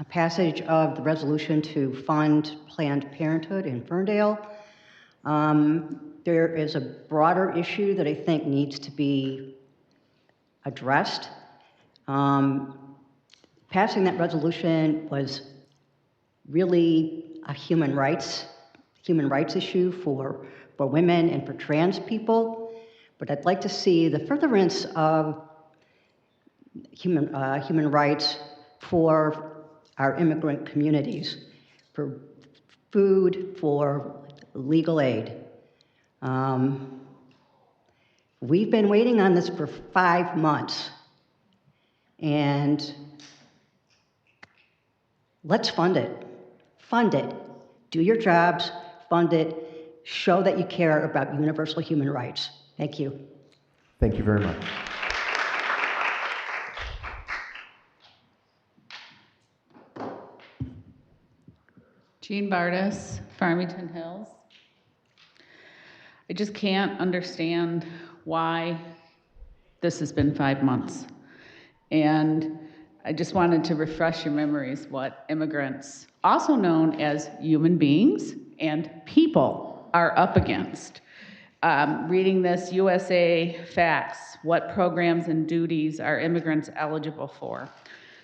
passage of the resolution to fund Planned Parenthood in Ferndale, there is a broader issue that I think needs to be addressed. Passing that resolution was really a human rights issue for women and for trans people. But I'd like to see the furtherance of human rights for our immigrant communities, for food, for legal aid. We've been waiting on this for 5 months, and let's fund it. Fund it. Do your jobs, fund it, show that you care about universal human rights. Thank you. Thank you very much. Jean Bardis, Farmington Hills. I just can't understand why this has been 5 months. And I just wanted to refresh your memories what immigrants, also known as human beings and people, are up against. Reading this USA Facts, what programs and duties are immigrants eligible for?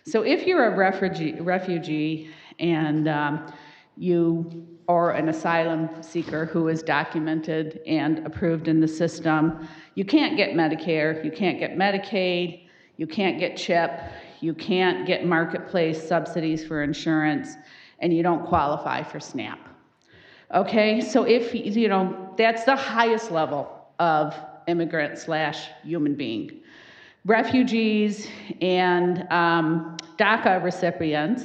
So if you're a refugee and you or an asylum seeker who is documented and approved in the system, you can't get Medicare, you can't get Medicaid, you can't get CHIP, you can't get marketplace subsidies for insurance, and you don't qualify for SNAP. Okay, so if, you know, that's the highest level of immigrant/human being. Refugees and DACA recipients,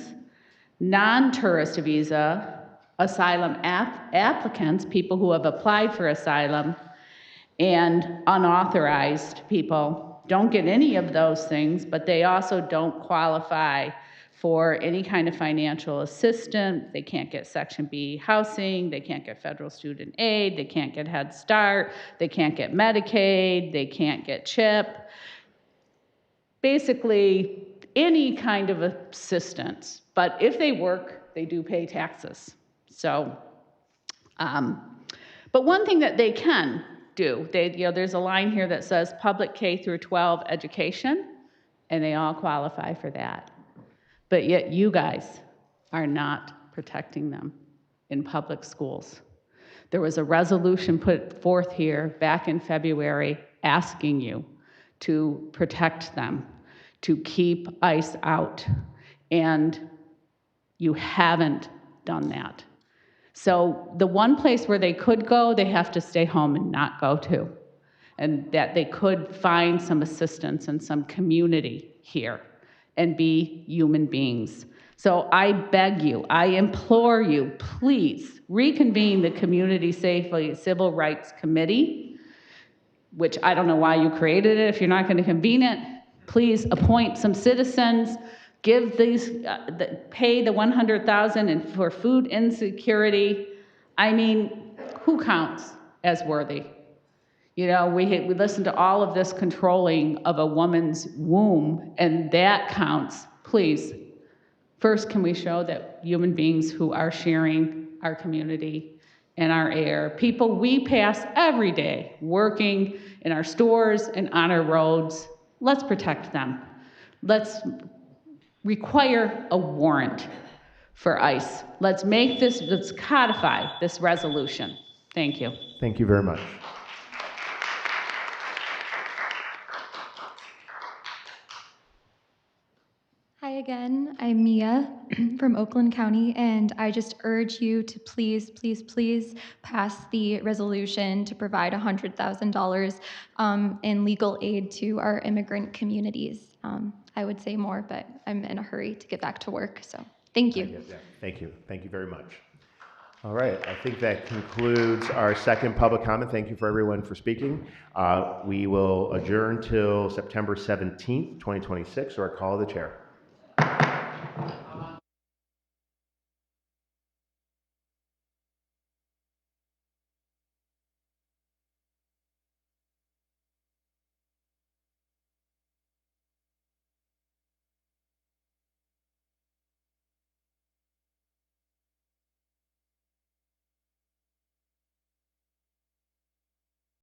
non-tourist visa, asylum applicants, people who have applied for asylum, and unauthorized people don't get any of those things, but they also don't qualify for any kind of financial assistance. They can't get Section B housing, they can't get federal student aid, they can't get Head Start, they can't get Medicaid, they can't get CHIP. Basically, any kind of assistance. But if they work, they do pay taxes. So, but one thing that they can do, there's a line here that says public K through 12 education, and they all qualify for that. But yet you guys are not protecting them in public schools. There was a resolution put forth here back in February asking you to protect them, to keep ICE out, and you haven't done that. So the one place where they could go, they have to stay home and not go to, and that they could find some assistance and some community here and be human beings. So I beg you, I implore you, please reconvene the Community Safety Civil Rights Committee, which I don't know why you created it if you're not going to convene it. Please appoint some citizens, give these, pay the $100,000 and for food insecurity. I mean, who counts as worthy? You know, we listen to all of this controlling of a woman's womb, and that counts. Please, first, can we show that human beings who are sharing our community and our air, people we pass every day, working in our stores and on our roads, let's protect them. Let's require a warrant for ICE. Let's make this, let's codify this resolution. Thank you. Thank you very much. Hi again, I'm Mia from Oakland County, and I just urge you to please, please, please pass the resolution to provide $100,000 in legal aid to our immigrant communities. I would say more, but I'm in a hurry to get back to work, so thank you. Thank you. Thank you very much. All right, I think that concludes our second public comment. Thank you for everyone for speaking. We will adjourn till September 17th, 2026, or a call of the chair.